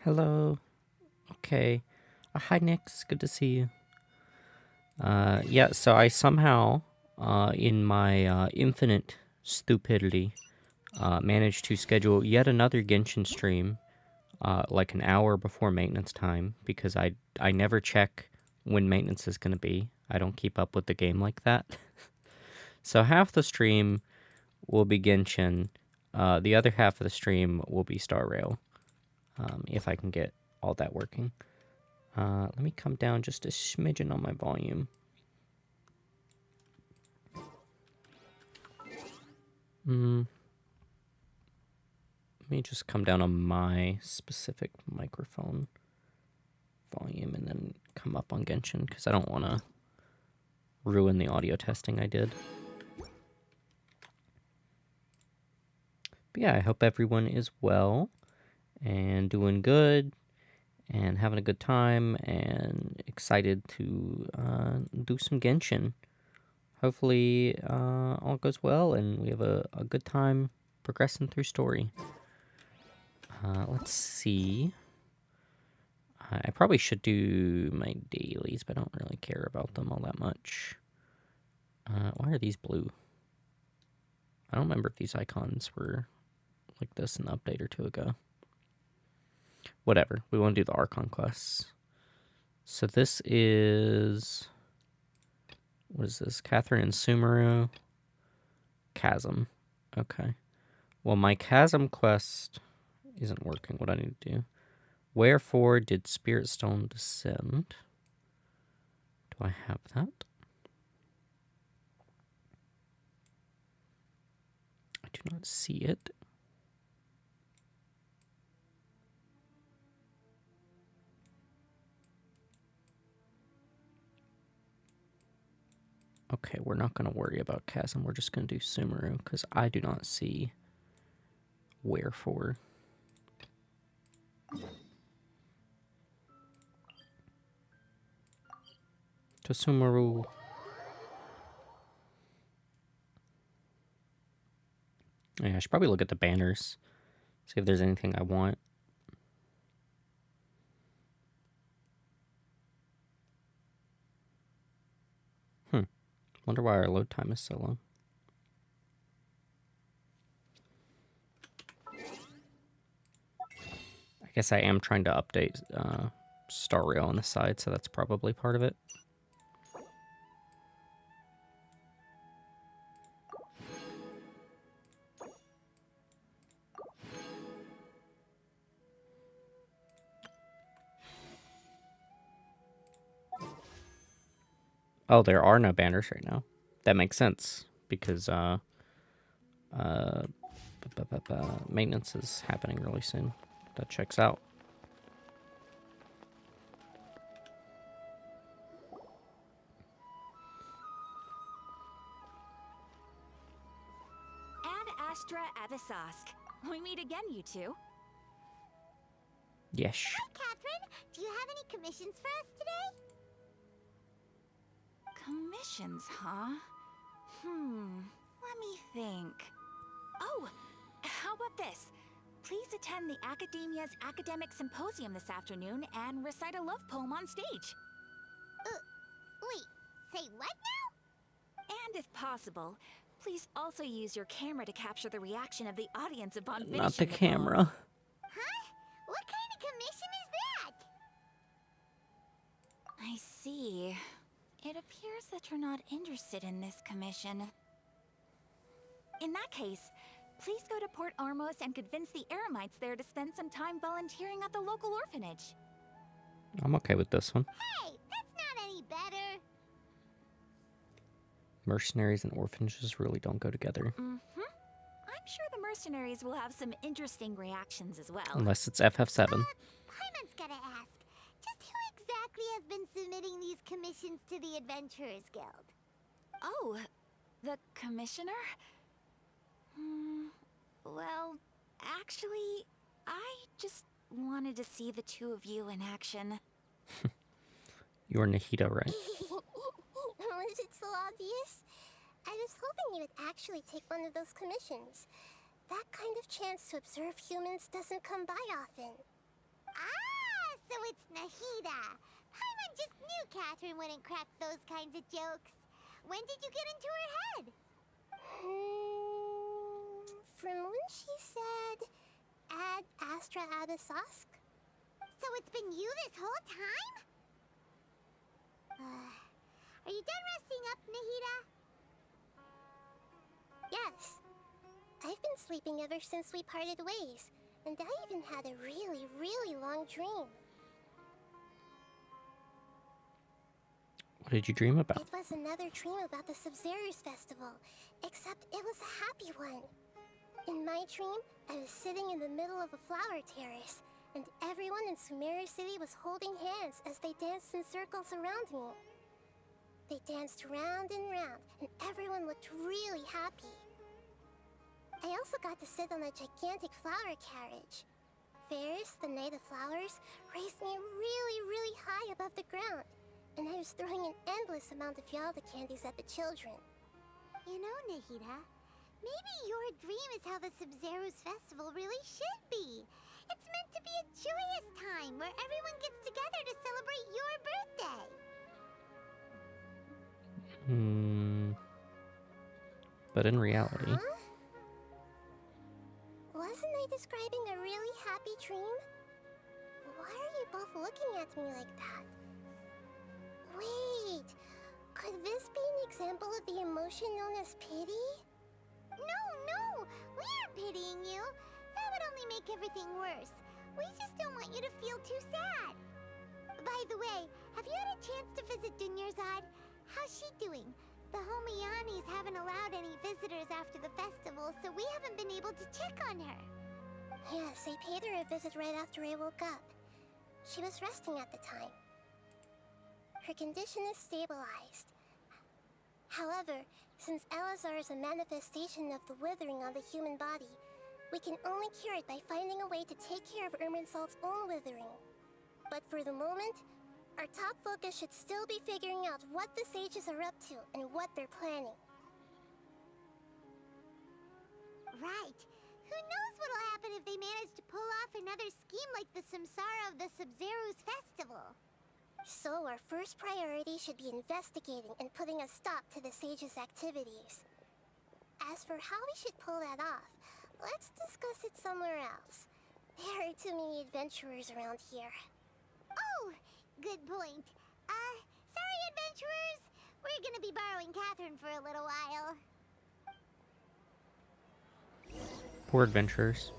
Hello. Okay. Hi, Nix. Good to see you. Yeah, so I somehow, in my infinite stupidity, managed to schedule yet another Genshin stream, like an hour before maintenance time, because I never check when maintenance is going to be. I don't keep up with the game like that. So half the stream will be Genshin, the other half of the stream will be Star Rail, if I can get all that working. Let me come down just a smidgen on my volume. Let me just come down on my specific microphone volume and then come up on Genshin, because I don't want to ruin the audio testing I did. But yeah, I hope everyone is well and doing good and having a good time and excited to do some Genshin. Hopefully all goes well and we have a good time progressing through story. Let's see. I probably should do my dailies, but I don't really care about them all that much. Why are these blue? I don't remember if these icons were like this an update or two ago. Whatever. We want to do the Archon quests. So this is... What is this? Catherine and Sumeru. Chasm. Okay. Well, my Chasm quest isn't working. What I need to do. Wherefore did Spirit Stone descend? Do I have that? I do not see it. Okay, we're not going to worry about Chasm. We're just going to do Sumeru, because I do not see Wherefore. To Sumeru. Yeah, I should probably look at the banners. See if there's anything I want. Wonder why our load time is so long. I guess I am trying to update Star Rail on the side, so that's probably part of it. Oh, there are no banners right now. That makes sense, because maintenance is happening really soon. That checks out. Ad Astra Avisask. We meet again, you two. Yes. Hi, Catherine. Do you have any commissions for us today? Commissions, huh? Let me think. Oh, how about this? Please attend the Academia's Academic Symposium this afternoon and recite a love poem on stage. Wait, say what now? And if possible, please also use your camera to capture the reaction of the audience upon finishing Not the poem. camera. Huh? What kind of commission is that? I see. It appears that you're not interested in this commission. In that case, please go to Port Armos and convince the Eremites there to spend some time volunteering at the local orphanage. I'm okay with this one. Hey, that's not any better. Mercenaries and orphanages really don't go together. I'm sure the mercenaries will have some interesting reactions as well. Unless it's FF7. Paimon's gotta ask. Just who exactly has been submitting these commissions to the Adventurers Guild? Oh, the commissioner? Well, actually, I just wanted to see the two of you in action. You're Nahida, right? Was it so obvious? I was hoping you would actually take one of those commissions. That kind of chance to observe humans doesn't come by often. Ah, so it's Nahida. Paimon just knew Catherine wouldn't crack those kinds of jokes. When did you get into her head? From when she said, Ad Astra Abyssosque? So it's been you this whole time? Are you done resting up, Nahida? Yes. I've been sleeping ever since we parted ways, and I even had a really, really long dream. What did you dream about? It was another dream about the Sabzeruz festival, except it was a happy one. In my dream, I was sitting in the middle of a flower terrace, and everyone in Sumeru City was holding hands as they danced in circles around me. They danced round and round, and everyone looked really happy. I also got to sit on a gigantic flower carriage. Ferris, the Knight of Flowers, raised me really, really high above the ground, and I was throwing an endless amount of Yalda candies at the children. You know, Nahida, maybe your dream is how the Sabzeruz festival really should be. It's meant to be a joyous time where everyone gets together to celebrate your birthday. But in reality... Huh? Wasn't I describing a really happy dream? Why are you both looking at me like that? Wait, could this be an example of the emotion known as pity? No, we aren't pitying you. That would only make everything worse. We just don't want you to feel too sad. By the way, have you had a chance to visit Dunyarzad? How's she doing? The Homiyanis haven't allowed any visitors after the festival, so we haven't been able to check on her. Yes, I paid her a visit right after I woke up. She was resting at the time. Her condition is stabilized. However, since Elazar is a manifestation of the withering on the human body, we can only cure it by finding a way to take care of Irminsul's own withering. But for the moment, our top focus should still be figuring out what the sages are up to and what they're planning. Right. Who knows what'll happen if they manage to pull off another scheme like the Samsara of the Sabzeruz festival? So our first priority should be investigating and putting a stop to the sages' activities. As for how we should pull that off, let's discuss it somewhere else. There are too many adventurers around here. Oh! Good point. Sorry, adventurers. We're gonna be borrowing Catherine for a little while. Poor adventurers.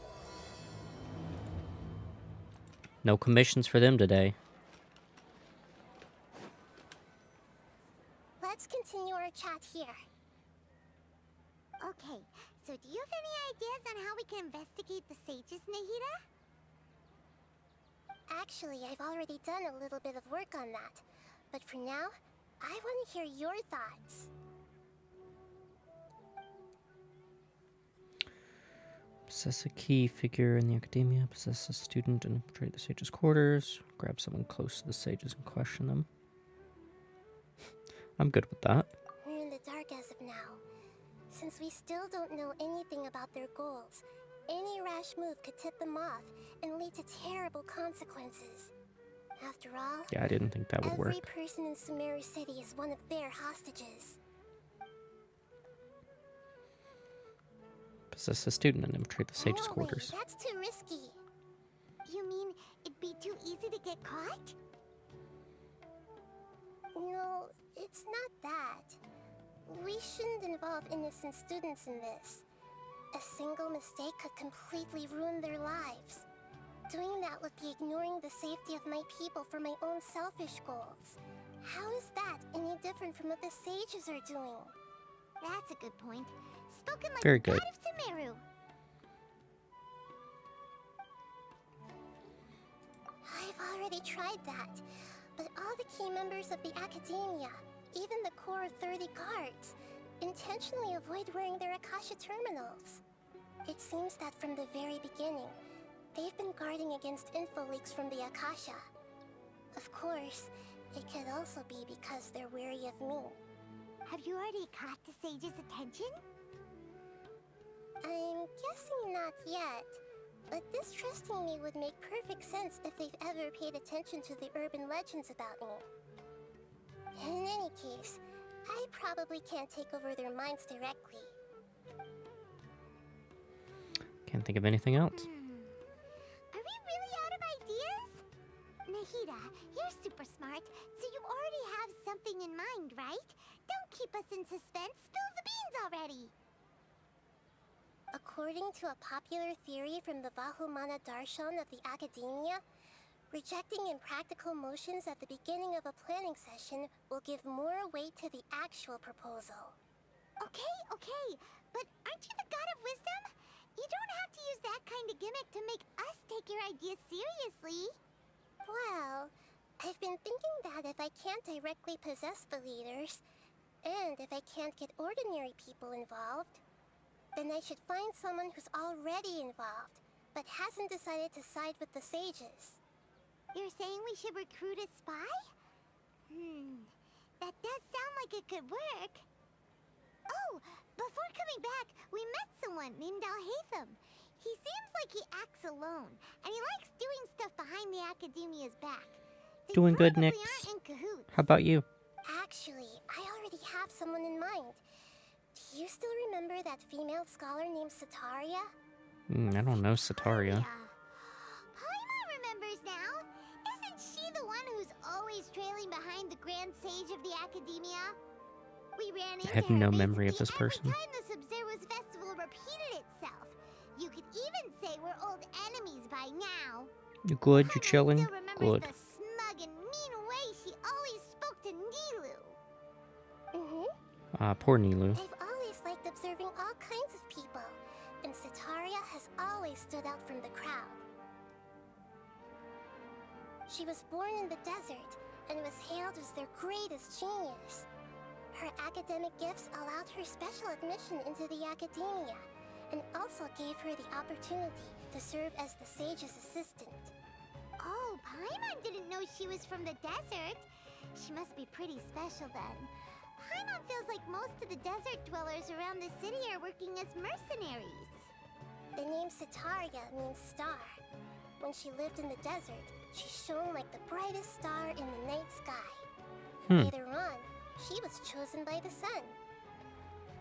No commissions for them today. Let's continue our chat here. Okay, so do you have any ideas on how we can investigate the sages, Nahida? Actually, I've already done a little bit of work on that. But for now, I want to hear your thoughts. Possess a key figure in the academia. Possess a student and infiltrate the sage's quarters. Grab someone close to the sages and question them. I'm good with that. We're in the dark as of now. Since we still don't know anything about their goals, any rash move could tip them off and lead to terrible consequences. After all, Yeah, I didn't think that would work. every person in Sumeru City is one of their hostages. Possess a student and infiltrate the sage's No way, quarters. that's too risky. You mean it'd be too easy to get caught? No, it's not that. We shouldn't involve innocent students in this. A single mistake could completely ruin their lives. Doing that would be ignoring the safety of my people for my own selfish goals. How is that any different from what the sages are doing? That's a good point. Spoken like Very a good. god of Sumeru. I've already tried that, but all the key members of the Academia, even the core of 30 guards, intentionally avoid wearing their Akasha terminals. It seems that from the very beginning, they've been guarding against info leaks from the Akasha. Of course, it could also be because they're wary of me. Have you already caught the sage's attention? I'm guessing not yet, But this trusting me would make perfect sense if they've ever paid attention to the urban legends about me. In any case, I probably can't take over their minds directly. Can't think of anything else. Are we really out of ideas? Nahida, you're super smart, so you already have something in mind, right? Don't keep us in suspense. Spill the beans already. According to a popular theory from the Vahumana Darshan of the Academia, rejecting impractical motions at the beginning of a planning session will give more weight to the actual proposal. Okay, but aren't you the god of wisdom? You don't have to use that kind of gimmick to make us take your ideas seriously. Well, I've been thinking that if I can't directly possess the leaders, and if I can't get ordinary people involved, then I should find someone who's already involved, but hasn't decided to side with the sages. You're saying we should recruit a spy? That does sound like it could work. Oh, before coming back, we met someone named Alhaitham. He seems like he acts alone, and he likes doing stuff behind the Academia's back. They Doing good, probably Nyx. aren't in cahoots. How about you? Actually, I already have someone in mind. Do you still remember that female scholar named Sataria? I don't know Sataria. Paimon remembers now. Isn't she the one who's always trailing behind the Grand Sage of the Academia? We ran into I have her no memory of this basically person. every time the Sub-Zero's festival repeated itself. You could even say we're old enemies by now. You good? You Paimon chilling? still remembers Good. the smug and mean way she always spoke to Nilu. Poor Nilu. I've always liked observing all kinds of people, and Sataria has always stood out from the crowd. She was born in the desert and was hailed as their greatest genius. Her academic gifts allowed her special admission into the Academia, and also gave her the opportunity to serve as the sage's assistant. Oh, Paimon didn't know she was from the desert. She must be pretty special then. Paimon feels like most of the desert dwellers around the city are working as mercenaries. The name Sataria means star. When she lived in the desert, she shone like the brightest star in the night sky. Later on, she was chosen by the sun.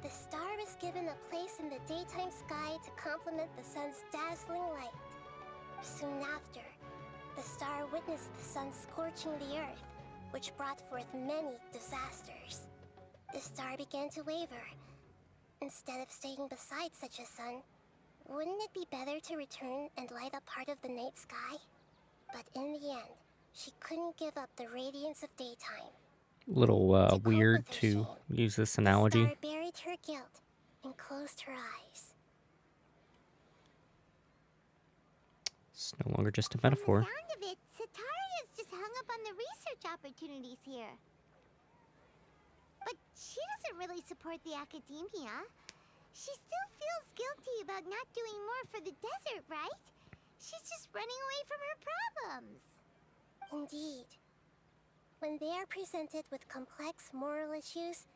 The star was given a place in the daytime sky to complement the sun's dazzling light. Soon after, the star witnessed the sun scorching the earth, which brought forth many disasters. The star began to waver. Instead of staying beside such a sun, wouldn't it be better to return and light up part of the night sky? But in the end, she couldn't give up the radiance of daytime. Little To cope weird with her to shame, use this The analogy. star buried her guilt and closed her eyes. It's no longer just a From metaphor. the sound of it, Sataria's just hung up on the research opportunities here. But she doesn't really support the Academia. She still feels guilty about not doing more for the desert, right? She's just running away from her problems. Indeed. When they are presented with complex moral issues,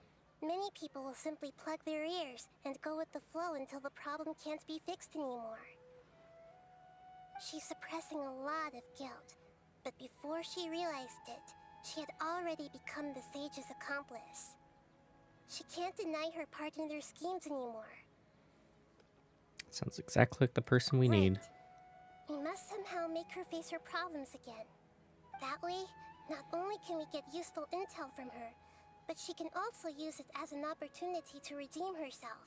many people will simply plug their ears and go with the flow until the problem can't be fixed anymore. She's suppressing a lot of guilt, but before she realized it, she had already become the sage's accomplice. She can't deny her part in their schemes anymore. Sounds exactly like the person we need. We must somehow make her face her problems again. That way, not only can we get useful intel from her, but she can also use it as an opportunity to redeem herself.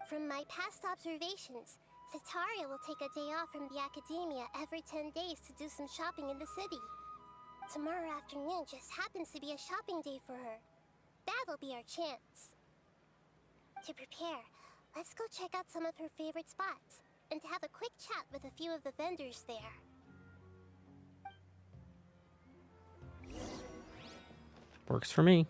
From my past observations, Sataria will take a day off from the Academia every 10 days to do some shopping in the city. Tomorrow afternoon just happens to be a shopping day for her. That'll be our chance. To prepare, let's go check out some of her favorite spots, and have a quick chat with a few of the vendors there. Works for me.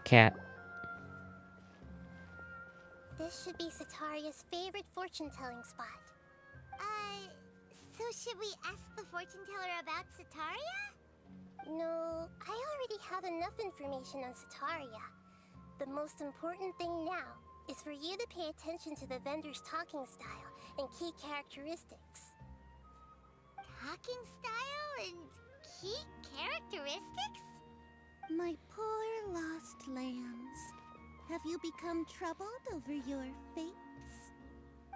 Cat. This should be Sataria's favorite fortune-telling spot. So should we ask the fortune teller about Sataria? No, I already have enough information on Sataria. The most important thing now is for you to pay attention to the vendor's talking style and key characteristics. Talking style and key characteristics? My poor lost lambs. Have you become troubled over your fates?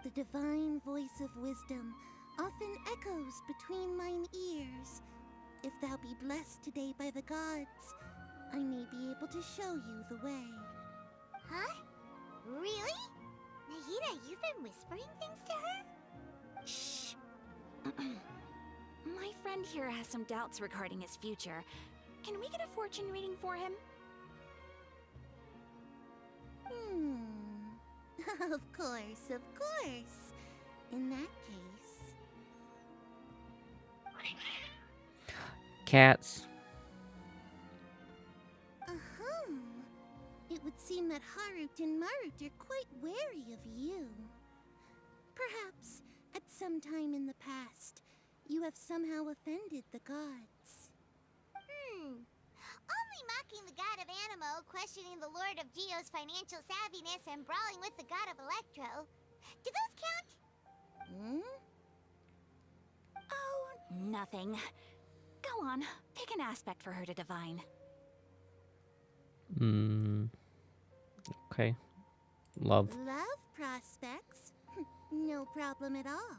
The divine voice of wisdom often echoes between mine ears. If thou be blessed today by the gods, I may be able to show you the way. Huh? Really? Nahida, you've been whispering things to her? Shh. My friend here has some doubts regarding his future. Can we get a fortune reading for him? Of course, of course. In that case... Cats. It would seem that Harut and Marut are quite wary of you. Perhaps, at some time in the past, you have somehow offended the gods. Only mocking the god of Animo, questioning the lord of Geo's financial savviness, and brawling with the god of Electro. Do those count? Oh, nothing. Go on, pick an aspect for her to divine. Okay. Love. Love prospects? No problem at all.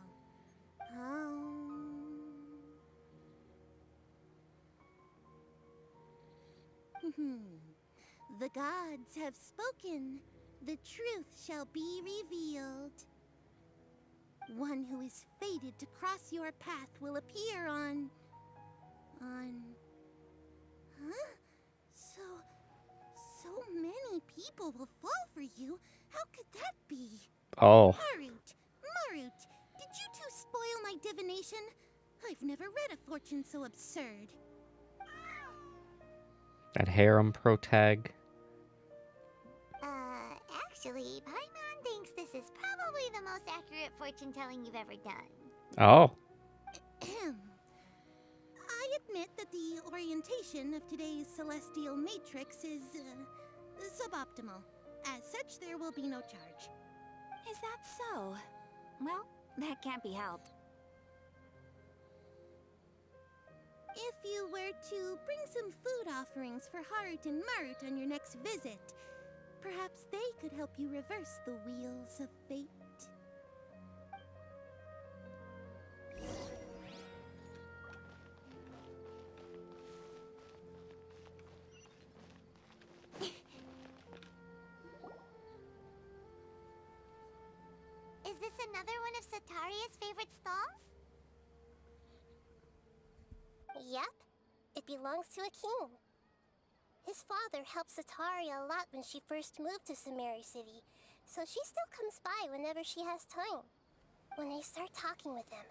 The gods have spoken. The truth shall be revealed. One who is fated to cross your path will appear on... Huh? So many people will fall for you. How could that be? Oh. Marut! Marut! Did you two spoil my divination? I've never read a fortune so absurd. That harem protag. Actually, Paimon thinks this is probably the most accurate fortune-telling you've ever done. Oh. I admit that the orientation of today's celestial matrix is, suboptimal. As such, there will be no charge. Is that so? Well, that can't be helped. If you were to bring some food offerings for Harut and Marut on your next visit, perhaps they could help you reverse the wheels of fate. Is this another one of Sataria's favorite stalls? Yep. It belongs to a king. His father helped Sataria a lot when she first moved to Samari City, so she still comes by whenever she has time. When I start talking with him,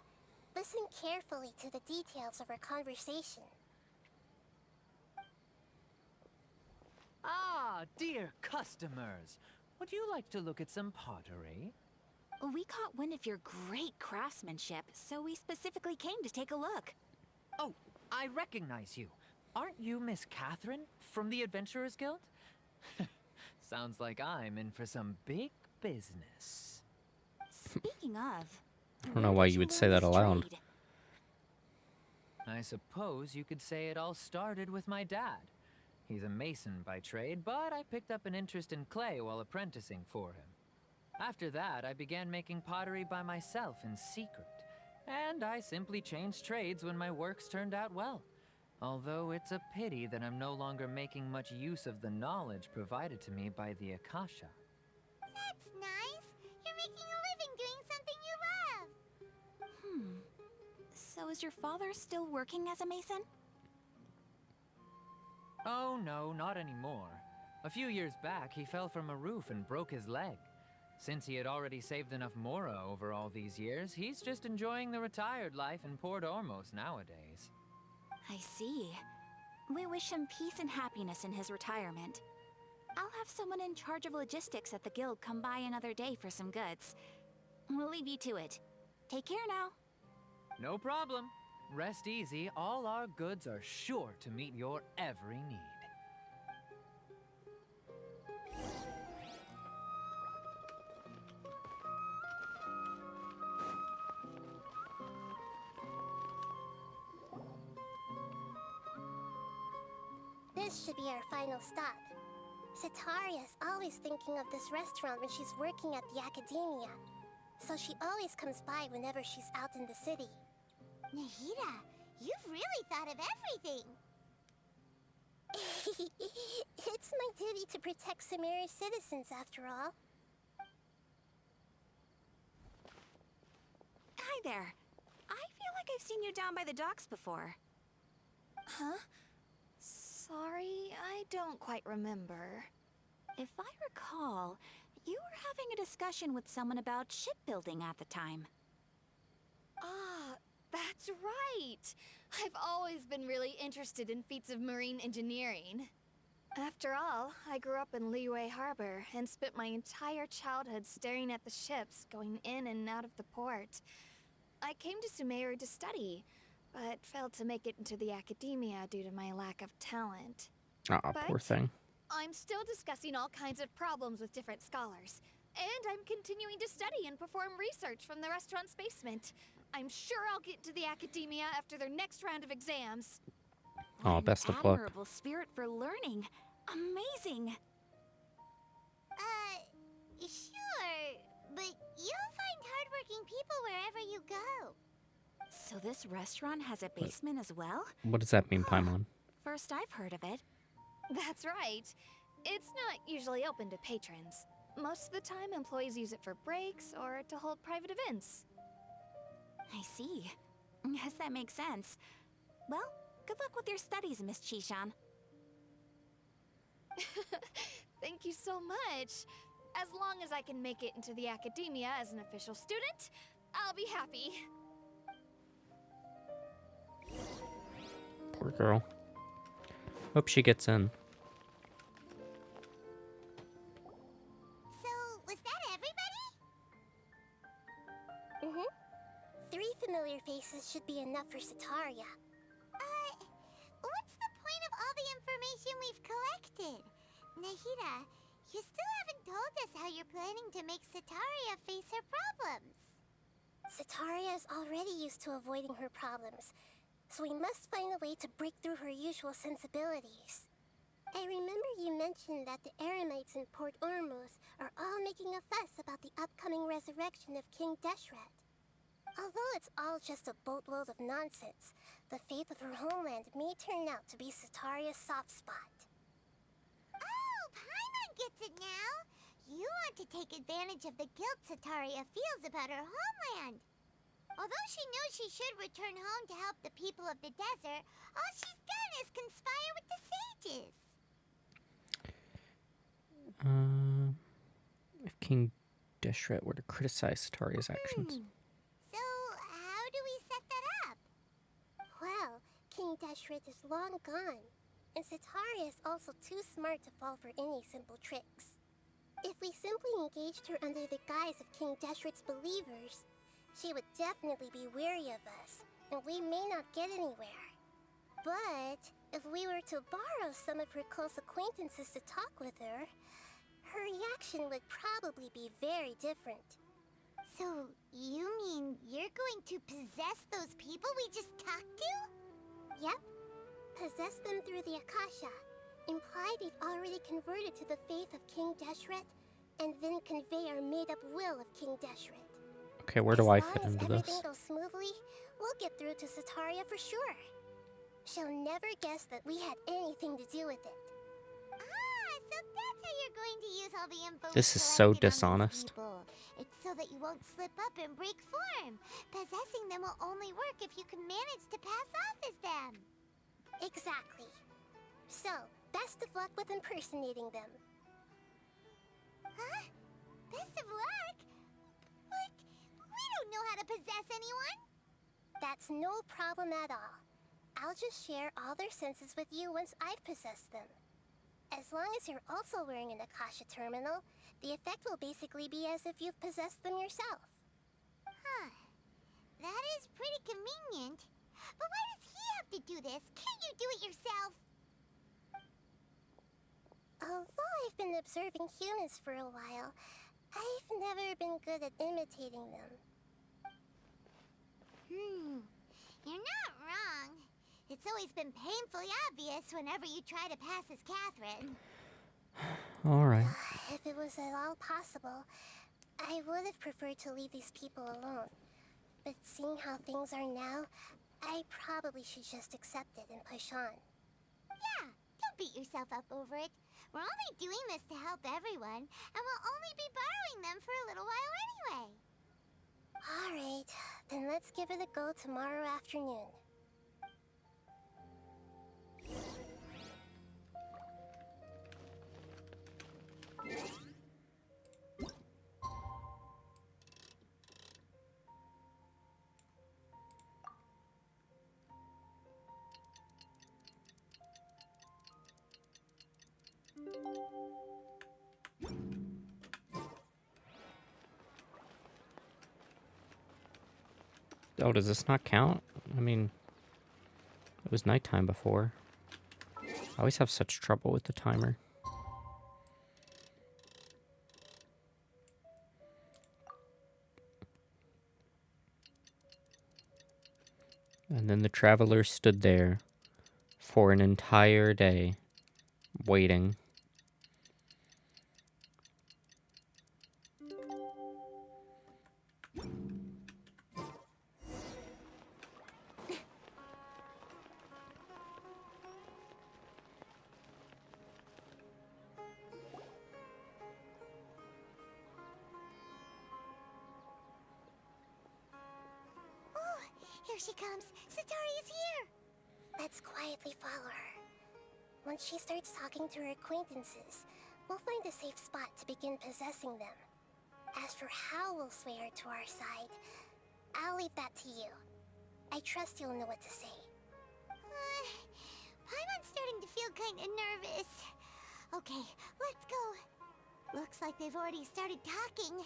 listen carefully to the details of our conversation. Ah, dear customers. Would you like to look at some pottery? We caught wind of your great craftsmanship, so we specifically came to take a look. Oh, I recognize you. Aren't you Miss Catherine from the Adventurers Guild? Sounds like I'm in for some big business. Speaking of, I don't know why you would say that aloud. I suppose you could say it all started with my dad. He's a mason by trade, but I picked up an interest in clay while apprenticing for him. After that, I began making pottery by myself in secret, and I simply changed trades when my works turned out well. Although it's a pity that I'm no longer making much use of the knowledge provided to me by the Akasha. That's nice. You're making a living doing something you love. So is your father still working as a mason? Oh no, not anymore. A few years back, he fell from a roof and broke his leg. Since he had already saved enough Mora over all these years, he's just enjoying the retired life in Port Ormos nowadays. I see. We wish him peace and happiness in his retirement. I'll have someone in charge of logistics at the guild come by another day for some goods. We'll leave you to it. Take care now. No problem. Rest easy, all our goods are sure to meet your every need. This should be our final stop. Cetaria's always thinking of this restaurant when she's working at the academia, so she always comes by whenever she's out in the city. Nahida, you've really thought of everything. It's my duty to protect Sumerio's citizens, after all. Hi there. I feel like I've seen you down by the docks before. Huh? Sorry, I don't quite remember. If I recall, you were having a discussion with someone about shipbuilding at the time. Ah, that's right! I've always been really interested in feats of marine engineering. After all, I grew up in Liyue Harbor and spent my entire childhood staring at the ships going in and out of the port. I came to Sumeru to study, but failed to make it into the academia due to my lack of talent. Ah, poor But- thing. I'm still discussing all kinds of problems with different scholars. And I'm continuing to study and perform research from the restaurant's basement. I'm sure I'll get to the academia after their next round of exams. Oh, What best an of luck. admirable spirit for learning. Amazing. Sure, but you'll find hardworking people wherever you go. So this restaurant has a basement as well? What does that mean, Paimon? First I've heard of it. That's right. It's not usually open to patrons. Most of the time, employees use it for breaks or to hold private events. I see. Guess that makes sense. Well, good luck with your studies, Miss Chishan. Thank you so much. As long as I can make it into the academia as an official student, I'll be happy. Poor girl. Hope she gets in. So, was that everybody? Mm-hmm. 3 familiar faces should be enough for Cetaria. What's the point of all the information we've collected? Nahida, you still haven't told us how you're planning to make Cetaria face her problems. Cetaria is already used to avoiding her problems, so we must find a way to break through her usual sensibilities. I remember you mentioned that the Eremites in Port Ormuz are all making a fuss about the upcoming resurrection of King Deshret. Although it's all just a boatload of nonsense, the fate of her homeland may turn out to be Cetaria's soft spot. Oh, Paimon gets it now! You want to take advantage of the guilt Cetaria feels about her homeland. Although she knows she should return home to help the people of the desert, all she's done is conspire with the sages. If King Deshret were to criticize Cetaria's actions. So, how do we set that up? Well, King Deshret is long gone, and Cetaria is also too smart to fall for any simple tricks. If we simply engaged her under the guise of King Deshret's believers, she would definitely be wary of us, and we may not get anywhere. But if we were to borrow some of her close acquaintances to talk with her, her reaction would probably be very different. So, you mean you're going to possess those people we just talked to? Yep. Possess them through the Akasha. Imply they've already converted to the faith of King Deshret, and then convey our made-up will of King Deshret. Okay, where do I fit into As long as this? everything goes smoothly, we'll get through to Cetaria for sure. She'll never guess that we had anything to do with it. Ah, so that's how you're going to use all the info. This is so dishonest. It's so that you won't slip up and break form. Possessing them will only work if you can manage to pass off as them. Exactly. So, best of luck with impersonating them. Huh? Best of luck? But we don't know how to possess anyone. That's no problem at all. I'll just share all their senses with you once I've possessed them. As long as you're also wearing an Akasha terminal, the effect will basically be as if you've possessed them yourself. Huh. That is pretty convenient. But do this. Can't you do it yourself? Although I've been observing humans for a while, I've never been good at imitating them. You're not wrong. It's always been painfully obvious whenever you try to pass as Catherine. Alright. If it was at all possible, I would have preferred to leave these people alone. But seeing how things are now, I probably should just accept it and push on. Yeah, don't beat yourself up over it. We're only doing this to help everyone, and we'll only be borrowing them for a little while anyway. Alright, then let's give it a go tomorrow afternoon. Oh, does this not count? I mean, it was nighttime before. I always have such trouble with the timer. And then the traveler stood there for an entire day, waiting. Here she comes! Satori is here! Let's quietly follow her. Once she starts talking to her acquaintances, we'll find a safe spot to begin possessing them. As for how we'll sway her to our side, I'll leave that to you. I trust you'll know what to say. Paimon's starting to feel kinda nervous. Okay, let's go. Looks like they've already started talking.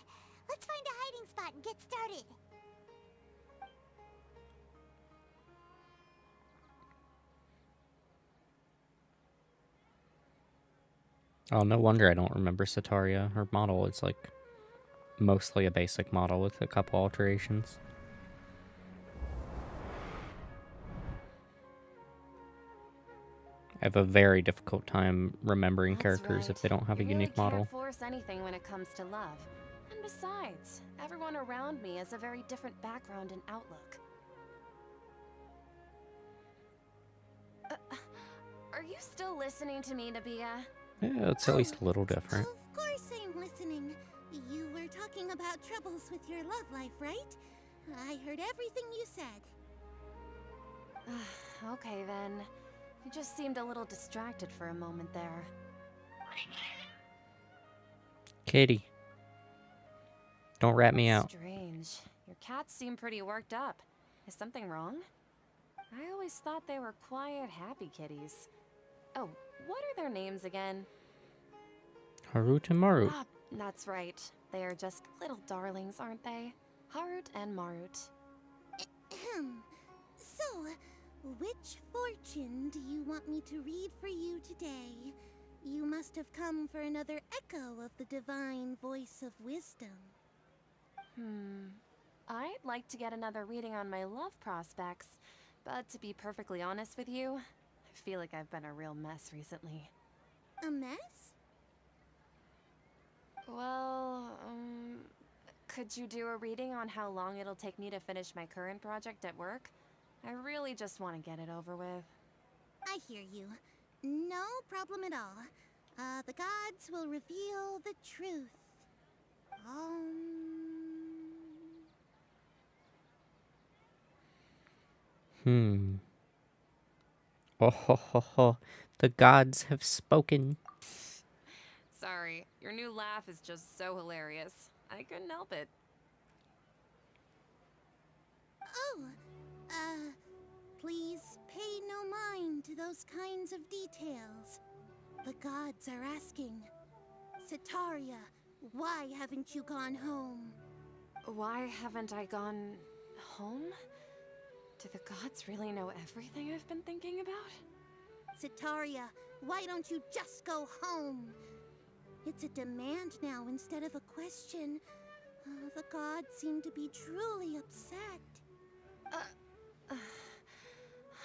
Let's find a hiding spot and get started. Oh, no wonder I don't remember Sataria. Her model is like mostly a basic model with a couple alterations. I have a very difficult time remembering That's characters if right. they don't have a You unique really model. Can't force anything when it comes to love. And besides, everyone around me has a very different background and outlook. Are you still listening to me, Nabia? Yeah, it's at least a little different. Of course I'm listening. You were talking about troubles with your love life, right? I heard everything you said. Okay then. You just seemed a little distracted for a moment there. Kitty. Don't rat me out. Strange. Your cats seem pretty worked up. Is something wrong? I always thought they were quiet, happy kitties. Oh, what are their names again? Harut and Marut. Ah, that's right. They are just little darlings, aren't they? Harut and Marut. So, which fortune do you want me to read for you today? You must have come for another echo of the divine voice of wisdom. I'd like to get another reading on my love prospects, but to be perfectly honest with you, I feel like I've been a real mess recently. A mess? Well, could you do a reading on how long it'll take me to finish my current project at work? I really just want to get it over with. I hear you. No problem at all. The gods will reveal the truth. Oh ho ho ho. The gods have spoken. Sorry, your new laugh is just so hilarious. I couldn't help it. Please pay no mind to those kinds of details. The gods are asking, Sataria, why haven't you gone home? Why haven't I gone home? Do the gods really know everything I've been thinking about? Setaria, why don't you just go home? It's a demand now instead of a question. The gods seem to be truly upset.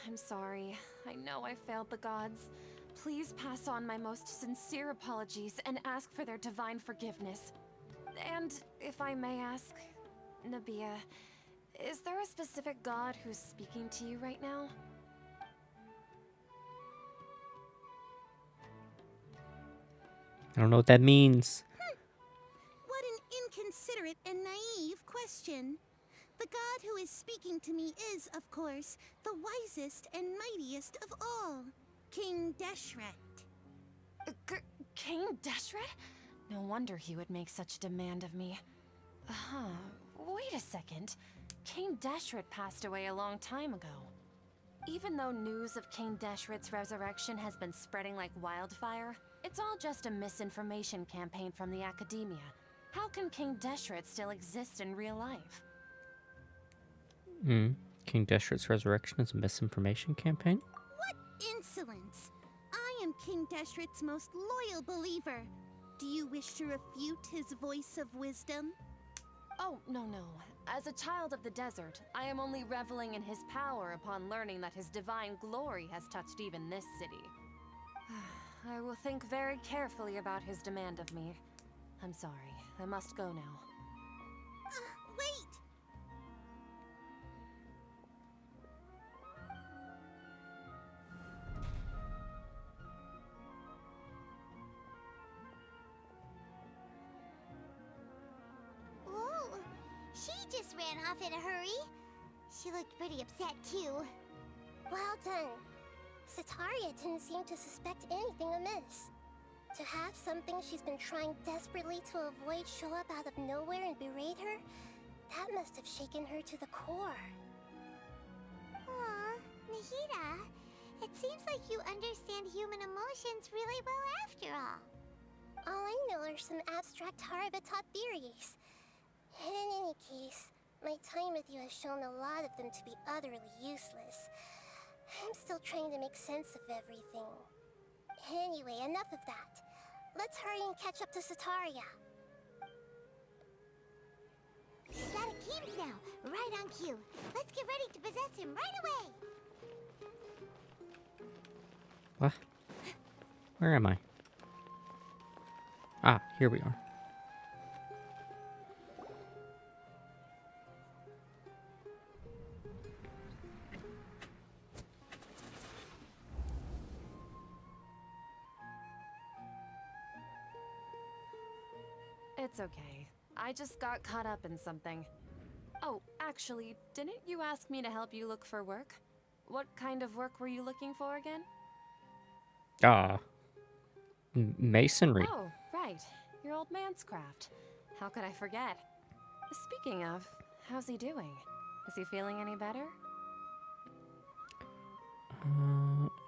I'm sorry. I know I failed the gods. Please pass on my most sincere apologies and ask for their divine forgiveness. And if I may ask, Nabia, is there a specific god who's speaking to you right now? I don't know what that means. What an inconsiderate and naive question. The god who is speaking to me is, of course, the wisest and mightiest of all, King Deshret. King Deshret? No wonder he would make such a demand of me. Wait a second. King Deshret passed away a long time ago. Even though news of King Deshret's resurrection has been spreading like wildfire, it's all just a misinformation campaign from the Academia. How can King Deshret still exist in real life? King Deshret's resurrection is a misinformation campaign? What insolence! I am King Deshret's most loyal believer. Do you wish to refute his voice of wisdom? Oh, no. As a child of the desert, I am only reveling in his power upon learning that his divine glory has touched even this city. I will think very carefully about his demand of me. I'm sorry. I must go now. Wait! Oh, she just ran off in a hurry. She looked pretty upset, too. Well done. Setaria didn't seem to suspect anything amiss. To have something she's been trying desperately to avoid show up out of nowhere and berate her, that must have shaken her to the core. Aw, Nahida, it seems like you understand human emotions really well after all. All I know are some abstract Harabatot theories. In any case, my time with you has shown a lot of them to be utterly useless. I'm still trying to make sense of everything. Anyway, enough of that. Let's hurry and catch up to Setaria. He's at Akeem's now, right on cue. Let's get ready to possess him right away. What? Where am I? Ah, here we are. It's okay. I just got caught up in something. Oh, actually, didn't you ask me to help you look for work? What kind of work were you looking for again? Masonry. Oh, right. Your old man's craft. How could I forget? Speaking of, how's he doing? Is he feeling any better?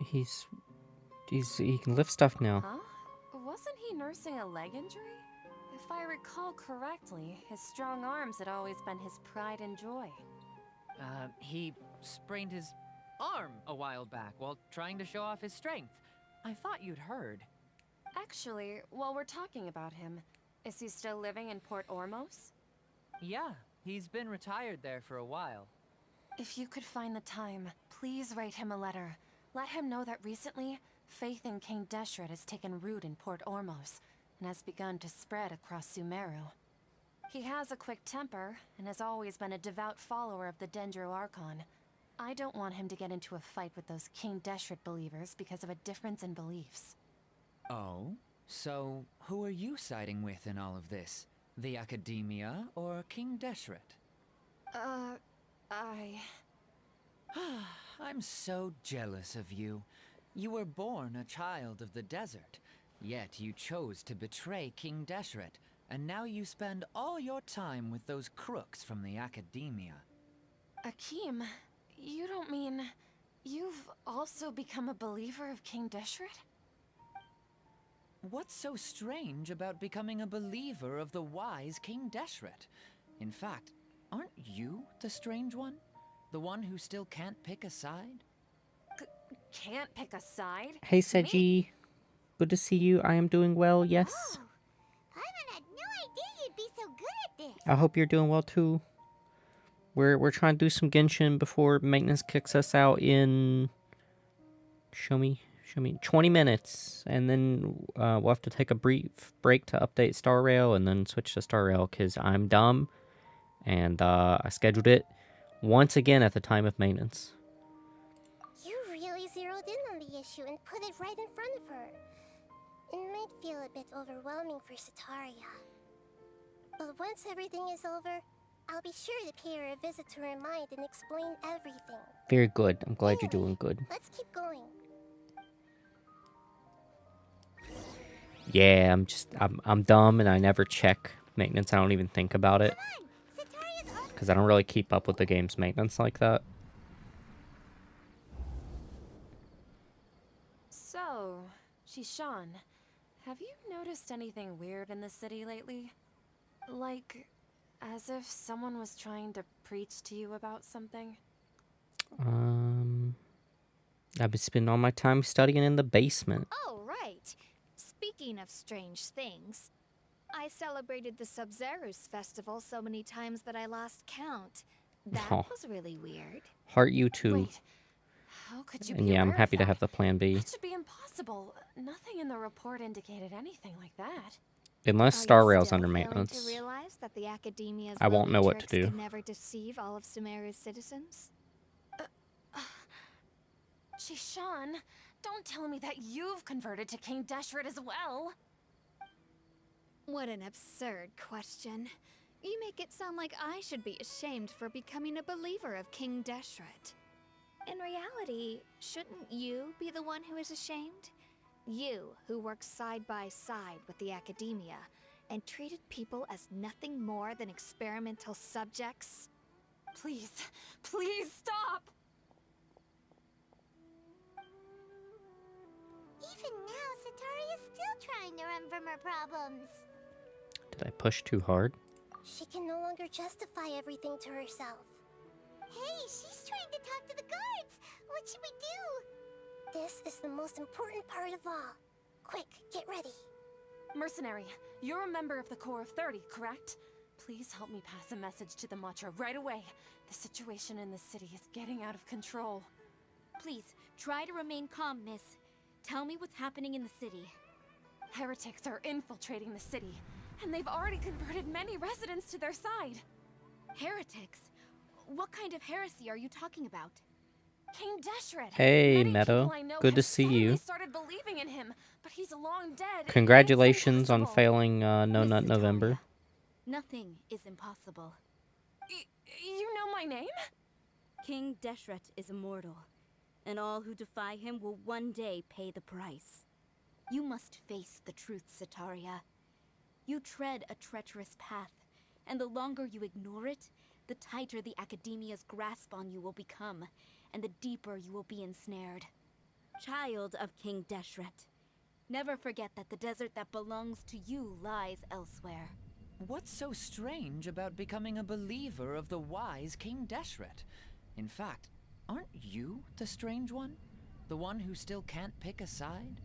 He can lift stuff now. Huh? Wasn't he nursing a leg injury? If I recall correctly, his strong arms had always been his pride and joy. He sprained his arm a while back while trying to show off his strength. I thought you'd heard. Actually, while we're talking about him, is he still living in Port Ormos? Yeah, he's been retired there for a while. If you could find the time, please write him a letter. Let him know that recently, faith in King Deshret has taken root in Port Ormos and has begun to spread across Sumeru. He has a quick temper and has always been a devout follower of the Dendro Archon. I don't want him to get into a fight with those King Deshret believers because of a difference in beliefs. Oh? So, who are you siding with in all of this? The Academia or King Deshret? I'm so jealous of you. You were born a child of the desert, yet you chose to betray King Deshret, and now you spend all your time with those crooks from the Academia. Akeem, you don't mean... you've also become a believer of King Deshret? What's so strange about becoming a believer of the wise King Deshret? In fact, aren't you the strange one? The one who still can't pick a side? Can't pick a side? Hey, Seiji. Good to see you. I am doing well, yes. Oh, Paimon had no idea you'd be so good at this. I hope you're doing well, too. We're trying to do some Genshin before maintenance kicks us out in... Show me 20 minutes, and then we'll have to take a brief break to update Star Rail and then switch to Star Rail because I'm dumb and I scheduled it once again at the time of maintenance. You really zeroed in on the issue and put it right in front of her. It might feel a bit overwhelming for Setaria. But once everything is over, I'll be sure to pay her a visit to her mind and explain everything. Very good. I'm glad you're Anyway, doing good. Let's keep going. Yeah, I'm dumb and I never check maintenance. I don't even think about it Come on! Setaria's on. because I don't really keep up with the game's maintenance like that. So, Shishan, have you noticed anything weird in the city lately? Like, as if someone was trying to preach to you about something? I've been spending all my time studying in the basement. Oh, right. Speaking of strange things, I celebrated the Sub-Zerus festival so many times that I lost count. That Oh. was really weird. Heart you too. Wait, how could you And be yeah, I'm aware of happy to that? have the plan B. That should be impossible. Nothing in the report indicated anything like that. Unless Are you Star Rail's still under failing maintenance. To realize that the Academia's I won't lowly know what to tricks do. Can never deceive all of Sumeru's citizens. Shishan, don't tell me that you've converted to King Deshret as well. What an absurd question. You make it sound like I should be ashamed for becoming a believer of King Deshret. In reality, shouldn't you be the one who is ashamed? You, who works side by side with the Academia and treated people as nothing more than experimental subjects? Please, please stop! Even now, Setaria's still trying to run from her problems. Did I push too hard? She can no longer justify everything to herself. Hey, she's trying to talk to the guards! What should we do? This is the most important part of all. Quick, get ready. Mercenary, you're a member of the Corps of 30, correct? Please help me pass a message to the Matra right away. The situation in the city is getting out of control. Please, try to remain calm, miss. Tell me what's happening in the city. Heretics are infiltrating the city, and they've already converted many residents to their side. Heretics? What kind of heresy are you talking about? King Deshret. Hey, Many Meadow. people I know Good have to see suddenly you. started believing in him, but he's long dead. and Congratulations it's on impossible. failing No Miss Nut November. Italia, nothing is impossible. You know my name? King Deshret is immortal, and all who defy him will one day pay the price. You must face the truth, Setaria. You tread a treacherous path, and the longer you ignore it, the tighter the Academia's grasp on you will become, and the deeper you will be ensnared. Child of King Deshret, never forget that the desert that belongs to you lies elsewhere. What's so strange about becoming a believer of the wise King Deshret? In fact, aren't you the strange one? The one who still can't pick a side?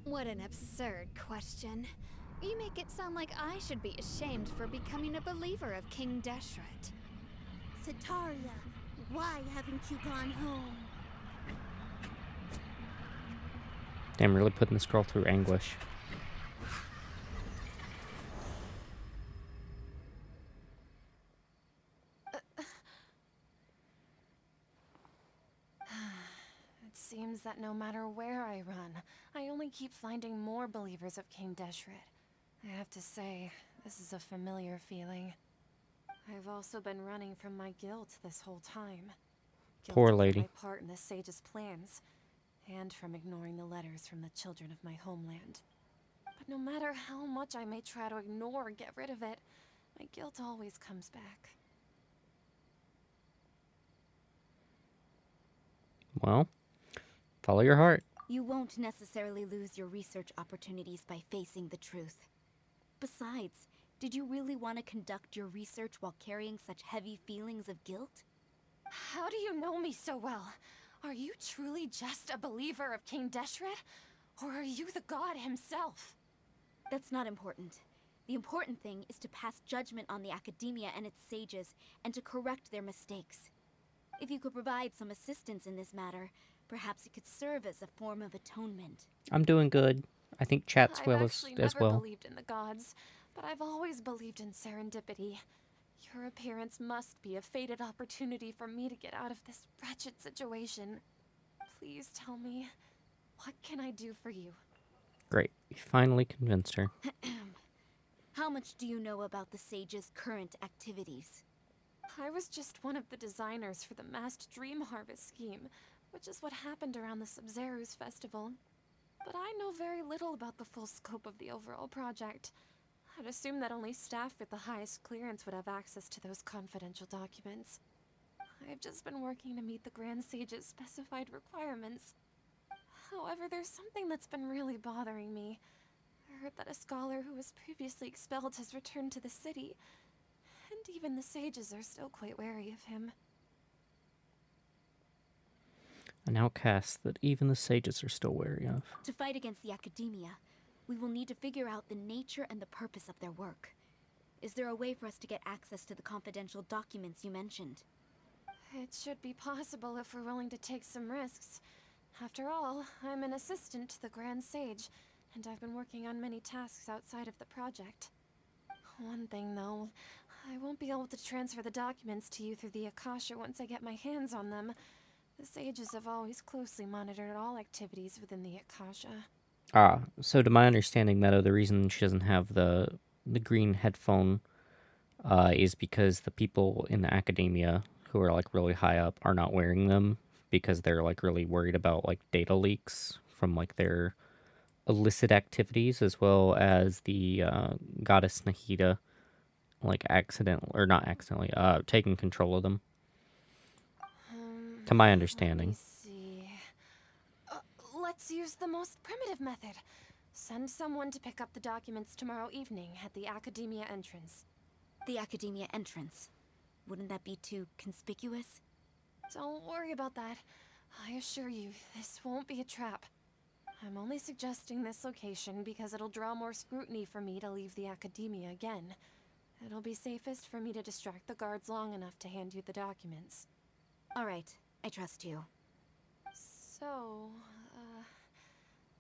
What an absurd question. You make it sound like I should be ashamed for becoming a believer of King Deshret. Setaria, why haven't you gone home? Damn, really putting this girl through anguish. It seems that no matter where I run, I only keep finding more believers of King Deshret. I have to say, this is a familiar feeling. I've also been running from my guilt this whole time. Poor Guilty for lady. my part in the Sage's plans, and from ignoring the letters from the children of my homeland. But no matter how much I may try to ignore or get rid of it, my guilt always comes back. Well, follow your heart. You won't necessarily lose your research opportunities by facing the truth. Besides, Did you really want to conduct your research while carrying such heavy feelings of guilt? How do you know me so well? Are you truly just a believer of King Deshret? Or are you the god himself? That's not important. The important thing is to pass judgment on the academia and its sages, and to correct their mistakes. If you could provide some assistance in this matter, perhaps it could serve as a form of atonement. I'm doing good. I think chat's I've well actually as never well. believed in the gods, but I've always believed in serendipity. Your appearance must be a fated opportunity for me to get out of this wretched situation. Please tell me, what can I do for you? Great. You finally convinced her. How much do you know about the sage's current activities? I was just one of the designers for the massed dream harvest scheme, which is what happened around the Sabzeruz festival. But I know very little about the full scope of the overall project. I'd assume that only staff with the highest clearance would have access to those confidential documents. I've just been working to meet the Grand Sage's specified requirements. However, there's something that's been really bothering me. I heard that a scholar who was previously expelled has returned to the city, and even the sages are still quite wary of him. An outcast that even the sages are still wary of. To fight against the academia, we will need to figure out the nature and the purpose of their work. Is there a way for us to get access to the confidential documents you mentioned? It should be possible if we're willing to take some risks. After all, I'm an assistant to the Grand Sage, and I've been working on many tasks outside of the project. One thing, though, I won't be able to transfer the documents to you through the Akasha once I get my hands on them. The sages have always closely monitored all activities within the Akasha. Ah, so to my understanding, Meadow, the reason she doesn't have the green headphone is because the people in the academia who are like really high up are not wearing them because they're like really worried about like data leaks from like their illicit activities, as well as the goddess Nahida like taking control of them. To my understanding. Let me see. Let's use the most primitive method. Send someone to pick up the documents tomorrow evening at the Academia entrance. The academia entrance. Wouldn't that be too conspicuous? Don't worry about that. I assure you, this won't be a trap. I'm only suggesting this location because it'll draw more scrutiny for me to leave the Academia again. It'll be safest for me to distract the guards long enough to hand you the documents. All right, I trust you. So,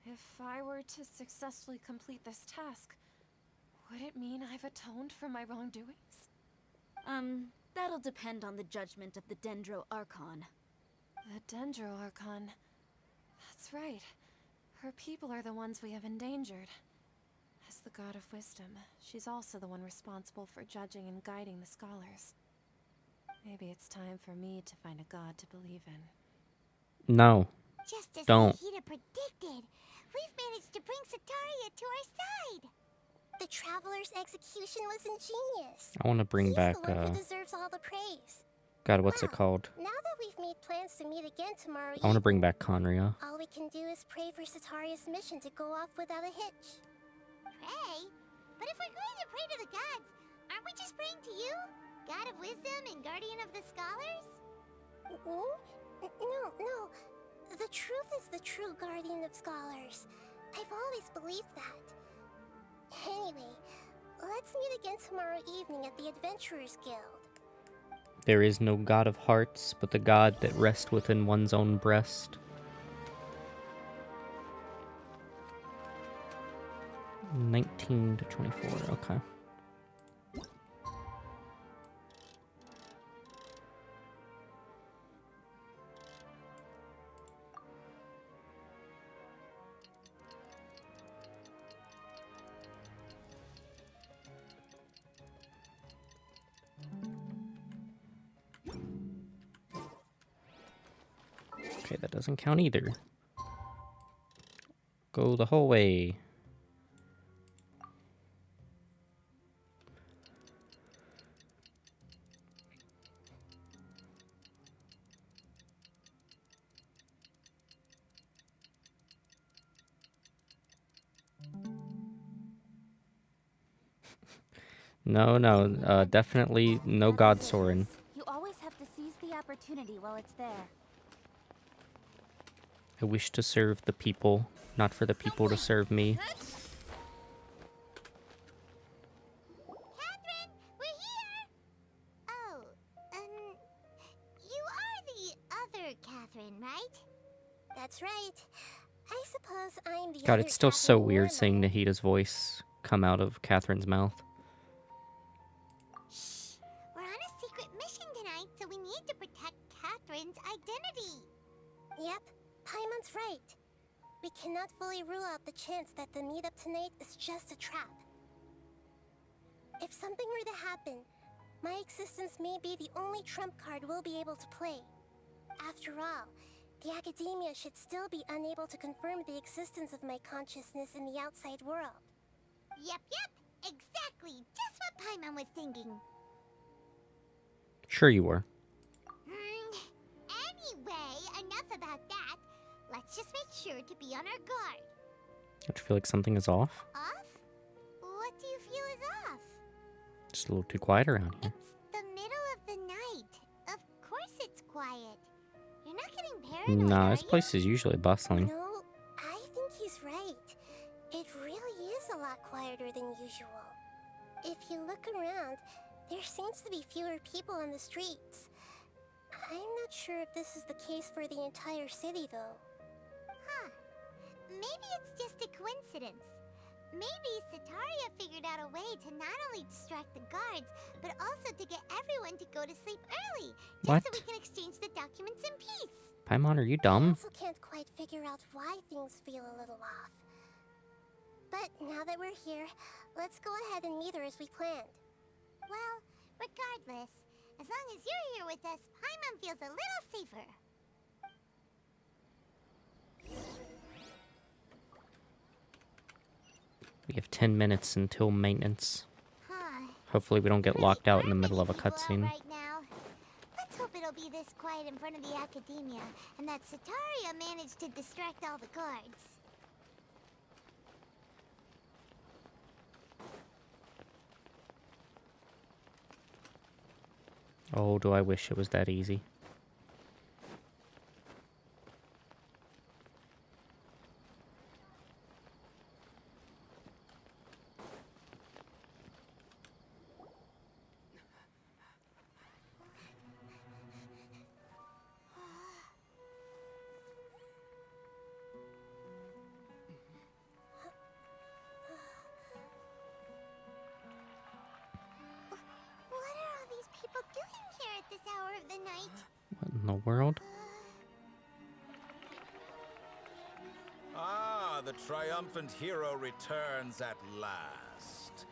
if I were to successfully complete this task, would it mean I've atoned for my wrongdoings? That'll depend on the judgment of the Dendro Archon. The Dendro Archon. That's right. Her people are the ones we have endangered. As the god of wisdom, she's also the one responsible for judging and guiding the scholars. Maybe it's time for me to find a god to believe in. No. Just as Don't. Nahida predicted, we've managed to bring Sataria to our side. The Traveler's execution was ingenious. I want to bring He's back, the one who deserves all the praise. God, what's it Wow. called? Now that we've made plans to meet again tomorrow I want to bring evening, back Conria. all we can do is pray for Sataria's mission to go off without a hitch. Pray? But if we're going to pray to the gods, aren't we just praying to you? God of wisdom and guardian of the scholars? No. The truth is the true guardian of scholars. I've always believed that. Anyway, let's meet again tomorrow evening at the Adventurers Guild. There is no god of hearts, but the god that rests within one's own breast. 19 to 24, okay. Okay, that doesn't count either. Go the whole way. No, no, definitely no God Soren. You always have to seize the opportunity while it's there. I wish to serve the people, not for the people to serve me. Catherine, we're here! Oh, you are the other Catherine, right? That's right. I suppose I'm the God, other it's still so Catherine weird seeing Warlow. Nahida's voice come out of Catherine's mouth. Shh! We're on a secret mission tonight, so we need to protect Catherine's identity. Yep, Paimon's right. We cannot fully rule out the chance that the meetup tonight is just a trap. If something were to happen, my existence may be the only trump card we'll be able to play. After all, the Academia should still be unable to confirm the existence of my consciousness in the outside world. Yep, exactly. Just what Paimon was thinking. Sure you were. Anyway, enough about that. Let's just make sure to be on our guard. Don't you feel like something is off? Off? What do you feel is off? Just a little too quiet around here. It's the middle of the night. Of course it's quiet. You're not getting paranoid, Nah, are this you? place is usually bustling. No, I think he's right. It really is a lot quieter than usual. If you look around, there seems to be fewer people on the streets. I'm not sure if this is the case for the entire city, though. Huh. Maybe it's just a coincidence. Maybe Sataria figured out a way to not only distract the guards, but also to get everyone to go to sleep early, just What? so we can exchange the documents in peace. Paimon, are you I dumb? also can't quite figure out why things feel a little off. But now that we're here, let's go ahead and meet her as we planned. Well, regardless, as long as you're here with us, Paimon feels a little safer. We have 10 minutes until maintenance. Huh. Hopefully we don't get Really locked out in the aren't middle of a many people out cutscene. right now. Let's hope it'll be this quiet in front of the Academia, and that Sataria managed to distract all the guards. Oh, do I wish it was that easy. What are all these people doing here at this hour of the night? What in the world? Ah, the triumphant hero returns at last.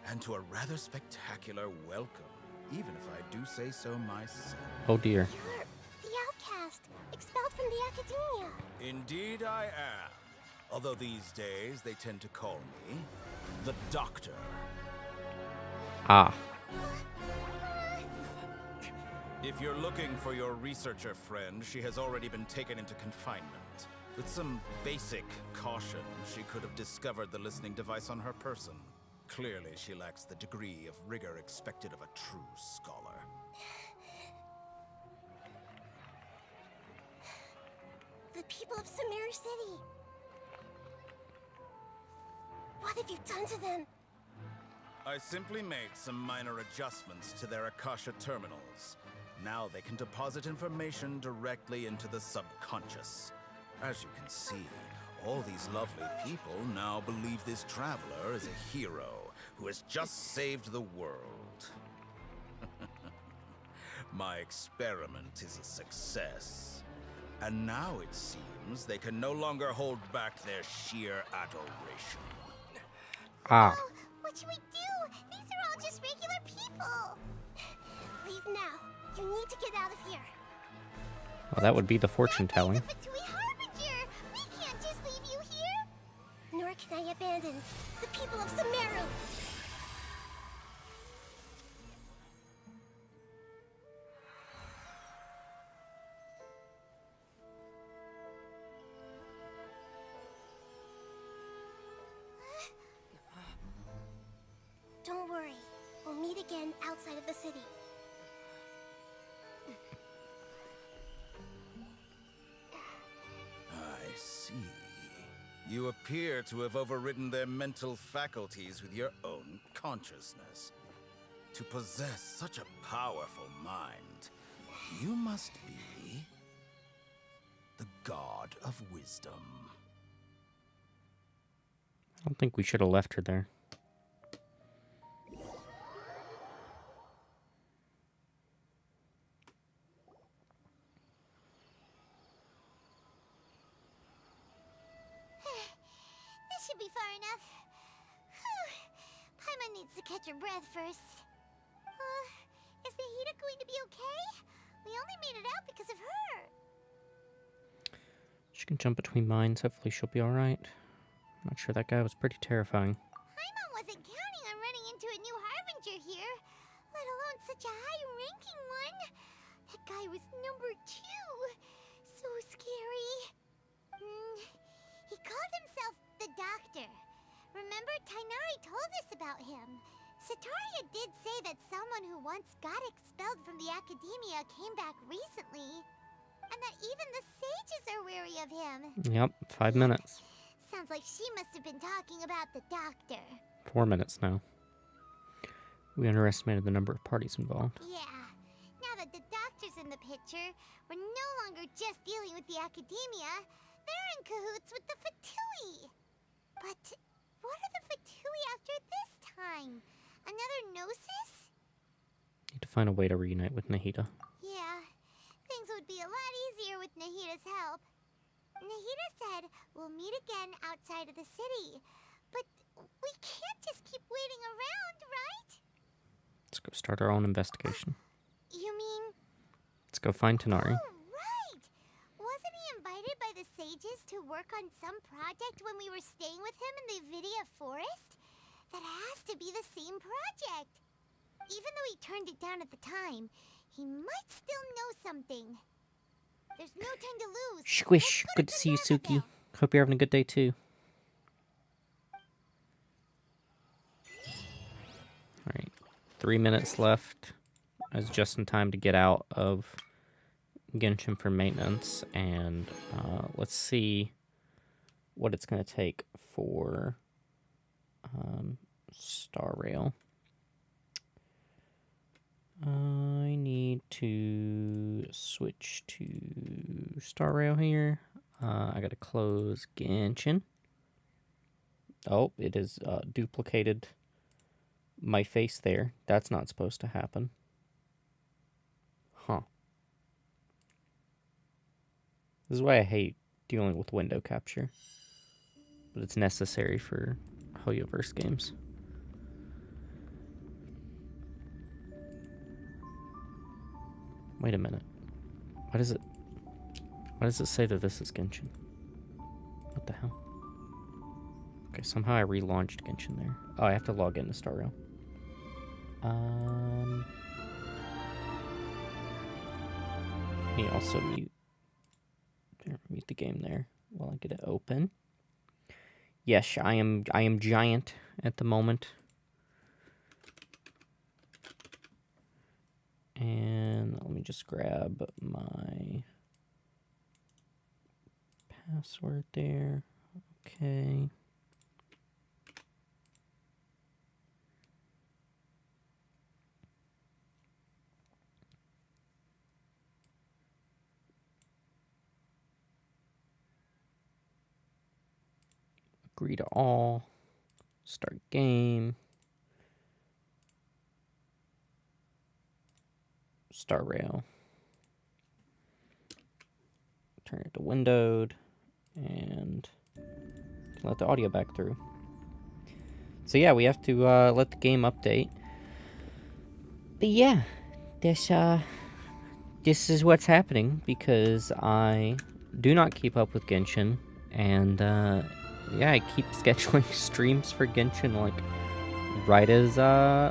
And to a rather spectacular welcome, even if I do say so myself. Oh dear. You're the outcast, expelled from the Academia. Indeed I am. Although these days they tend to call me the Doctor. Ah. If you're looking for your researcher friend, she has already been taken into confinement. With some basic caution, she could have discovered the listening device on her person. Clearly, she lacks the degree of rigor expected of a true scholar. The people of Sumeru City. What have you done to them? I simply made some minor adjustments to their Akasha terminals. Now they can deposit information directly into the subconscious. As you can see, all these lovely people now believe this traveler is a hero who has just saved the world. My experiment is a success. And now it seems they can no longer hold back their sheer adoration. Ah. Oh, what should we do? These are all just regular people. Leave now. You need to get out of here. Well, that would be the fortune telling. That place of Fatui Harbinger. We can't just leave you here. Nor can I abandon the people of Sumeru. Don't worry. You appear to have overridden their mental faculties with your own consciousness. To possess such a powerful mind, you must be the god of wisdom. I don't think we should have left her there. This should be far enough. Whew. Paimon needs to catch her breath first. Is Nahida going to be okay? We only made it out because of her. She can jump between mines. Hopefully she'll be alright. Not sure, that guy was pretty terrifying. Paimon wasn't counting on running into a new Harbinger here, let alone such a high-ranking one. That guy was number 2. So scary. He called himself the Doctor. Remember, Tighnari told us about him. Sataria did say that someone who once got expelled from the Academia came back recently. And that even the sages are wary of him. Yep, 5 minutes. Sounds like she must have been talking about the Doctor. 4 minutes now. We underestimated the number of parties involved. Yeah. Now that the Doctor's in the picture, we're no longer just dealing with the Academia. They're in cahoots with the Fatui. But what are the Fatui after this time? Another Gnosis? Need to find a way to reunite with Nahida. Yeah. Things would be a lot easier with Nahida's help. Nahida said we'll meet again outside of the city. But we can't just keep waiting around, right? Let's go start our own investigation. You mean... Let's go find Tighnari. Oh, right! Wasn't he invited by the sages to work on some project when we were staying with him in the Vidia Forest? That has to be the same project. Even though he turned it down at the time, he might still know something. There's no time to lose. Squish! Good to see you, Suki. Hope you're having a good day, too. Alright. 3 minutes left. I was just in time to get out of Genshin for maintenance. And let's see what it's going to take for Star Rail. I need to switch to Star Rail here. I gotta close Genshin. Oh, it is duplicated my face there. That's not supposed to happen. Huh. This is why I hate dealing with window capture. But it's necessary for Hoyoverse games. Wait a minute. Why does it say that this is Genshin? What the hell? Okay, somehow I relaunched Genshin there. Oh, I have to log into Star Rail. Let me also mute the game there while I get it open. Yes, I am giant at the moment. And let me just grab my password there. Okay. Agree to all. Start game. Star Rail. Turn it to windowed and let the audio back through. So yeah, we have to let the game update. But yeah, this is what's happening because I do not keep up with Genshin, and yeah, I keep scheduling streams for Genshin like right as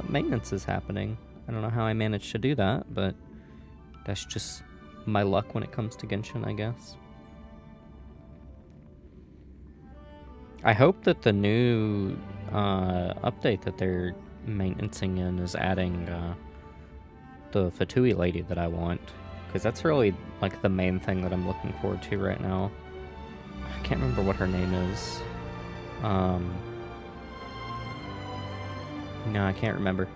maintenance is happening. I don't know how I managed to do that, but that's just my luck when it comes to Genshin, I guess. I hope that the new update that they're maintaining in is adding the Fatui lady that I want, because that's really like the main thing that I'm looking forward to right now. I can't remember what her name is. No, I can't remember.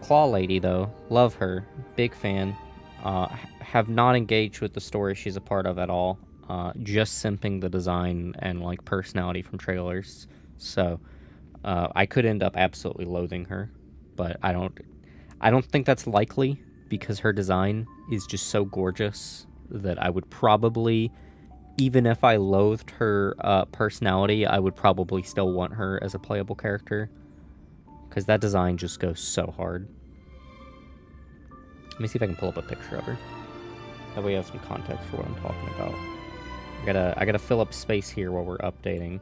Claw Lady, though. Love her. Big fan. Have not engaged with the story she's a part of at all. Just simping the design and, like, personality from trailers. So, I could end up absolutely loathing her. But I don't think that's likely, because her design is just so gorgeous that I would probably, even if I loathed her personality, I would probably still want her as a playable character. Because that design just goes so hard. Let me see if I can pull up a picture of her. That way you have some context for what I'm talking about. I gotta fill up space here while we're updating.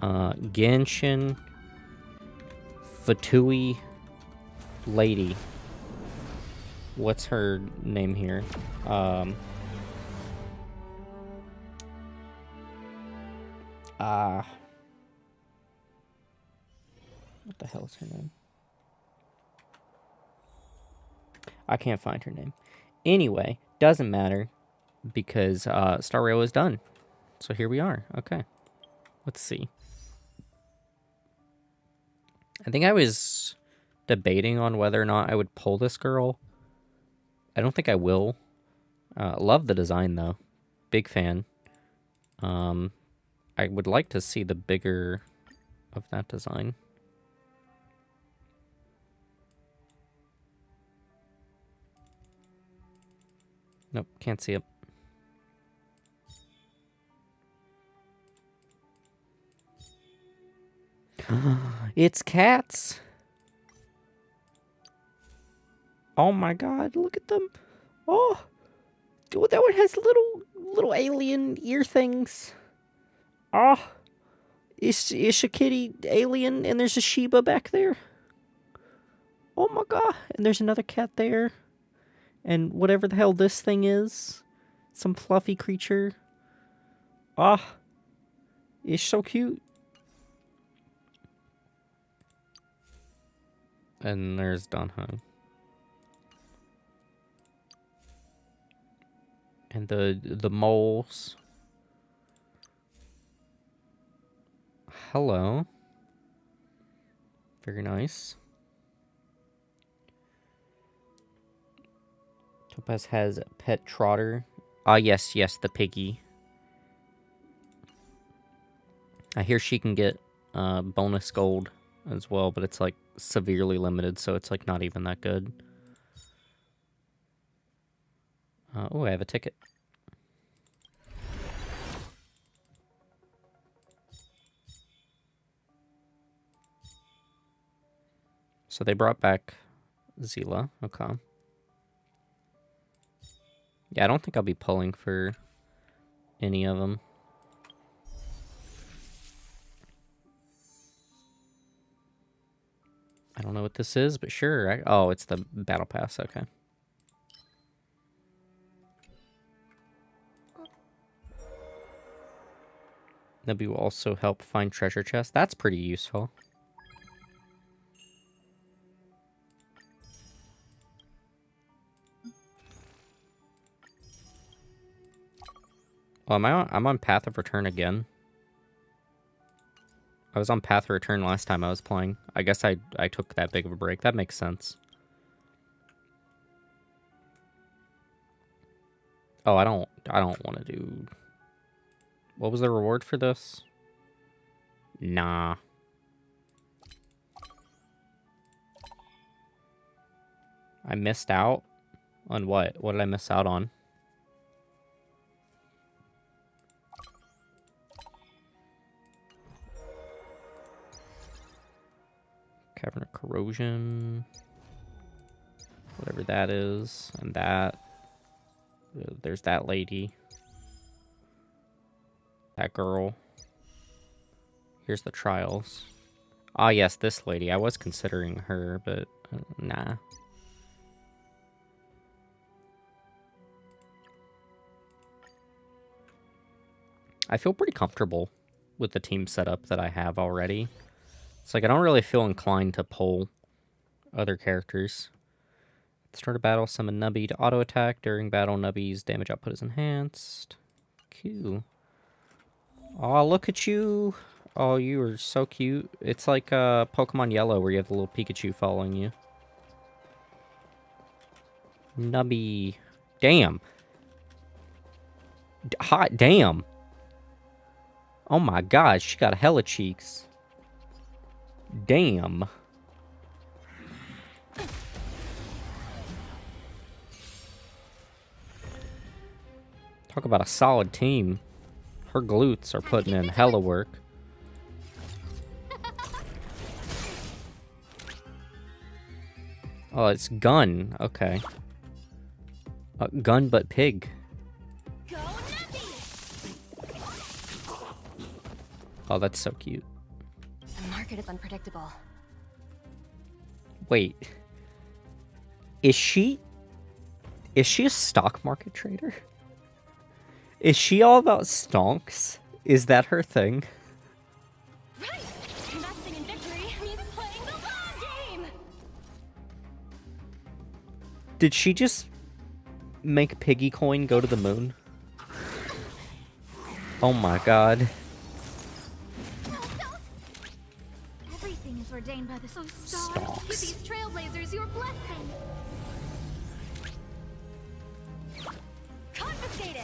Genshin Fatui Lady. What's her name here? What the hell is her name? I can't find her name. Anyway, doesn't matter because Star Rail is done. So here we are. Okay. Let's see. I think I was debating on whether or not I would pull this girl. I don't think I will. Love the design though. Big fan. I would like to see the bigger of that design. Nope, can't see it. It's cats. Oh my god, look at them. Oh, dude, that one has little alien ear things. Oh, is a kitty alien and there's a Shiba back there? Oh my god, and there's another cat there. And whatever the hell this thing is. Some fluffy creature. Ah. It's so cute. And there's Danhong. And the moles. Hello. Very nice. Topaz has Pet Trotter. Ah, yes, the piggy. I hear she can get bonus gold as well, but it's like severely limited, so it's like not even that good. Oh, I have a ticket. So they brought back Zila. Okay. Yeah, I don't think I'll be pulling for any of them. I don't know what this is, but sure. Oh, it's the battle pass. Okay. Nubby will also help find treasure chests. That's pretty useful. Oh, I'm on Path of Return again. I was on Path of Return last time I was playing. I guess I took that big of a break. That makes sense. Oh, I don't want to do... What was the reward for this? Nah. I missed out on what? What did I miss out on? Cavern of Corrosion. Whatever that is. And that. There's that lady. That girl. Here's the trials. Ah, yes, this lady. I was considering her, but nah. I feel pretty comfortable with the team setup that I have already. It's like I don't really feel inclined to pull other characters. At the start of battle, summon Nubby to auto-attack. During battle, Nubby's damage output is enhanced. Cool. Oh, look at you. Oh, you are so cute. It's like Pokemon Yellow where you have the little Pikachu following you. Nubby. Damn. Hot damn. Oh my god, she got hella cheeks. Damn. Talk about a solid team. Her glutes are putting in hella work. Oh, it's Gun. Okay. Gun but pig. Go Oh, that's so cute. The market is unpredictable. Wait. Is she a stock market trader? Is she all about stonks? Is that her thing? Right! Investing in victory means playing the long game! Did she just make Piggy Coin go to the moon? Oh my god. Everything is ordained by the stars. Stonks. Give these trailblazers your blessing. Confiscated!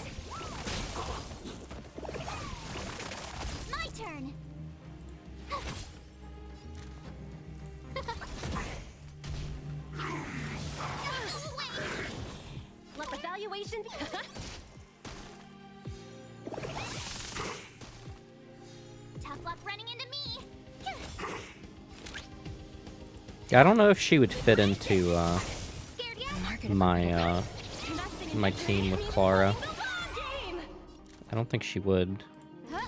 My turn. Let the valuation be. Tough luck running into me. Yeah, I don't know if she would fit into Scared yet? my my team with Clara. I don't think she would. Gotta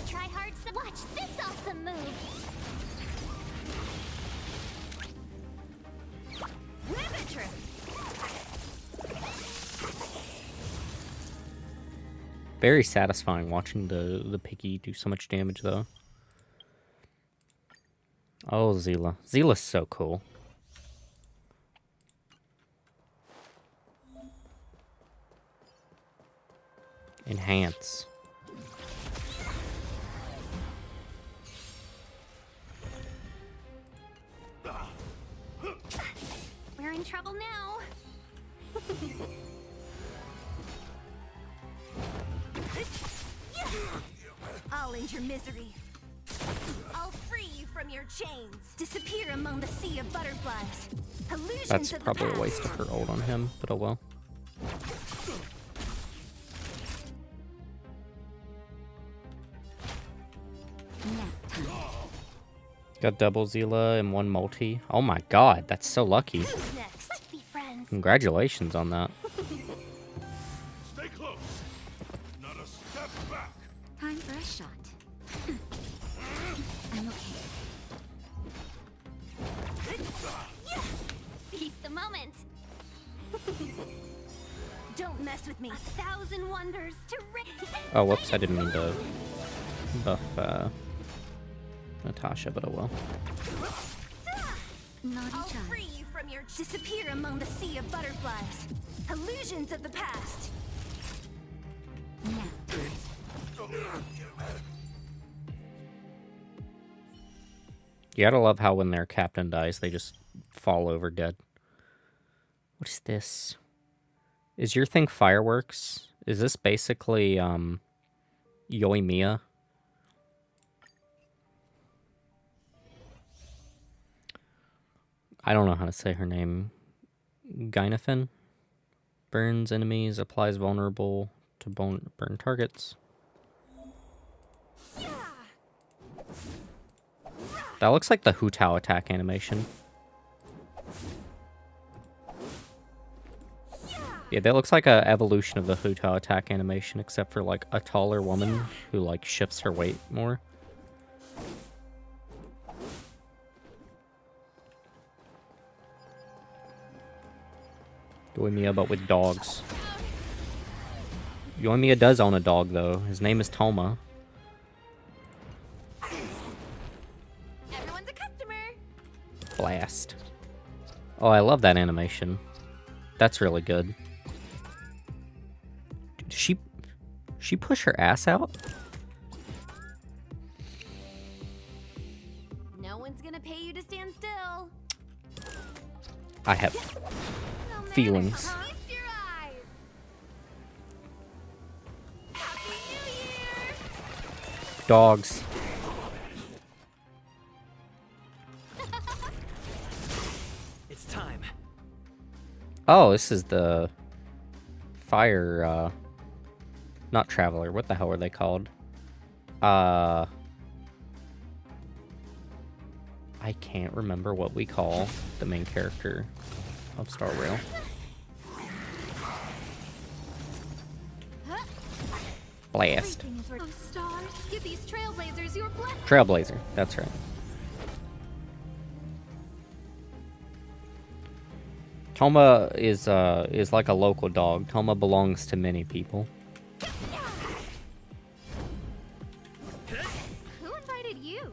try hard. Watch this awesome move. Ravager! Very satisfying watching the Piggy do so much damage though. Oh, Zila. Zila's so cool. Enhance. We're in trouble now. I'll end your misery. I'll free you from your chains. Disappear among the sea of butterflies. Illusions That's of the probably a past. waste of her ult on him, but oh well. Got double Zila and one multi. Oh my god, that's so lucky. Who's next? Let's be friends. Congratulations on that. Stay close. Not a step back. Time for a shot. I'm okay. Seize the moment. Don't mess with me. 1,000 wonders to Oh, whoops, I didn't mean to buff Natasha, but oh well. Naughty I'll child. free you from your disappear among the sea of butterflies. Illusions of the past. You gotta love how when their captain dies, they just fall over dead. What is this? Is your thing fireworks? Is this basically, Yoimiya? I don't know how to say her name. Gynaphin? Burns enemies, applies vulnerable to burn targets. That looks like the Hu Tao attack animation. Yeah, that looks like a evolution of the Hu Tao attack animation, except for like a taller woman who like shifts her weight more. Yoimiya, but with dogs. Yoimiya does own a dog, though. His name is Toma. Everyone's a customer. Blast. Oh, I love that animation. That's really good. Did she push her ass out? No one's gonna pay you to stand still. I have feelings. Feast your eyes. Happy New Year! Dogs. It's time. Oh, this is the fire, not traveler. What the hell are they called? I can't remember what we call the main character of Star Rail. Blast. Oh, stars, give these trailblazers your blessing. Trailblazer, that's right. Toma is like a local dog. Toma belongs to many people. Who invited you?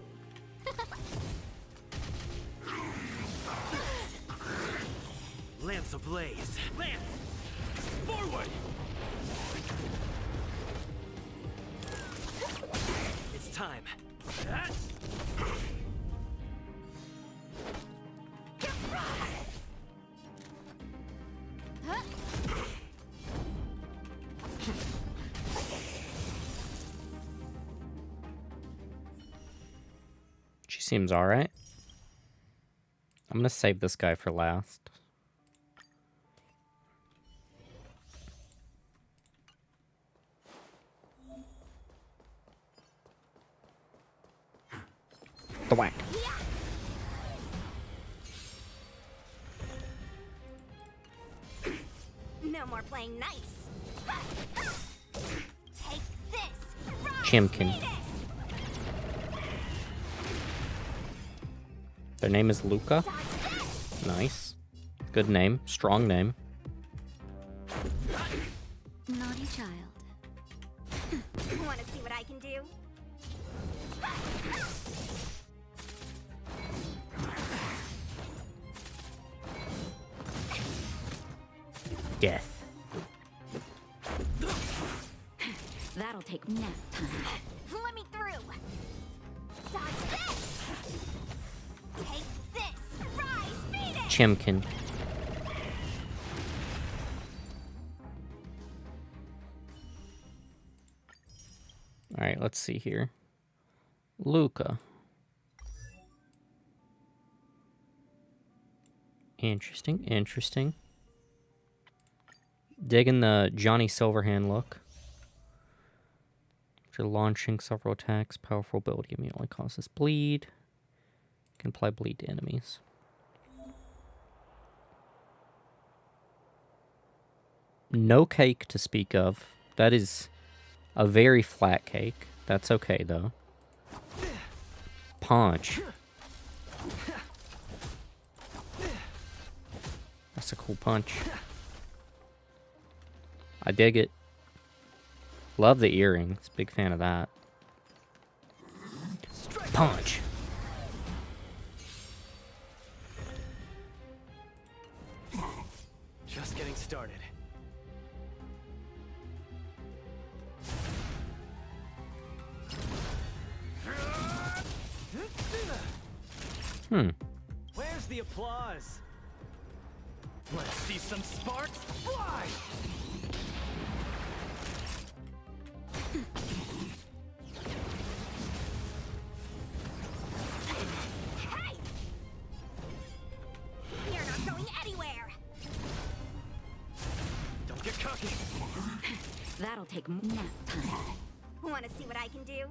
Lance ablaze. Lance! Forward! It's time. She seems alright. I'm gonna save this guy for last. The whack. No more playing nice. Take this. Chimkin. Their name is Luca. Nice. Good name. Strong name. Naughty child. Want to see what I can do? Death. That'll take nap time. Let me through. Dodge this. Take this. Rise, beat it. Chimkin. Alright, let's see here. Luca. Interesting, interesting. Digging the Johnny Silverhand look. After launching several attacks, powerful ability immediately causes bleed. Can apply bleed to enemies. No cake to speak of. That is a very flat cake. That's okay, though. Punch. That's a cool punch. I dig it. Love the earrings. Big fan of that. Punch. Just getting started. Where's the applause? Let's see some sparks fly! Hey! You're not going anywhere. Don't get cocky! That'll take nap time. Want to see what I can do?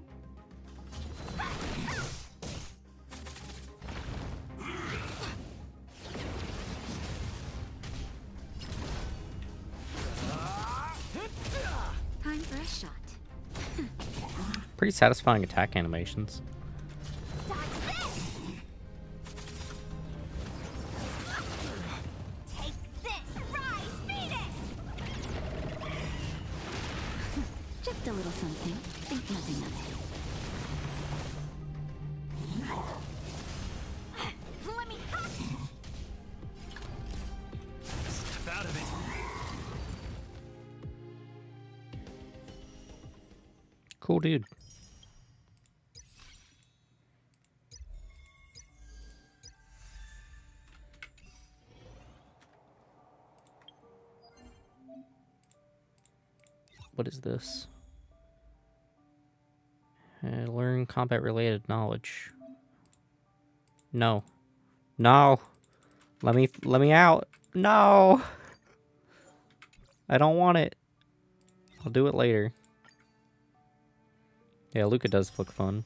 Time for a shot. Pretty satisfying attack animations. Dodge this. Take this. Rise, beat it. Just a little something. Think nothing of it. Let me. cool dude. What is this? Learn combat-related knowledge. No. No. Let me out. No. I don't want it. I'll do it later. Yeah, Luca does look fun.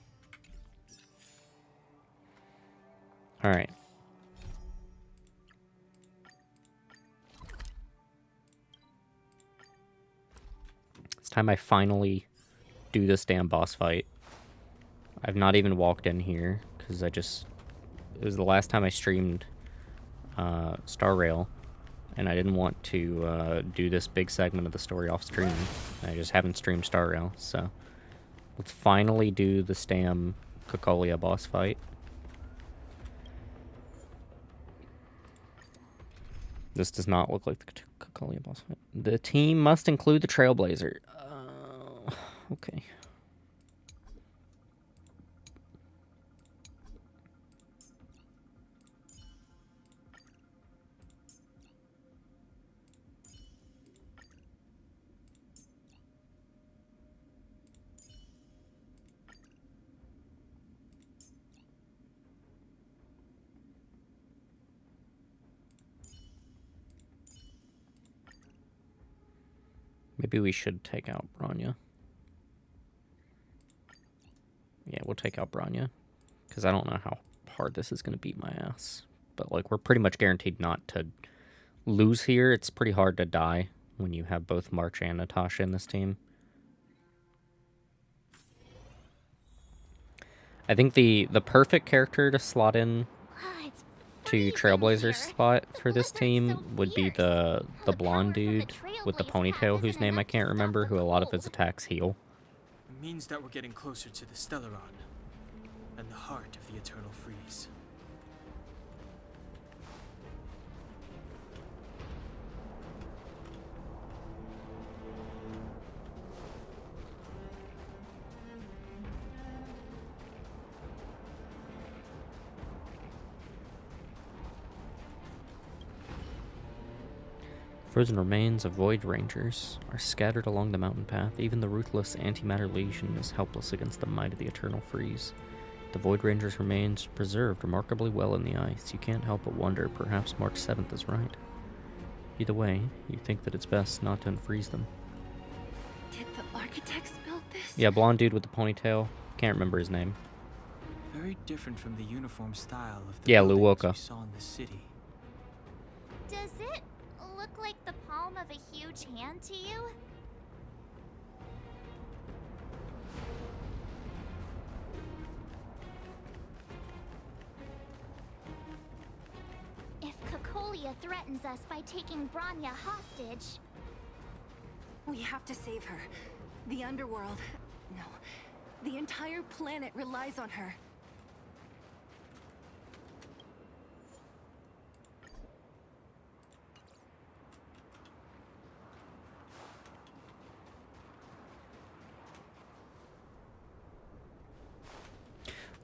Alright. It's time I finally do this damn boss fight. I've not even walked in here, because it was the last time I streamed Star Rail, and I didn't want to do this big segment of the story off stream. I just haven't streamed Star Rail, so let's finally do the Stam Cocolia boss fight. This does not look like the Cocolia boss fight. The team must include the Trailblazer. Okay. Maybe we should take out Bronya. Yeah, we'll take out Bronya. Because I don't know how hard this is going to beat my ass. But, like, we're pretty much guaranteed not to lose here. It's pretty hard to die when you have both March and Natasha in this team. I think the perfect character to slot in to Trailblazer's spot for this team would be the blonde dude with the ponytail whose name I can't remember, who a lot of his attacks heal. It means that we're getting closer to the Stellaron and the heart of the Eternal Freeze. Frozen remains of Void Rangers are scattered along the mountain path. Even the ruthless Antimatter Legion is helpless against the might of the Eternal Freeze. The Void Rangers' remains preserved remarkably well in the ice. You can't help but wonder, perhaps March 7th is right. Either way, you think that it's best not to unfreeze them. Did the architects build this? Yeah, blonde dude with the ponytail. Can't remember his name. Very different from the uniform style of the Yeah, buildings Luoka. we saw in the city. Does it look like the palm of a huge hand to you? If Cocolia threatens us by taking Bronya hostage... We have to save her. The underworld... No. The entire planet relies on her.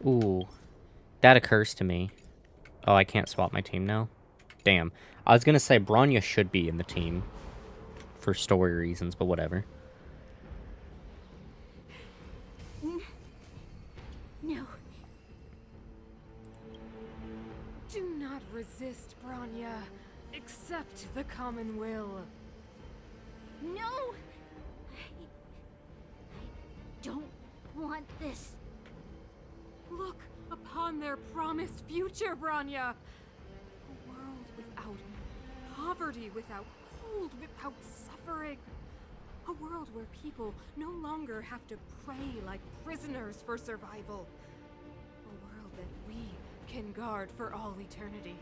Ooh. That occurs to me. Oh, I can't swap my team now? Damn. I was gonna say Bronya should be in the team. For story reasons, but whatever. No. Do not resist, Bronya. Accept the common will. No! I don't want this. Look upon their promised future, Bronya. A world without poverty, without cold, without suffering. A world where people no longer have to pray like prisoners for survival. A world that we can guard for all eternity.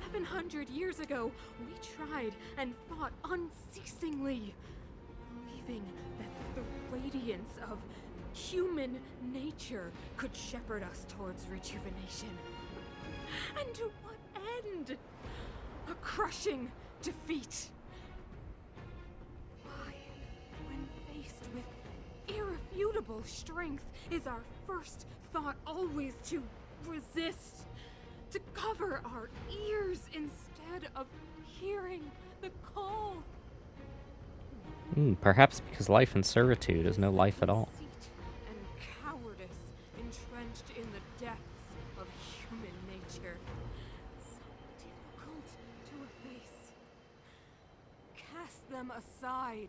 700 years ago, we tried and fought unceasingly, believing that the radiance of human nature could shepherd us towards rejuvenation. And to what end? A crushing defeat. Why, when faced with irrefutable strength is our first thought always to resist, to cover our ears instead of hearing the call. Perhaps because life in servitude is no life at all. Deceit and cowardice entrenched in the depths of human nature. So difficult to efface. Cast them aside.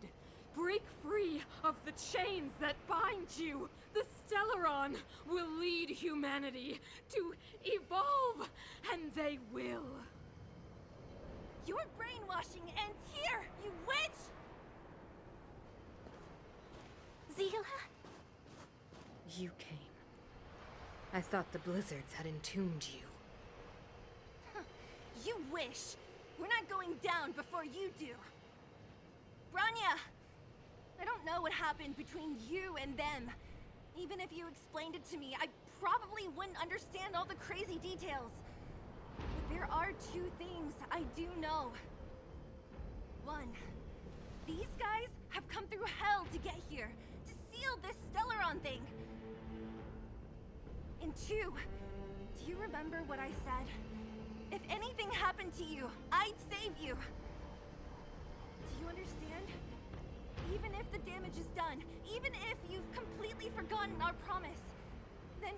Break free of the chains that bind you. The Stellaron will lead humanity to evolve, and they will. Your brainwashing ends here, you witch! Zila? You came. I thought the blizzards had entombed you. You wish. We're not going down before you do. Branya! I don't know what happened between you and them. Even if you explained it to me, I probably wouldn't understand all the crazy details. But there are two things I do know. One, these guys have come through hell to get here, to seal this Stellaron thing. And two, do you remember what I said? If anything happened to you, I'd save you. Do you understand? Even if the damage is done, even if you've completely forgotten our promise, then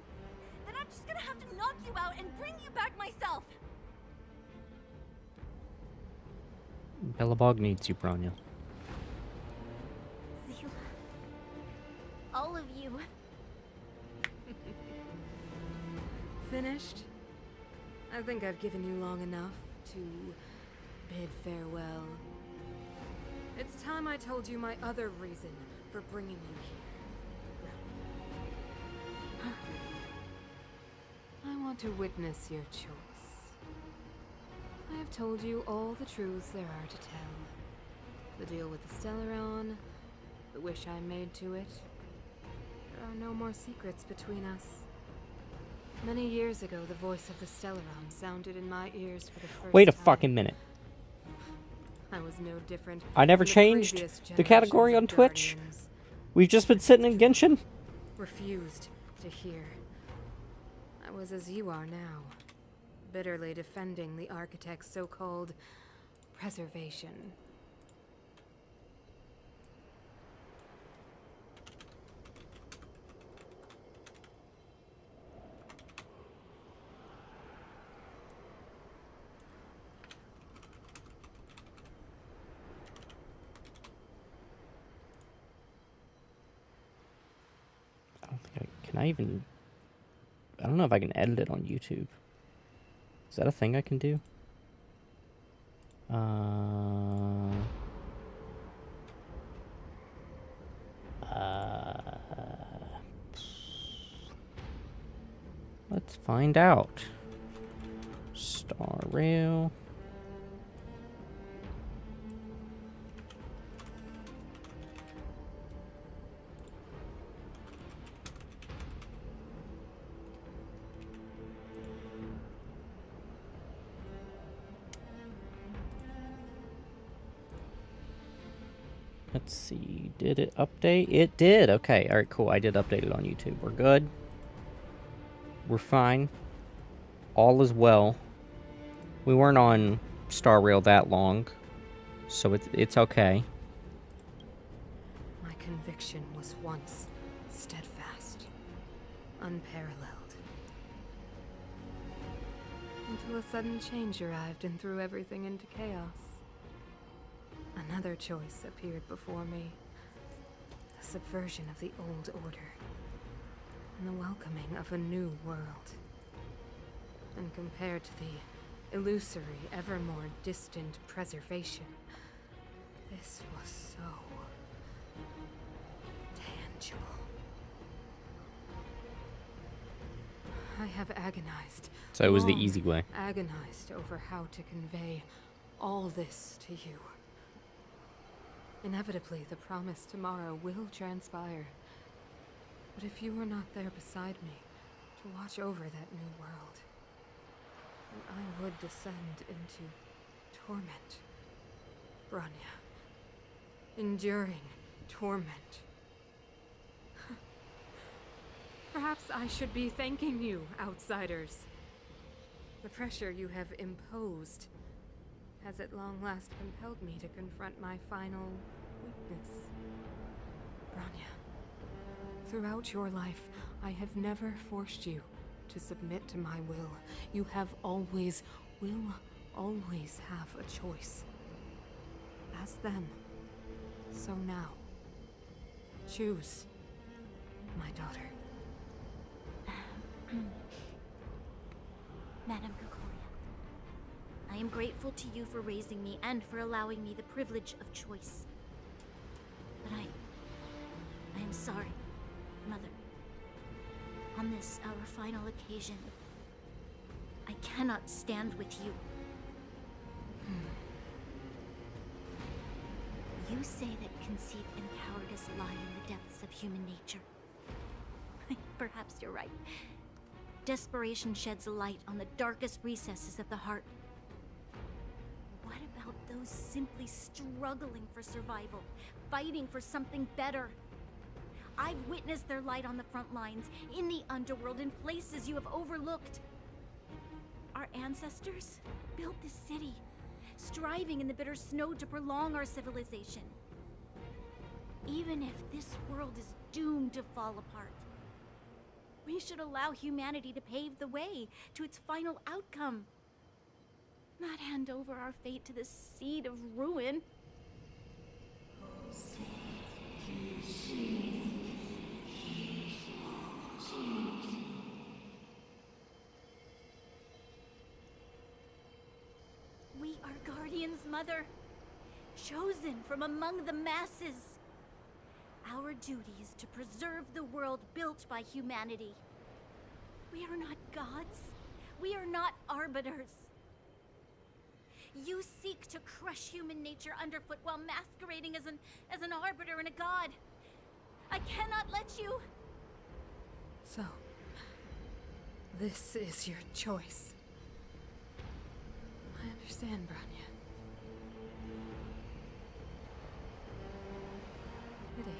I'm just gonna have to knock you out and bring you back myself. Belobog needs you, Branya. Zila. All of you. Finished? I think I've given you long enough to bid farewell. It's time I told you my other reason for bringing you here. I want to witness your choice. I have told you all the truths there are to tell. The deal with the Stellaron, the wish I made to it. There are no more secrets between us. Many years ago, the voice of the Stellaron sounded in my ears for the first time. Wait a fucking minute. I was no different. I never from the changed previous the category generations on of Twitch. Guardians. We've just been sitting in Genshin. Refused to hear. I was as you are now, bitterly defending the Architect's so-called preservation. I don't know if I can edit it on YouTube. Is that a thing I can do? Let's find out. Star Rail. Let's see, did it update? It did! Okay, alright, cool. I did update it on YouTube. We're good. We're fine. All is well. We weren't on Star Rail that long, so it's okay. My conviction was once steadfast, unparalleled. Until a sudden change arrived and threw everything into chaos. Another choice appeared before me. The subversion of the old order. And the welcoming of a new world. And compared to the illusory, ever more distant preservation, this was so tangible. I have agonized. So it was the long easy way. Agonized over how to convey all this to you. Inevitably, the promised tomorrow will transpire. But if you were not there beside me, to watch over that new world, then I would descend into torment. Branya. Enduring torment. Perhaps I should be thanking you, outsiders. The pressure you have imposed has at long last compelled me to confront my final weakness. Bronya, throughout your life, I have never forced you to submit to my will. You will always have a choice. As then, so now. Choose, my daughter. Madame Cocolia, I am grateful to you for raising me and for allowing me the privilege of choice. But I am sorry, Mother. On this, our final occasion, I cannot stand with you. You say that conceit and cowardice lie in the depths of human nature. Perhaps you're right. Desperation sheds a light on the darkest recesses of the heart. What about those simply struggling for survival, fighting for something better? I've witnessed their light on the front lines, in the underworld, in places you have overlooked. Our ancestors built this city, striving in the bitter snow to prolong our civilization. Even if this world is doomed to fall apart, we should allow humanity to pave the way to its final outcome. Not hand over our fate to the seed of ruin. We are Guardians, Mother, chosen from among the masses. Our duty is to preserve the world built by humanity. We are not gods. We are not arbiters. You seek to crush human nature underfoot while masquerading as an arbiter and a god. I cannot let you. So, this is your choice. I understand, Bronya. Pity.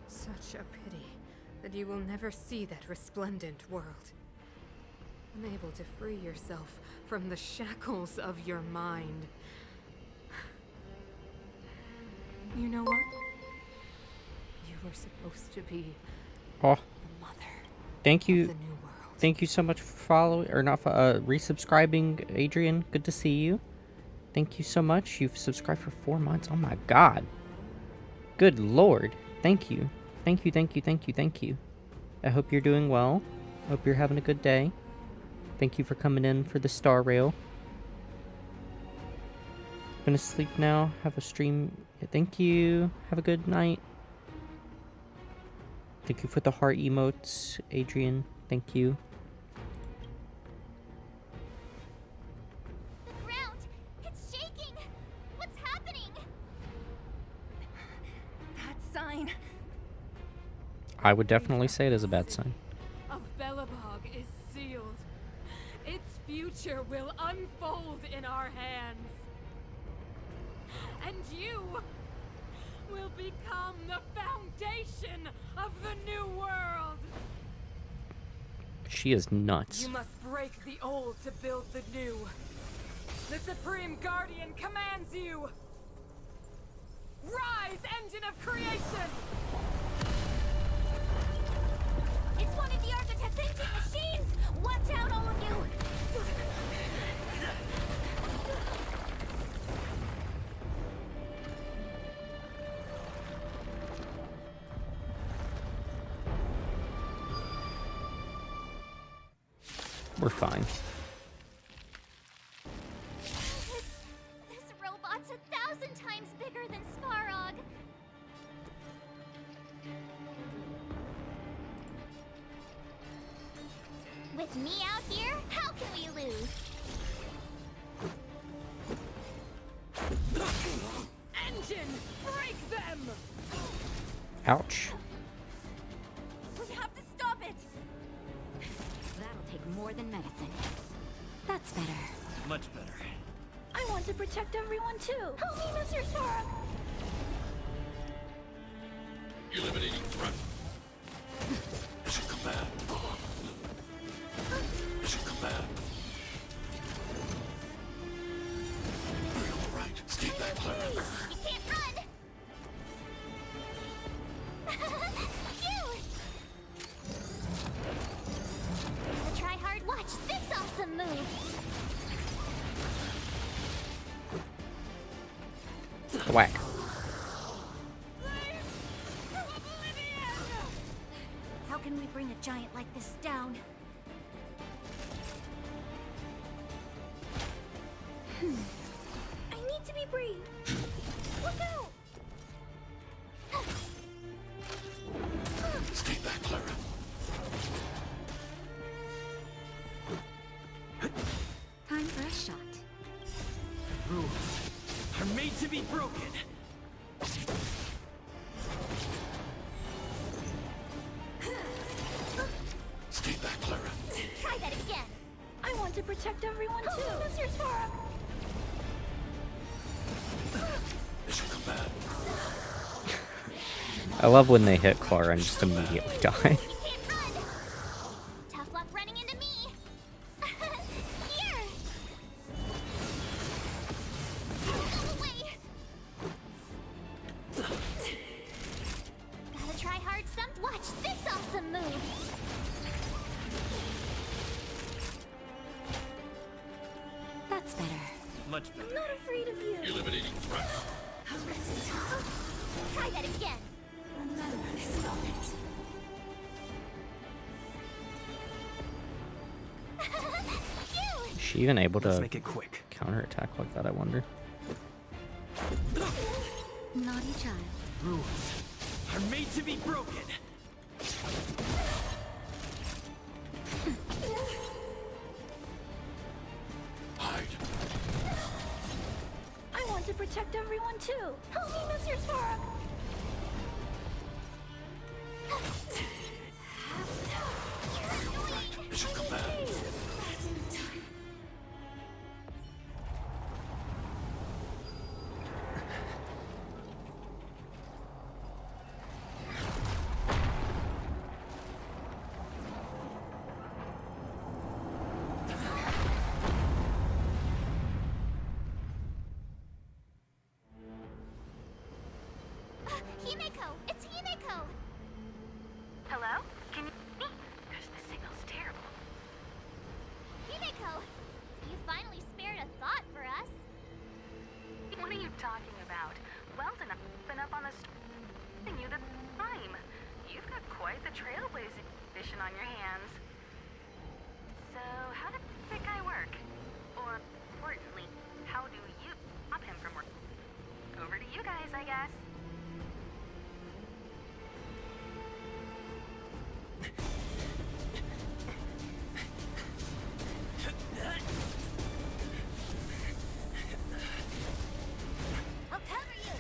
Such a pity that you will never see that resplendent world. Unable to free yourself from the shackles of your mind. You know what? You were supposed to be Oh, the mother thank of you. the new world. Thank you so much for following, or not, resubscribing, Adrian. Good to see you. Thank you so much. You've subscribed for 4 months. Oh my god. Good lord. Thank you. Thank you, thank you, thank you, thank you. I hope you're doing well. Hope you're having a good day. Thank you for coming in for the Star Rail. Gonna sleep now. Have a stream. Thank you. Have a good night. Thank you for the heart emotes, Adrian. Thank you. The ground! It's shaking! What's happening? That sign I would definitely say it is a bad sign. Of Belobog is sealed. Its future will unfold in our hands. And you will become the foundation of the new world. She is nuts. You must break the old to build the new. The Supreme Guardian commands you. Rise, engine of creation! It's one of the architect's ancient machines! Watch out, all of you! We're fine. This robot's 1,000 times bigger than Svarog. With me out here, how can we lose? Engine, break them! Ouch. We have to stop it! That'll take more than medicine. That's better. Much better. I want to protect everyone too. Help me, Mr. Svarog! Eliminating threat. Mission command. Mission command. You're all right. Stay back, Clara. You can't run! Phew! Gotta try hard. Watch this awesome move! Whack. How can we bring a giant like this down? I need to be brave. Look out! Stay back, Clara. Time for a shot. Rules are made to be broken. Stay back, Clara. Try that again. I want to protect everyone too. Mr. Sora. Mission command. I love when they hit Clara and just immediately die. You can't run. Tough luck running into me. Here. Go away. Gotta try hard some. Watch this awesome move. That's better. Much better. Not afraid of you. Eliminating threat. Try that again. Remember this moment. Phew! Is she even able Let's to make it quick. counterattack like that, I wonder? Naughty child. Rules are made to be broken. Hide. I want to protect everyone too. Help me, Mr. Sora. Mission command. Himeko! It's Himeko! Hello? Can you hear me? Gosh, the signal's terrible. Himeko! You finally spared a thought for us. What are you talking about? Weldon, I've been up on the you the time. You've got quite the trailblazing mission on your hands. So, how did the guy work? Or, importantly, how do you stop him from working? Over to you guys, I guess. I'll cover you!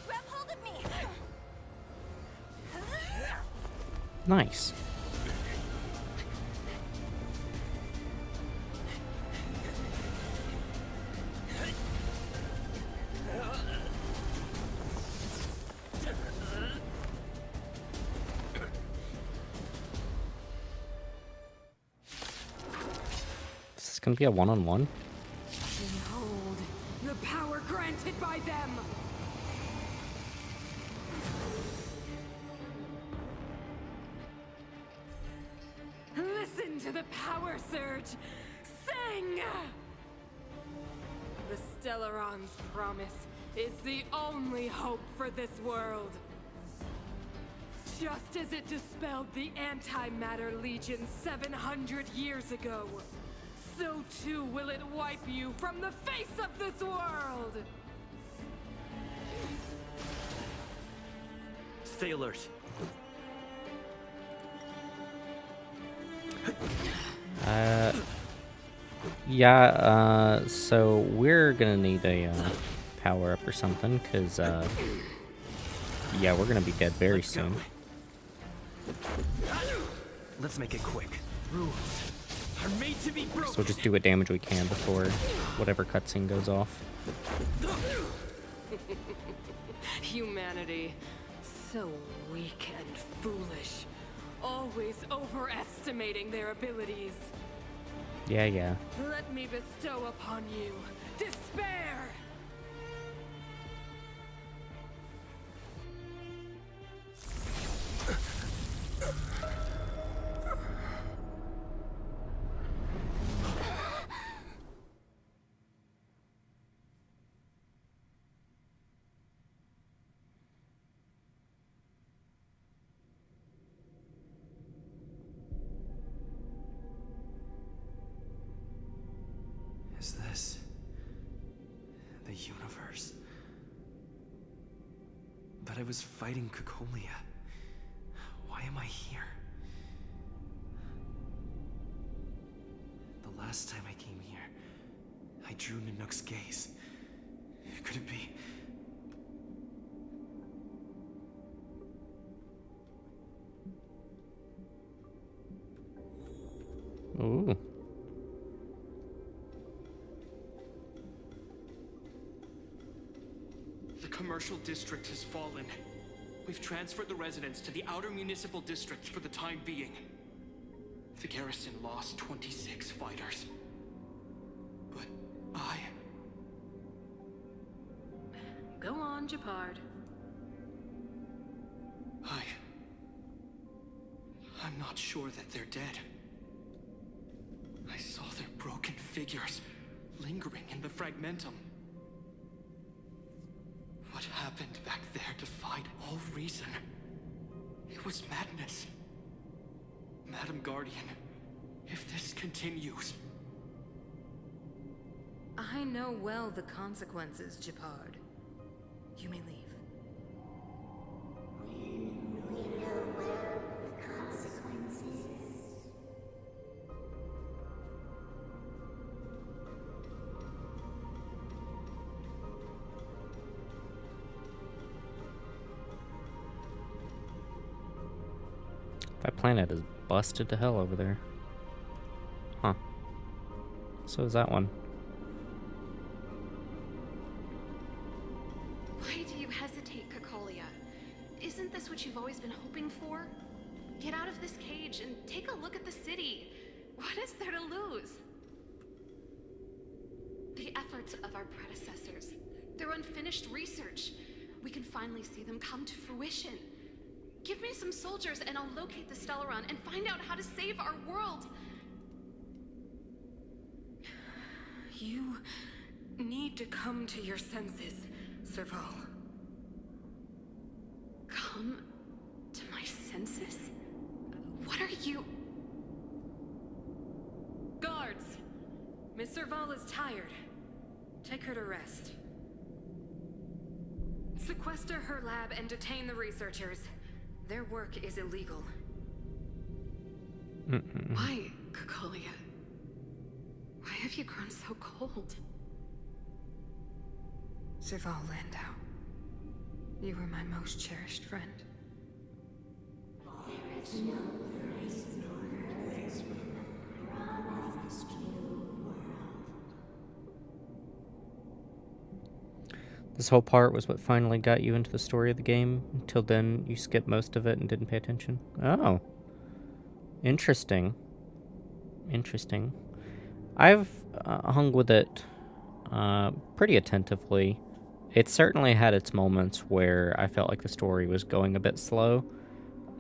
Grab hold of me! Nice. Is this gonna be a one-on-one? Behold, the power granted by them! Listen to the power surge! Sing! The Stellaron's promise is the only hope for this world. Just as it dispelled the Antimatter Legion 700 years ago, so too will it wipe you from the face of this world! Stay alert. Yeah, so we're gonna need a power up or something, cause yeah, we're gonna be dead very soon. Let's make it quick. Rules are made to be broken. So we'll just do what damage we can before whatever cutscene goes off. Humanity. So weak and foolish. Always overestimating their abilities. Yeah. Let me bestow upon you despair! Is this the universe? But I was fighting Cocolia. Why am I here? The last time I came here, I drew Nanook's gaze. Could it be? Ooh. The commercial district has fallen. We've transferred the residents to the outer municipal districts for the time being. The garrison lost 26 fighters. But Go on, Gepard. I'm not sure that they're dead. I saw their broken figures lingering in the fragmentum. What happened back there defied all reason. It was madness. Madam Guardian, if this continues... I know well the consequences, Gepard. You may leave. That planet is busted to hell over there. Huh. So is that one. Why do you hesitate, Cocolia? Isn't this what you've always been hoping for? Get out of this cage and take a look at the city. What is there to lose? The efforts of our predecessors, their unfinished research. We can finally see them come to fruition. Give me some soldiers and I'll locate the Stellaron and find out how to save our world. You need to come to your senses, Serval. Come to my senses? What are you... Guards! Miss Serval is tired. Take her to rest. Sequester her lab and detain the researchers. Their work is illegal. Why, Cocolia? Why have you grown so cold? Serval Landau. You were my most cherished friend. This whole part was what finally got you into the story of the game. Until then, you skipped most of it and didn't pay attention. Oh. Interesting. Interesting. I've hung with it pretty attentively. It certainly had its moments where I felt like the story was going a bit slow.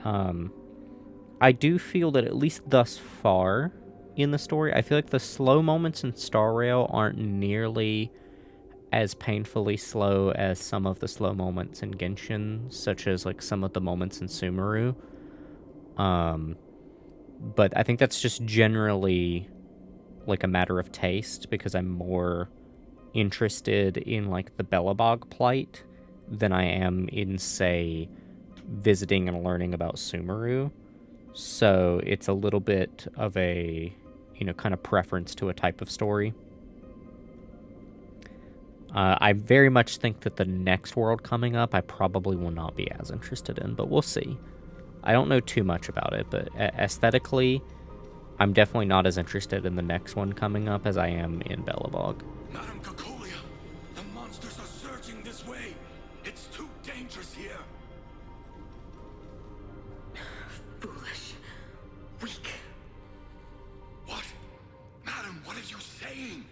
I do feel that at least thus far in the story, I feel like the slow moments in Star Rail aren't nearly as painfully slow as some of the slow moments in Genshin, such as like some of the moments in Sumeru. But I think that's just generally like a matter of taste, because I'm more interested in like the Belobog plight than I am in, say, visiting and learning about Sumeru. So it's a little bit of a, you know, kind of preference to a type of story. I very much think that the next world coming up, I probably will not be as interested in, but we'll see. I don't know too much about it, but aesthetically, I'm definitely not as interested in the next one coming up as I am in Belobog. Madam Cacolia, the monsters are surging this way. It's too dangerous here. Foolish. Weak. What? Madam, what are you saying?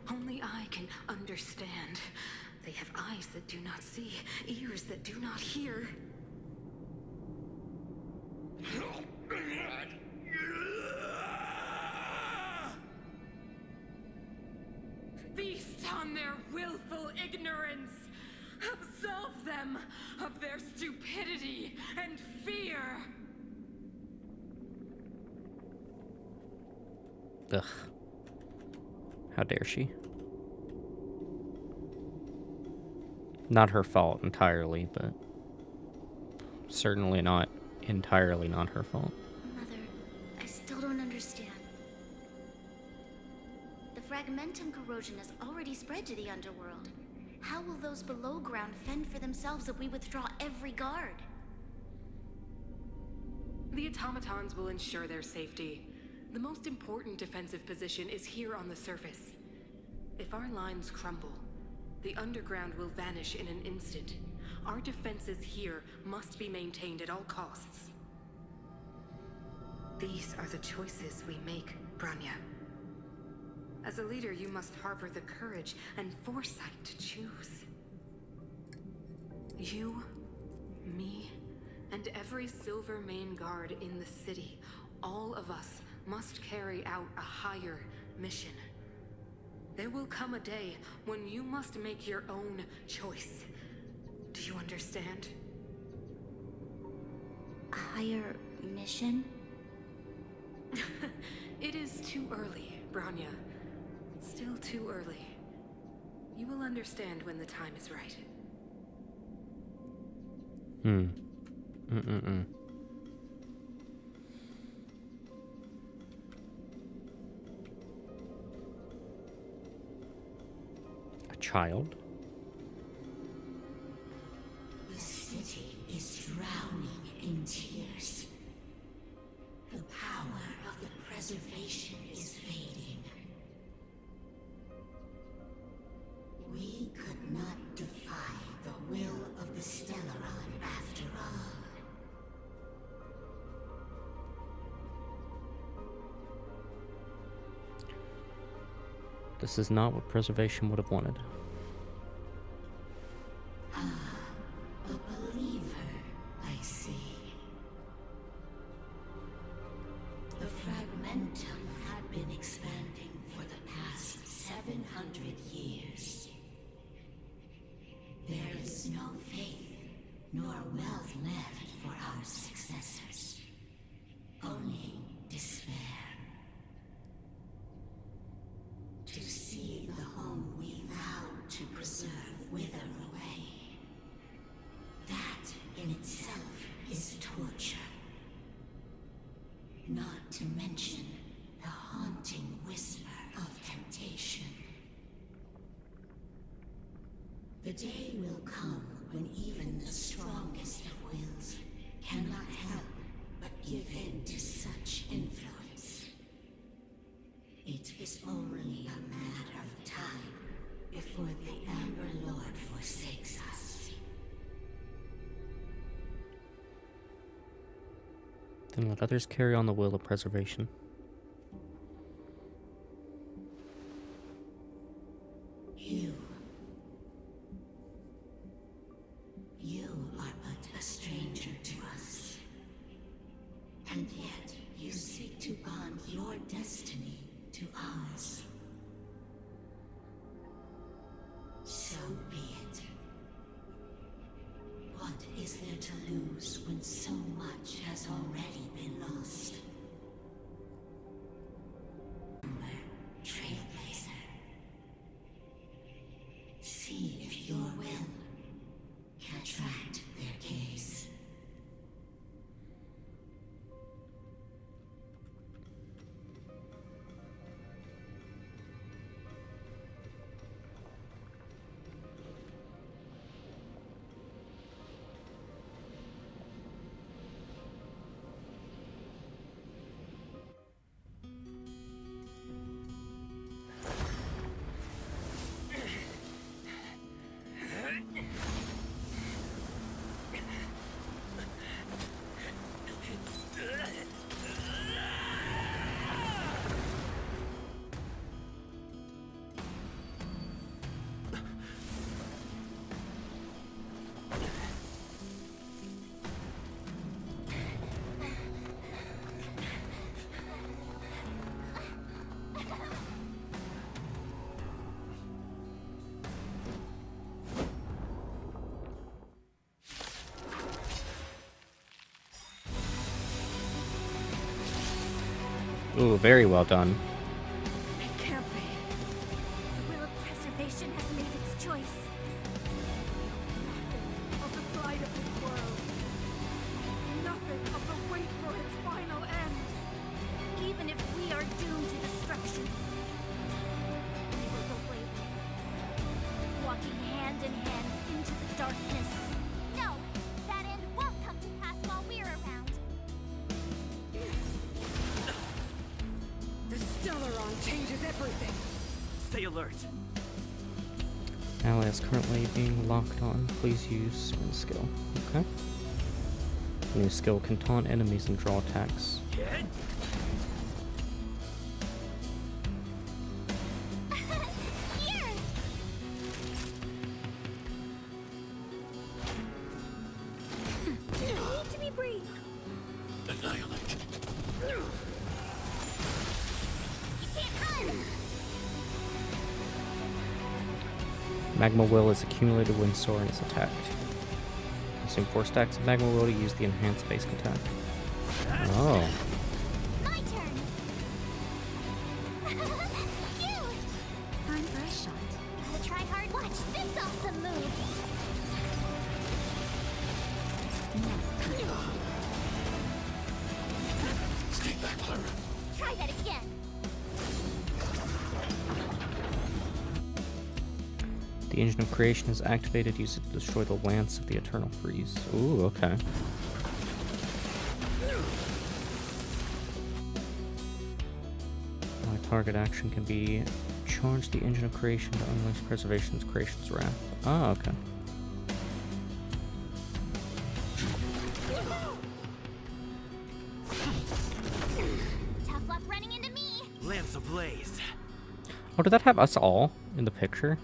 Only I can understand. They have eyes that do not see, ears that do not hear. Feast on their willful ignorance! Absolve them of their stupidity and fear! Ugh. How dare she? Not her fault entirely, but certainly not entirely not her fault. Mother, I still don't understand. The fragmentum corrosion has already spread to the underworld. How will those below ground fend for themselves if we withdraw every guard? The automatons will ensure their safety. The most important defensive position is here on the surface. If our lines crumble, the underground will vanish in an instant. Our defenses here must be maintained at all costs. These are the choices we make, Bronya. As a leader, you must harbor the courage and foresight to choose. You, me, and every Silvermane guard in the city, all of us must carry out a higher mission. There will come a day when you must make your own choice. Do you understand? A higher mission? It is too early, Bronya. Still too early. You will understand when the time is right. A child? The city is drowning in tears. The power of the preservation is fading. We could not defy the will of the Stellaron after all. This is not what preservation would have wanted. A believer, I see. The fragmentum had been expanding for the past 700 years. There is no faith nor wealth left for our successors. Only despair. To see the home we vowed to preserve wither away. That in itself is torture. Not to mention the haunting whisper of temptation. The day will come when even the strongest of wills cannot help but give in to such influence. It is only a matter of time before the Amber Lord forsakes us. Then let others carry on the will of preservation. You are but a stranger to us. And yet you seek to bond your destiny to ours. So be it. What is there to lose when so much has already been lost? Trailblazer. See if your will can attract their gaze. Ooh, very well done. It can't be. The will of preservation has made its choice. Nothing of the pride of this world. Nothing of the wait for its final end. Even if we are doomed to destruction, we will go bravely, walking hand in hand into the darkness. No, that end won't come to pass while we're around. The Stellaron changes everything. Stay alert. Ally is currently being locked on. Please use spin skill. Okay. New skill can taunt enemies and draw attacks. Here! Need to be brief. Annihilate. You can't run! Magma Will is accumulated when Soren is attacked. Consume 4 stacks of Magma Will to use the enhanced basic attack. Oh. My turn! Phew! Time for a shot. Gotta try hard. Watch this awesome move! Stay back, Clara. Try that again! The Engine of Creation is activated. Use it to destroy the Lance of the Eternal Freeze. Ooh, okay. My target action can be charge the Engine of Creation to unleash Preservation's Creation's Wrath. Ah, okay. Tough luck running into me! Lance ablaze. Oh, did that have us all in the picture?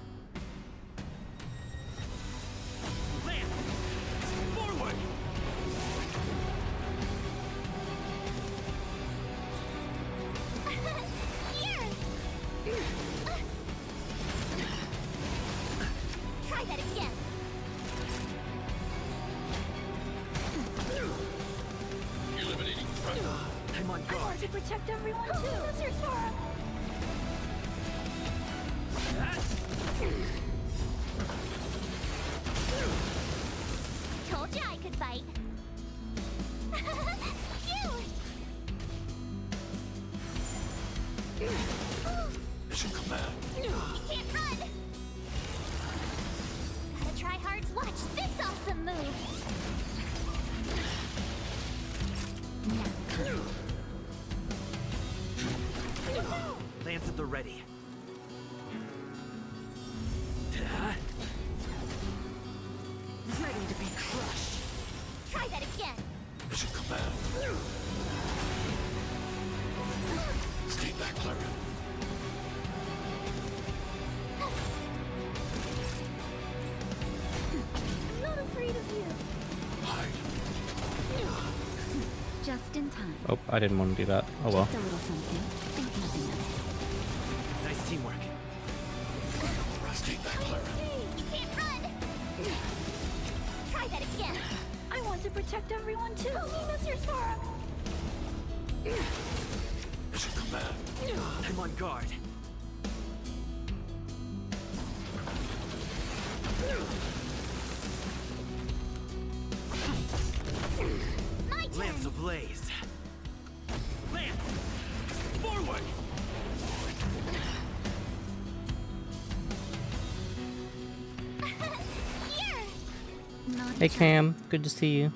Forward. Here! Try that again! Eliminating front. I'm on I guard. want to protect everyone too! Mr. Sora! Told you I could fight! Phew! Mission command. You can't run! Gotta try hard. Watch this awesome move! Lance at the ready. Ready to be crushed. Try that again! Mission command. Stay back, Clara. I'm not afraid of you. Hide. Just in time. Oh, I didn't want to do that. Oh well. Just a little something. Think nothing of it. Nice teamwork. Stay back, Clara. You can't run! Try that again! I want to protect everyone too! Mr. Sora! Mission command. I'm on guard. My turn! Lance ablaze. Lance! Forward! Here! Not Hey Cam, good to see you.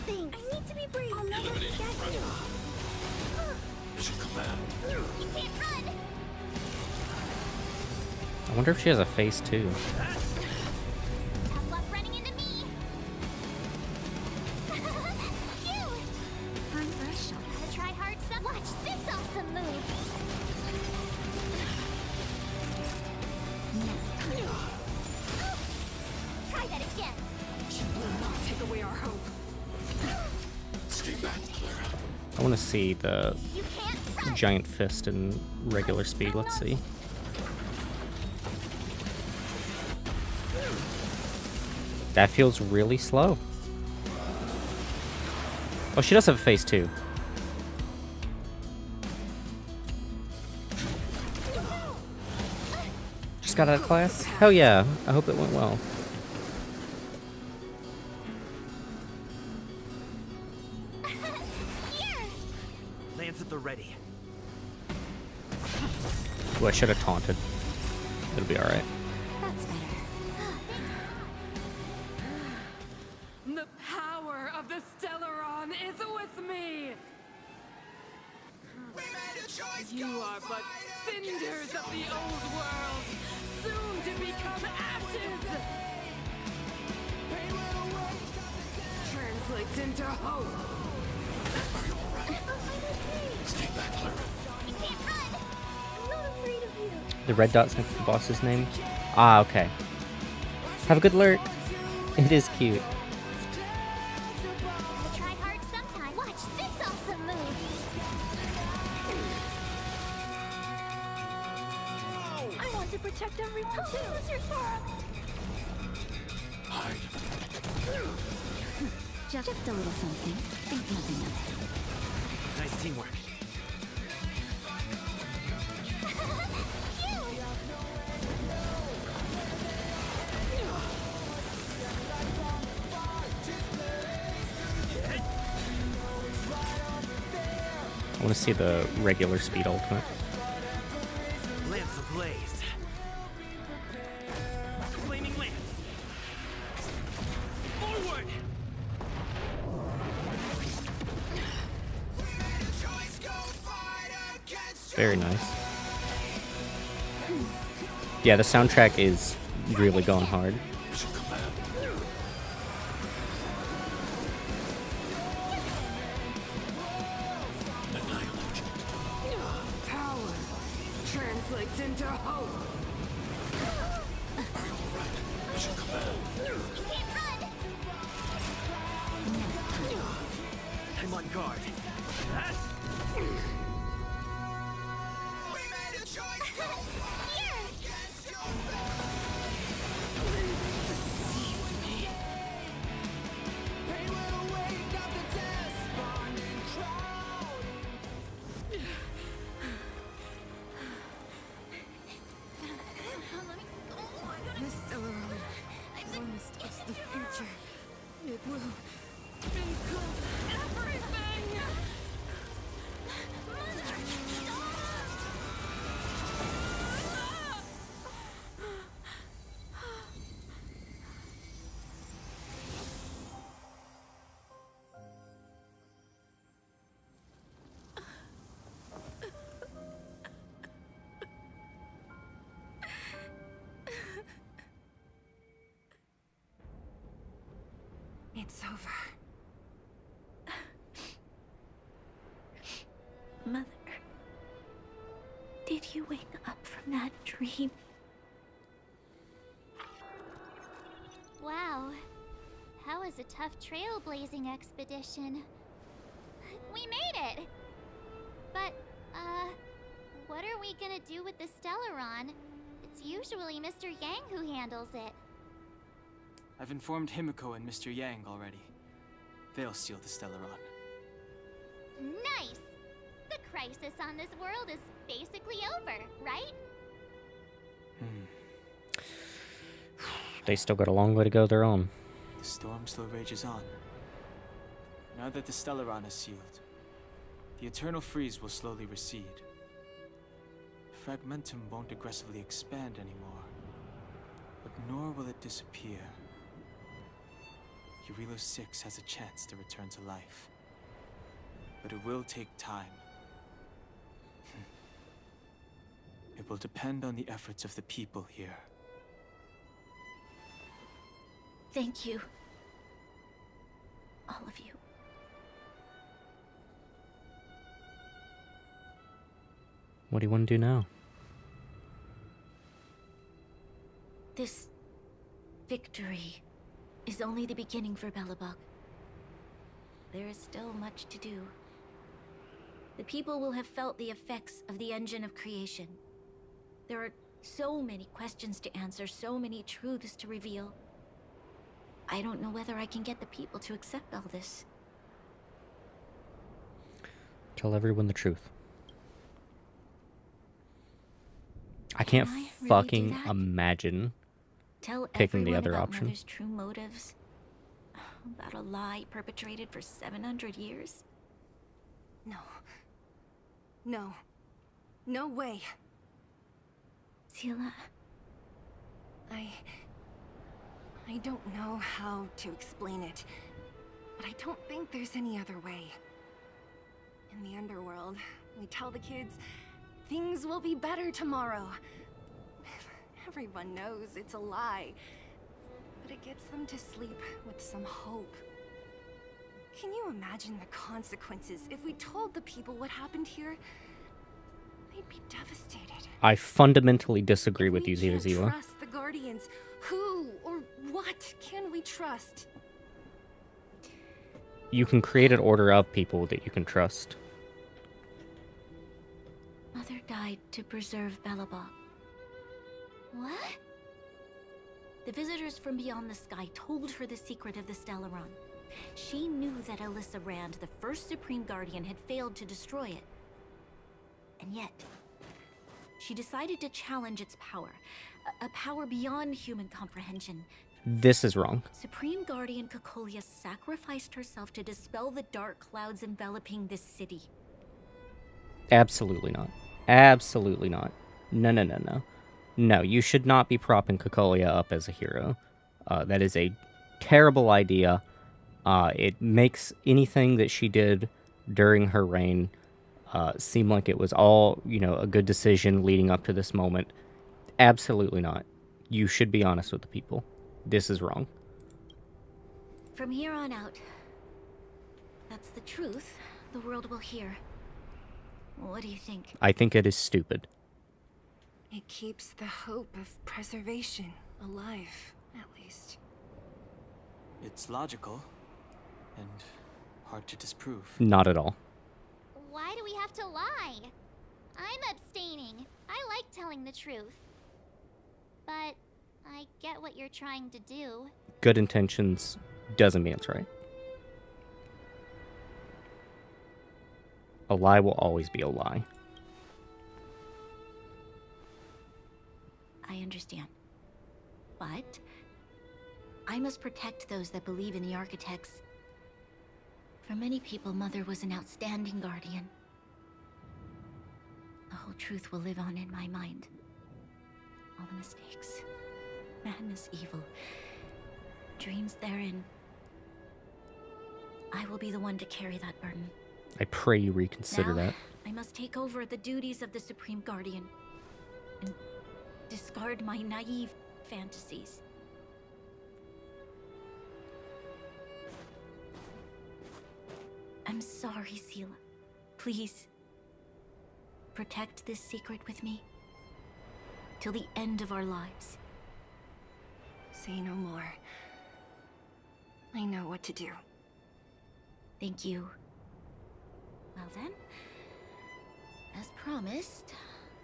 Thanks. I need to be brave. I'll never Eliminating forget front. you. Mission command. You can't run! I wonder if she has a face too. Tough luck running into me! Phew! Time for a shot. Gotta try hard. Watch this awesome move! Try that again! She will not take away our hope. Stay back, Clara. I want to see the You can't run! giant fist in regular speed. Let's see. That feels really slow. Oh, she does have a face too. Just got out of class? Hell yeah. I hope it went well. Lance at the ready. Ooh, I should have taunted. It'll be alright. That's better. The power of the Stellaron is with me! You are but cinders of the old world, soon to become ashes! Translates into hope. Are you alright? Stay back, Clara. You can't run! I'm not afraid of you. The red dot's next to the boss's name? Ah, okay. Have a good lurk. It is cute. I'll try hard sometime. Watch this awesome move! I want to protect everyone too! Hide. Just a little something. Think nothing of it. Nice teamwork. I want to see the regular speed ultimate. Lance ablaze. Flaming lance. Forward. Very nice. Yeah, the soundtrack is really going hard. Power translates into hope. Are you alright? Mission command. I'm on guard. This Stellaron, honest is the future. It will include everything! It's over. Mother, did you wake up from that dream? Wow, that was a tough trailblazing expedition. We made it! But, what are we gonna do with the Stellaron? It's usually Mr. Yang who handles it. I've informed Himiko and Mr. Yang already. They'll steal the Stellaron. Nice! The crisis on this world is basically over, right? They still got a long way to go their own. The storm still rages on. Now that the Stellaron is sealed, the Eternal Freeze will slowly recede. Fragmentum won't aggressively expand anymore, but nor will it disappear. Eurilo 6 has a chance to return to life, but it will take time. It will depend on the efforts of the people here. Thank you. All of you. What do you want to do now? This victory is only the beginning for Belobog. There is still much to do. The people will have felt the effects of the engine of creation. There are so many questions to answer, so many truths to reveal. I don't know whether I can get the people to accept all this. Tell everyone the truth. I can't I really fucking do that? imagine Tell picking the everyone other about option. Mother's true motives? About a lie perpetrated for 700 years? No. No. No way. Seele, I don't know how to explain it, but I don't think there's any other way. In the underworld, we tell the kids, things will be better tomorrow. Everyone knows it's a lie, but it gets them to sleep with some hope. Can you imagine the consequences if we told the people what happened here? They'd be devastated. I fundamentally disagree with you, We can't Zila. trust the Guardians. Who or what can we trust? You can create an order of people that you can trust. Mother died to preserve Belobog. What? The visitors from beyond the sky told her the secret of the Stellaron. She knew that Alyssa Rand, the first Supreme Guardian, had failed to destroy it. And yet, she decided to challenge its power. A power beyond human comprehension. This is wrong. Supreme Guardian Cocolia sacrificed herself to dispel the dark clouds enveloping this city. Absolutely not. Absolutely not. No, no, no, no. No, you should not be propping Cocolia up as a hero. That is a terrible idea. It makes anything that she did during her reign seem like it was all, a good decision leading up to this moment. Absolutely not. You should be honest with the people. This is wrong. From here on out, that's the truth the world will hear. What do you think? I think it is stupid. It keeps the hope of preservation alive, at least. It's logical and hard to disprove. Not at all. Why do we have to lie? I'm abstaining. I like telling the truth. But I get what you're trying to do. Good intentions doesn't mean it's right. A lie will always be a lie. I understand. But I must protect those that believe in the Architects. For many people, Mother was an outstanding guardian. The whole truth will live on in my mind. All the mistakes, madness, evil, dreams therein. I will be the one to carry that burden. I pray you reconsider Now, that. I must take over the duties of the Supreme Guardian and discard my naive fantasies. I'm sorry, Seele. Please, protect this secret with me till the end of our lives. Say no more. I know what to do. Thank you. Well then, as promised,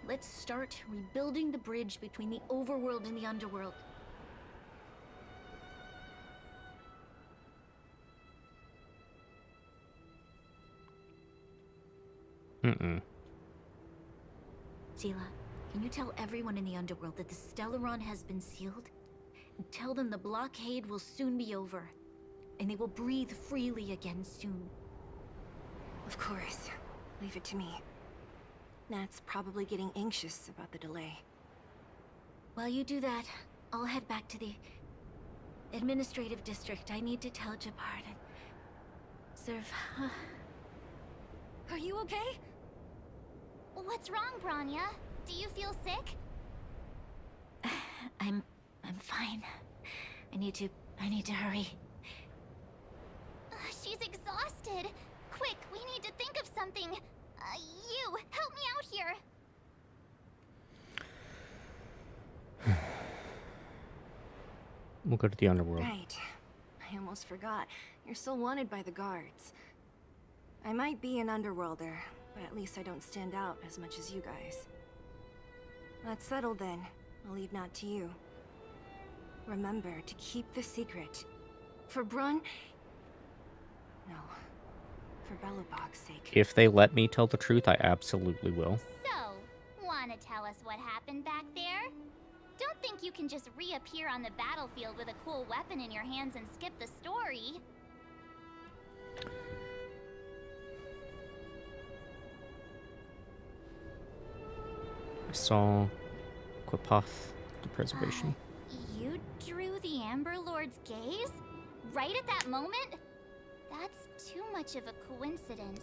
let's start rebuilding the bridge between the overworld and the underworld. Seele, can you tell everyone in the underworld that the Stellaron has been sealed? And tell them the blockade will soon be over, and they will breathe freely again soon. Of course. Leave it to me. Nat's probably getting anxious about the delay. While you do that, I'll head back to the administrative district. I need to tell Gepard and serve. Are you okay? What's wrong, Bronya? Do you feel sick? I'm fine. I need to hurry. She's exhausted. Quick, we need to think of something. You, help me out here. We'll go to the underworld. Right. I almost forgot. You're still wanted by the guards. I might be an underworlder, but at least I don't stand out as much as you guys. That's settled then. I'll leave Nat to you. Remember to keep the secret. For Brunn... No. For Belobog's sake. If they let me tell the truth, I absolutely will. So, wanna tell us what happened back there? Don't think you can just reappear on the battlefield with a cool weapon in your hands and skip the story. I saw Quipoth, the preservation. You drew the Amber Lord's gaze? Right at that moment? That's too much of a coincidence.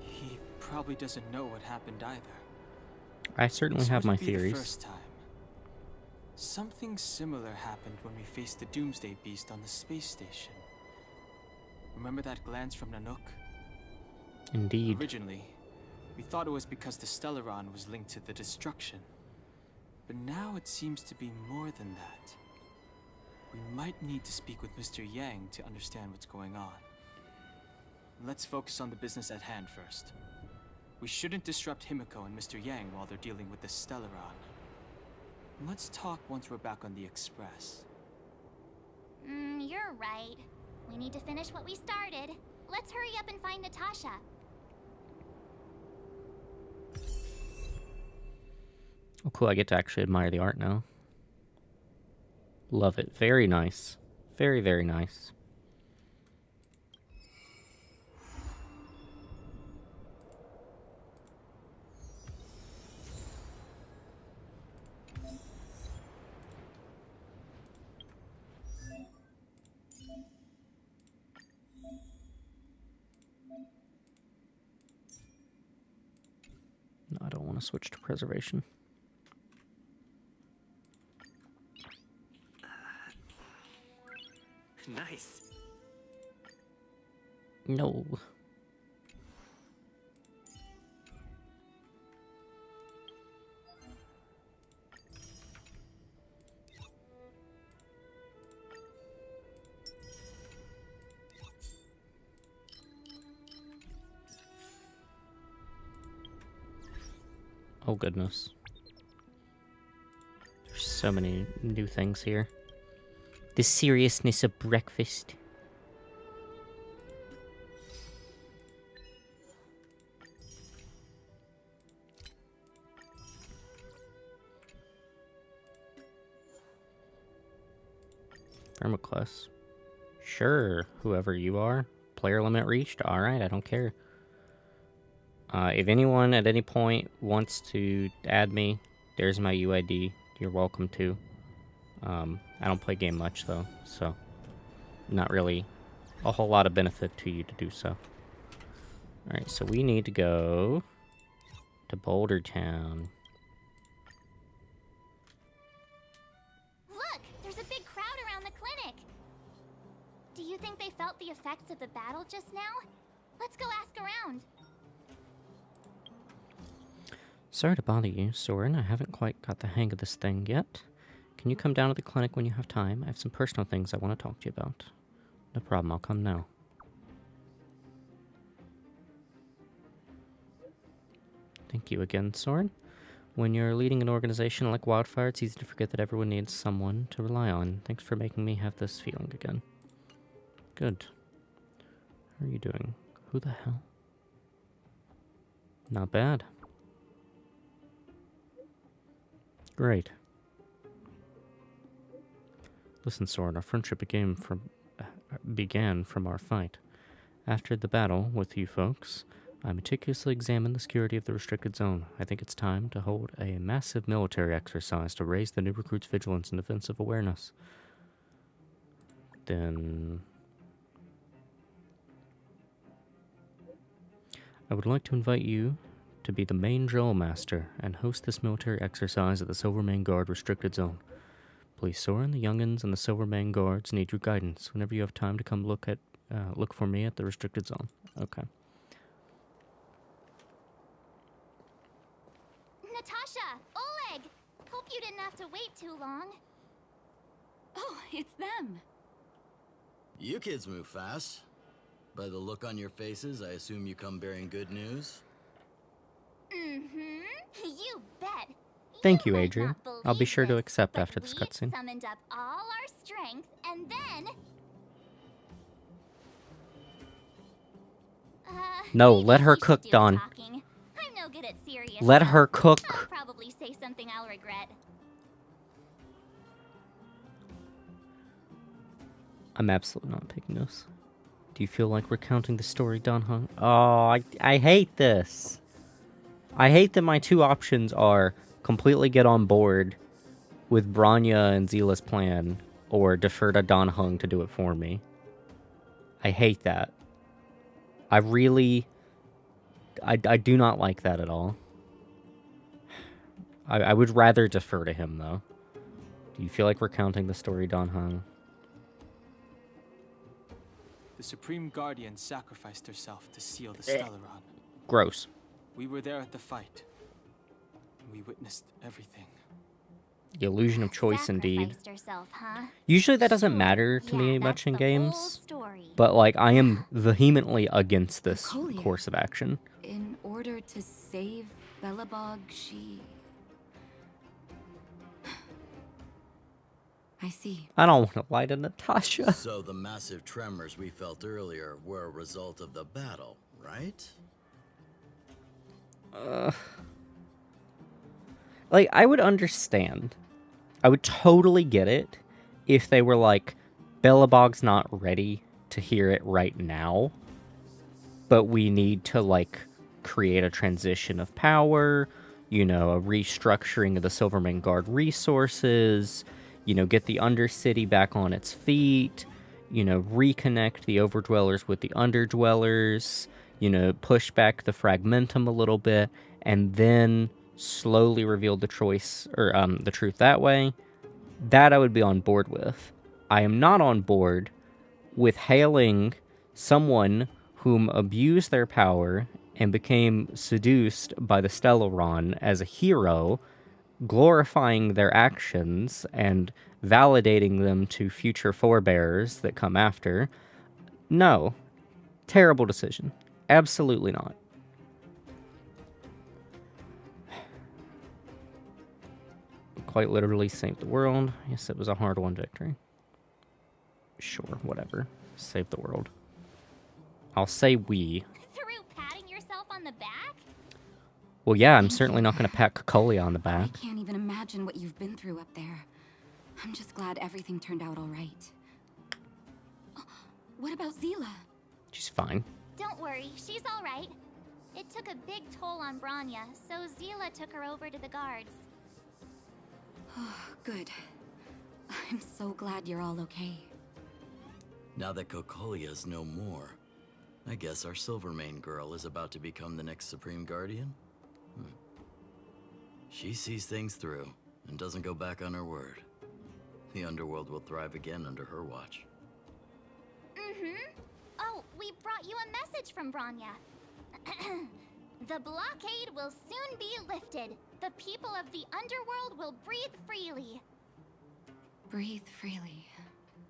He probably doesn't know what happened either. I certainly This have my wouldn't be the theories. first time. Something similar happened when we faced the Doomsday Beast on the space station. Remember that glance from Nanook? Indeed. Originally, we thought it was because the Stellaron was linked to the destruction. But now it seems to be more than that. We might need to speak with Mr. Yang to understand what's going on. Let's focus on the business at hand first. We shouldn't disrupt Himiko and Mr. Yang while they're dealing with the Stellaron. Let's talk once we're back on the Express. You're right. We need to finish what we started. Let's hurry up and find Natasha. Oh, cool. I get to actually admire the art now. Love it. Very nice. Very, very nice. No, I don't want to switch to preservation. Nice. No. Oh goodness. There's so many new things here. The seriousness of breakfast. Vermiclus. Sure, whoever you are. Player limit reached? Alright, I don't care. If anyone at any point wants to add me, there's my UID. You're welcome to. I don't play game much though, so not really a whole lot of benefit to you to do so. Alright, so we need to go to Boulder Town. Look, there's a big crowd around the clinic. Do you think they felt the effects of the battle just now? Let's go ask around. Sorry to bother you, Soren. I haven't quite got the hang of this thing yet. Can you come down to the clinic when you have time? I have some personal things I want to talk to you about. No problem, I'll come now. Thank you again, Soren. When you're leading an organization like Wildfire, it's easy to forget that everyone needs someone to rely on. Thanks for making me have this feeling again. Good. How are you doing? Who the hell? Not bad. Great. Listen, Soren, our friendship began from our fight. After the battle with you folks, I meticulously examined the security of the restricted zone. I think it's time to hold a massive military exercise to raise the new recruits' vigilance and defensive awareness. Then I would like to invite you to be the main drill master and host this military exercise at the Silvermane Guard restricted zone. Please, Soren, the youngins and the Silvermane Guards need your guidance whenever you have time to come look for me at the restricted zone. Okay. Natasha! Oleg! Hope you didn't have to wait too long. Oh, it's them. You kids move fast. By the look on your faces, I assume you come bearing good news? You bet. Thank you, Adria. I'll be sure to accept after this cutscene. Summoned up all our strength, and then No, let her cook, Dawn. I'm no good at serious Let stuff. her cook. I'll probably say something I'll regret. I'm absolutely not picking this. Do you feel like recounting the story, Dan Heng? Oh, I hate this. I hate that my two options are completely get on board with Bronya and Zila's plan, or defer to Dan Heng to do it for me. I hate that. I really... I do not like that at all. I would rather defer to him, though. Do you feel like recounting the story, Dan Heng? The Supreme Guardian sacrificed herself to seal the Stellaron. Gross. We were there at the fight. We witnessed everything. The illusion of choice, indeed. Sacrificed herself, huh? Usually that doesn't matter to me much in games, but like I am vehemently against this Colia. course of action. In order to save Belobog, she... I see. I don't want to lie to Natasha. So the massive tremors we felt earlier were a result of the battle, right? Like, I would understand. I would totally get it if they were like, Belobog's not ready to hear it right now, but we need to, like, create a transition of power, you know, a restructuring of the Silvermane Guard resources, you know, get the Undercity back on its feet, you know, reconnect the Overdwellers with the Underdwellers, you know, push back the Fragmentum a little bit, and then slowly reveal the choice, or the truth that way. That I would be on board with. I am not on board with hailing someone whom abused their power and became seduced by the Stellaron as a hero, glorifying their actions and validating them to future forebears that come after. No. Terrible decision. Absolutely not. Quite literally saved the world. Yes, it was a hard-won victory. Sure, whatever. Save the world. I'll say we. Through patting yourself on the back? Well, yeah, I'm certainly not going to pat Colia on the I back. can't even imagine what you've been through up there. I'm just glad everything turned out all right. What about Zila? She's fine. Don't worry, she's all right. It took a big toll on Bronya, so Zila took her over to the guards. Oh, good. I'm so glad you're all okay. Now that Cocolia's no more, I guess our Silvermane girl is about to become the next Supreme Guardian? She sees things through and doesn't go back on her word. The Underworld will thrive again under her watch. Oh, we brought you a message from Bronya. The blockade will soon be lifted. The people of the Underworld will breathe freely. Breathe freely.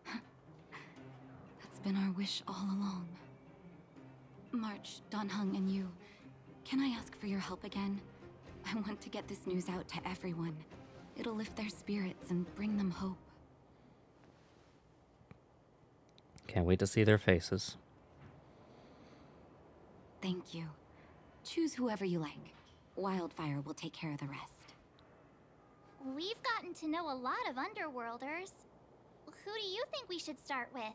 That's been our wish all along. March, Dan Heng, and you, can I ask for your help again? I want to get this news out to everyone. It'll lift their spirits and bring them hope. Can't wait to see their faces. Thank you. Choose whoever you like. Wildfire will take care of the rest. We've gotten to know a lot of Underworlders. Who do you think we should start with?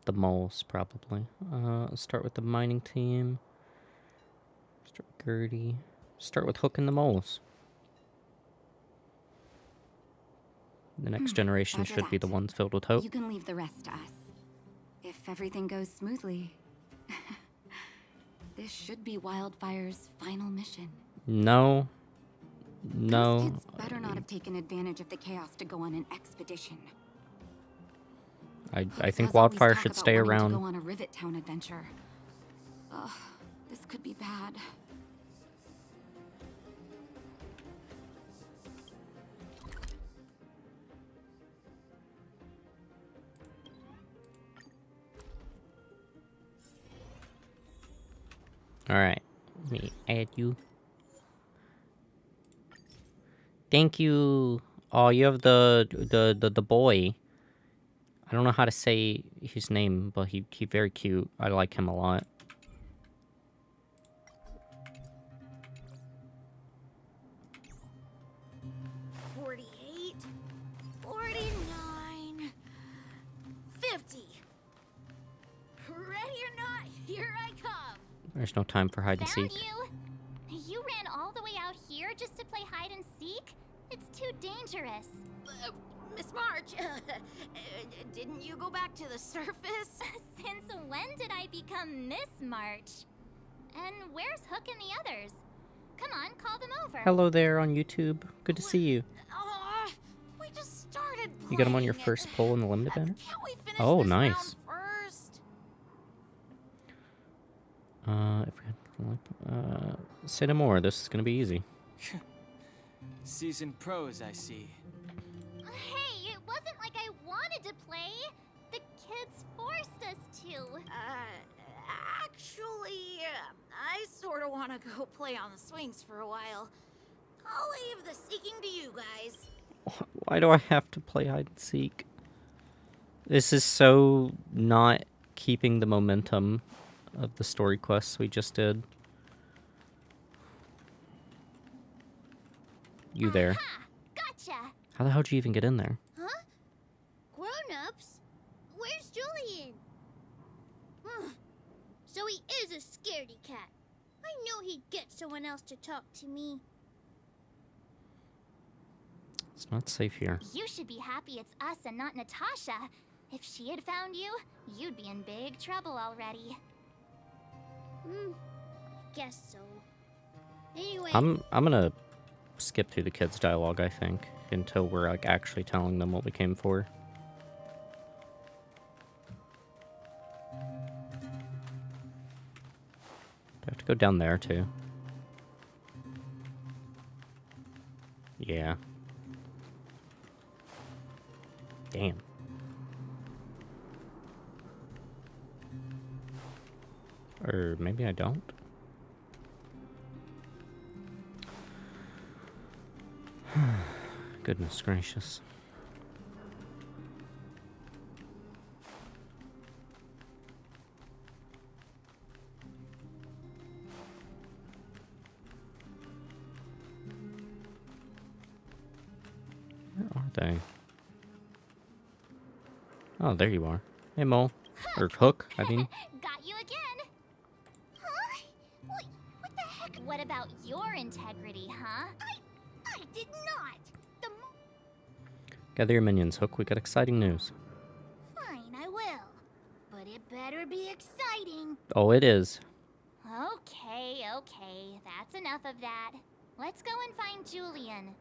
The moles, probably. Start with the mining team. Start with Gertie. Start with Hook and the moles. The next generation Roger should be that. the ones filled with hope. You can leave the rest to us. If everything goes smoothly, this should be Wildfire's final mission. No. Those No. kids better not have taken advantage of the chaos to go on an expedition. I think Those always Wildfire talk should about stay wanting around. To go on a Rivet Town adventure. Ugh, this could be bad. Alright. Let me add you. Thank you. Oh, you have the boy. I don't know how to say his name, but he very cute. I like him a lot. Here I come. There's no time for hide and Found seek. you. You ran all the way out here just to play hide and seek? It's too dangerous. Miss March, didn't you go back to the surface? Since when did I become Miss March? And where's Hook and the others? Come on, call them over. Hello there on YouTube. Good to see you. We just started You got him on your playing. first pull in the limited banner? Can't we finish Oh, this nice. round first? If we had, say no more. This is gonna be easy. Seasoned pros, I see. Hey, it wasn't like I wanted to play. The kids forced us to. Actually, I sort of want to go play on the swings for a while. I'll leave the seeking to you guys. Why do I have to play hide and seek? This is so not keeping the momentum of the story quests we just did. You there? Gotcha. How the hell did you even get in there? Huh? Grown-ups? Where's Julian? So he is a scaredy cat. I know he'd get someone else to talk to me. It's not safe here. You should be happy it's us and not Natasha. If she had found you, you'd be in big trouble already. Guess so. Anyway, I'm gonna skip through the kids' dialogue, I think, until we're like actually telling them what we came for. I have to go down there too. Yeah. Damn. Or maybe I don't. Goodness gracious. Where are they? Oh, there you are. Hey, Mole. Or Hook, I mean. got you again. Huh? What the heck? What about your integrity, huh? I did not. Gather your minions, Hook. We got exciting news. Fine, I will. But it better be exciting. Oh, it is. Okay, that's enough of that. Let's go and find Julian.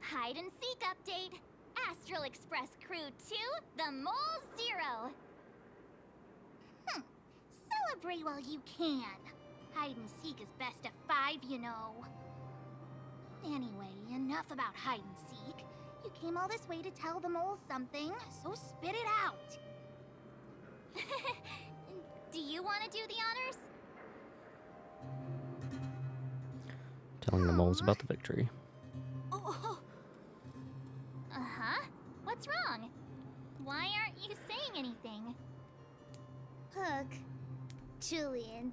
Hide and seek update. Astral Express Crew 2, the Mole 0. Celebrate while you can. Hide and seek is best of 5, you know. Anyway, enough about hide and seek. You came all this way to tell the moles something, so spit it out. Do you want to do the honors? Telling the moles about the victory. Uh-huh. What's wrong? Why aren't you saying anything? Hook. Julian.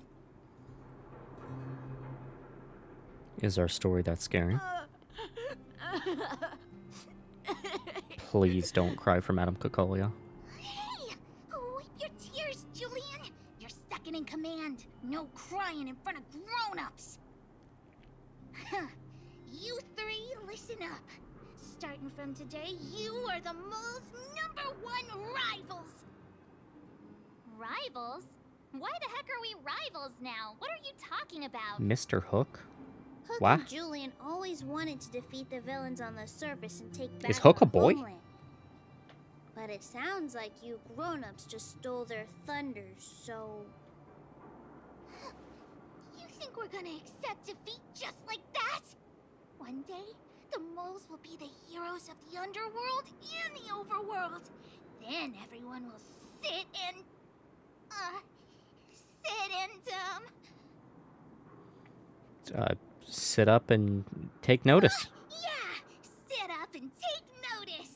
Is our story that scary? Please don't cry for Madame Cocolia. Hey! Wipe your tears, Julian! You're second in command. No crying in front of grown-ups. You three, listen up. Starting from today, you are the mole's #1 rivals. Rivals? Why the heck are we rivals now? What are you talking about? Mr. Hook? Hook What? and Julian always wanted to defeat the villains on the surface and take back Is Hook our a boy? homeland. But it sounds like you grown-ups just stole their thunder, so... You think we're gonna accept defeat just like that? One day, the moles will be the heroes of the underworld and the overworld. Then everyone will sit and Sit up and take notice. Yeah, sit up and take notice.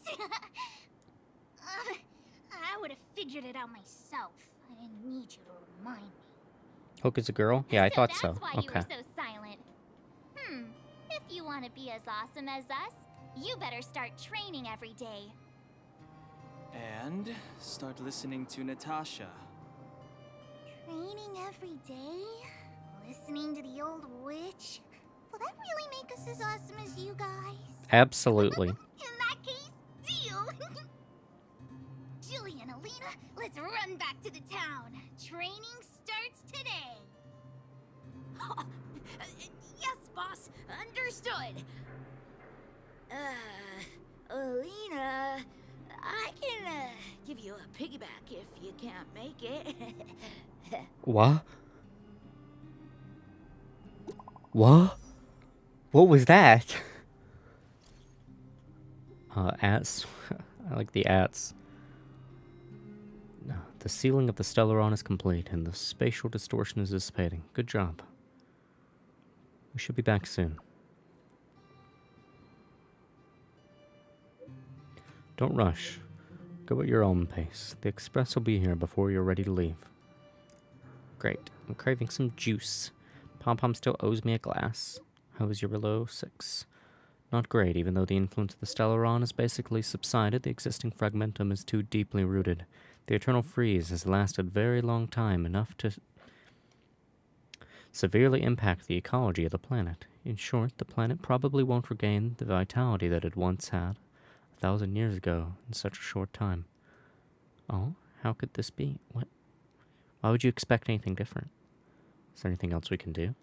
I would have figured it out myself. I didn't need you to remind me. Hook is a girl? Yeah, I thought so. That's why you Okay. were so silent. If you want to be as awesome as us, you better start training every day. And start listening to Natasha. Training every day? Listening to the old witch? Will that really make us as awesome as you guys? Absolutely. In that case, deal! Jilly and Alina, let's run back to the town. Training starts today. Yes, boss. Understood. Alina, I can give you a piggyback if you can't make it. What? What? What was that? Ats. I like the ats. The sealing of the Stellaron is complete, and the spatial distortion is dissipating. Good job. We should be back soon. Don't rush. Go at your own pace. The express will be here before you're ready to leave. Great. I'm craving some juice. Pom-Pom still owes me a glass. How is Eurylo 6? Not great, even though the influence of the Stellaron has basically subsided, the existing fragmentum is too deeply rooted. The eternal freeze has lasted very long time, enough to severely impact the ecology of the planet. In short, the planet probably won't regain the vitality that it once had 1,000 years ago in such a short time. Oh, how could this be? What? Why would you expect anything different? Is there anything else we can do?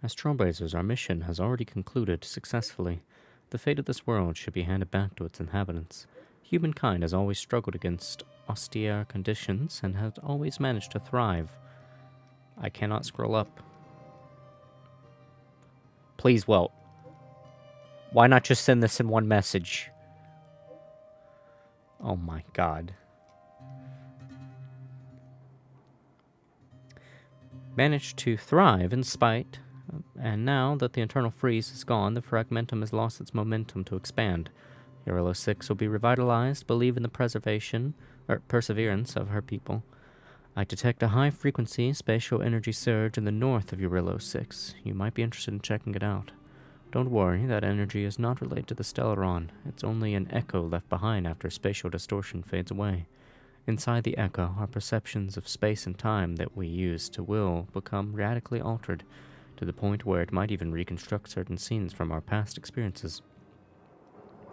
As Trailblazers, our mission has already concluded successfully. The fate of this world should be handed back to its inhabitants. Humankind has always struggled against austere conditions and has always managed to thrive. I cannot scroll up. Please, Welt. Why not just send this in one message? Oh my god. Managed to thrive in spite, and now that the internal freeze is gone, the fragmentum has lost its momentum to expand. Eurylo 6 will be revitalized. Believe in the perseverance of her people. I detect a high-frequency spatial energy surge in the north of Eurylo 6. You might be interested in checking it out. Don't worry, that energy is not related to the Stellaron. It's only an echo left behind after spatial distortion fades away. Inside the echo, our perceptions of space and time that we use to will become radically altered, to the point where it might even reconstruct certain scenes from our past experiences.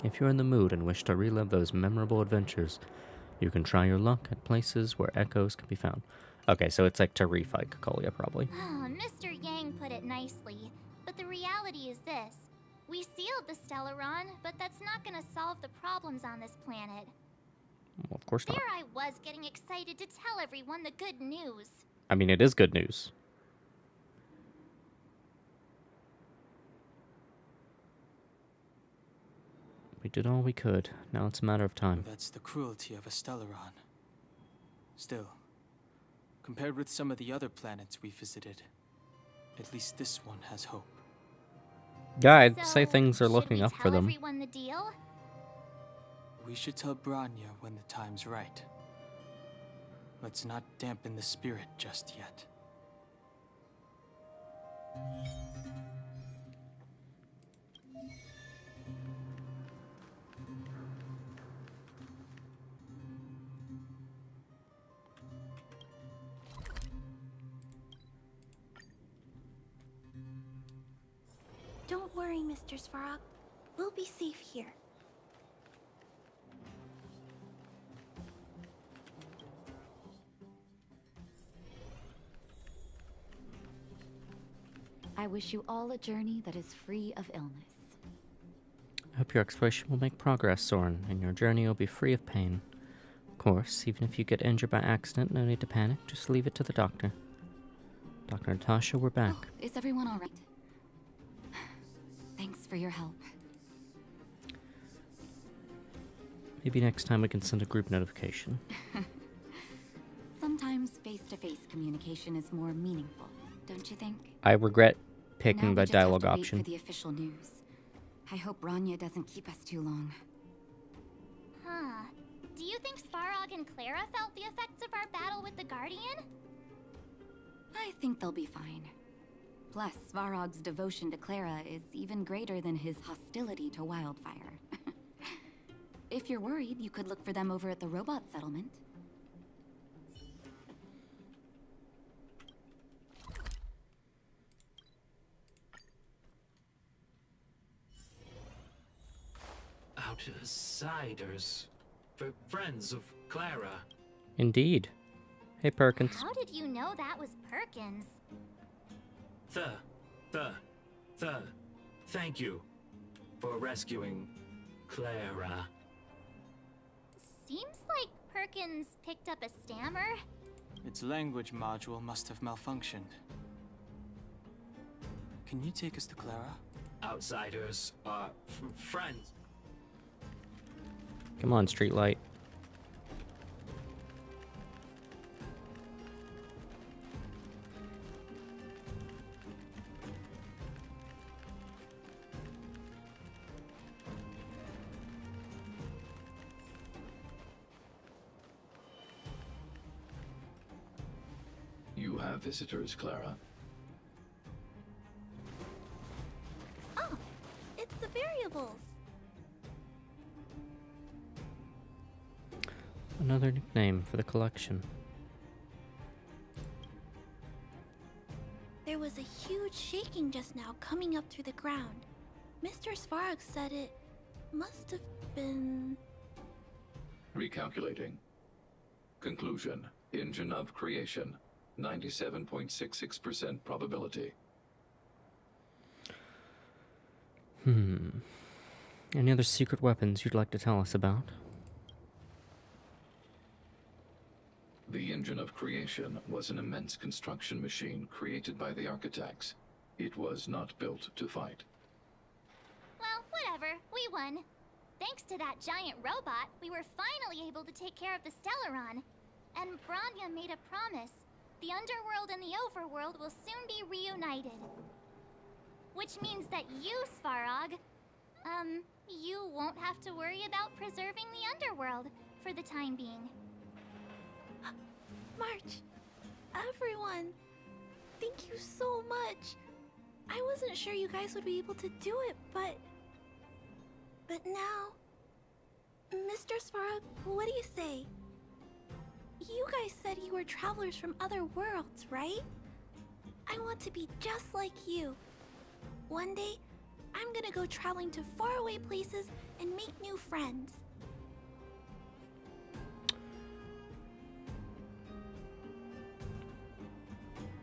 If you're in the mood and wish to relive those memorable adventures, you can try your luck at places where echoes can be found. Okay, so it's like to refight Cocolia, probably. Oh, Mr. Yang put it nicely, but the reality is this. We sealed the Stellaron, but that's not gonna solve the problems on this planet. Well, of course not. There I was getting excited to tell everyone the good news. I mean, it is good news. We did all we could. Now it's a matter of time. That's the cruelty of a Stellaron. Still, compared with some of the other planets we visited, at least this one has hope. Yeah, I'd say things are looking up for them. Everyone the deal? We should tell Bronya when the time's right. Let's not dampen the spirit just yet. Don't worry, Mr. Svarog. We'll be safe here. I wish you all a journey that is free of illness. I hope your exploration will make progress, Soren, and your journey will be free of pain. Of course, even if you get injured by accident, no need to panic. Just leave it to the doctor. Dr. Natasha, we're back. Oh, is everyone all right? Thanks for your help. Maybe next time we can send a group notification. Sometimes face-to-face communication is more meaningful, don't you think? I regret picking Now the we just have dialogue to wait option. for the official news. I hope Bronya doesn't keep us too long. Huh. Do you think Svarog and Clara felt the effects of our battle with the Guardian? I think they'll be fine. Plus, Svarog's devotion to Clara is even greater than his hostility to Wildfire. If you're worried, you could look for them over at the robot settlement. Outsiders. Friends of Clara. Indeed. Hey, Perkins. How did you know that was Perkins? Thank you for rescuing Clara. Seems like Perkins picked up a stammer. Its language module must have malfunctioned. Can you take us to Clara? Outsiders are friends. Come on, Streetlight. You have visitors, Clara. Oh, it's the variables. Another nickname for the collection. There was a huge shaking just now coming up through the ground. Mr. Svarog said it must have been... Recalculating. Conclusion. Engine of creation. 97.66% probability. Any other secret weapons you'd like to tell us about? The engine of creation was an immense construction machine created by the architects. It was not built to fight. Well, whatever. We won. Thanks to that giant robot, we were finally able to take care of the Stellaron. And Bronya made a promise. The underworld and the overworld will soon be reunited. Which means that you, Svarog, you won't have to worry about preserving the underworld for the time being. March, everyone, thank you so much. I wasn't sure you guys would be able to do it, but now, Mr. Svarog, what do you say? You guys said you were travelers from other worlds, right? I want to be just like you. One day, I'm gonna go traveling to faraway places and make new friends.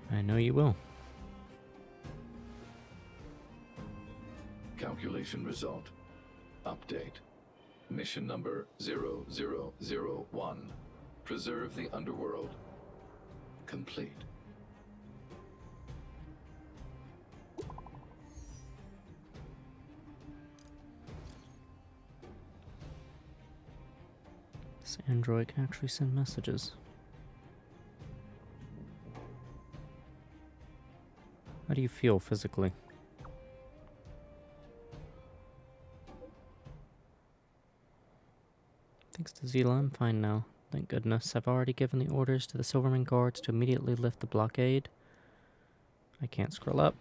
I know you will. Calculation result. Update. Mission number 0001. Preserve the underworld. Complete. This android can actually send messages. How do you feel physically? Thanks to Zila, I'm fine now. Thank goodness. I've already given the orders to the Silverman guards to immediately lift the blockade. I can't scroll up.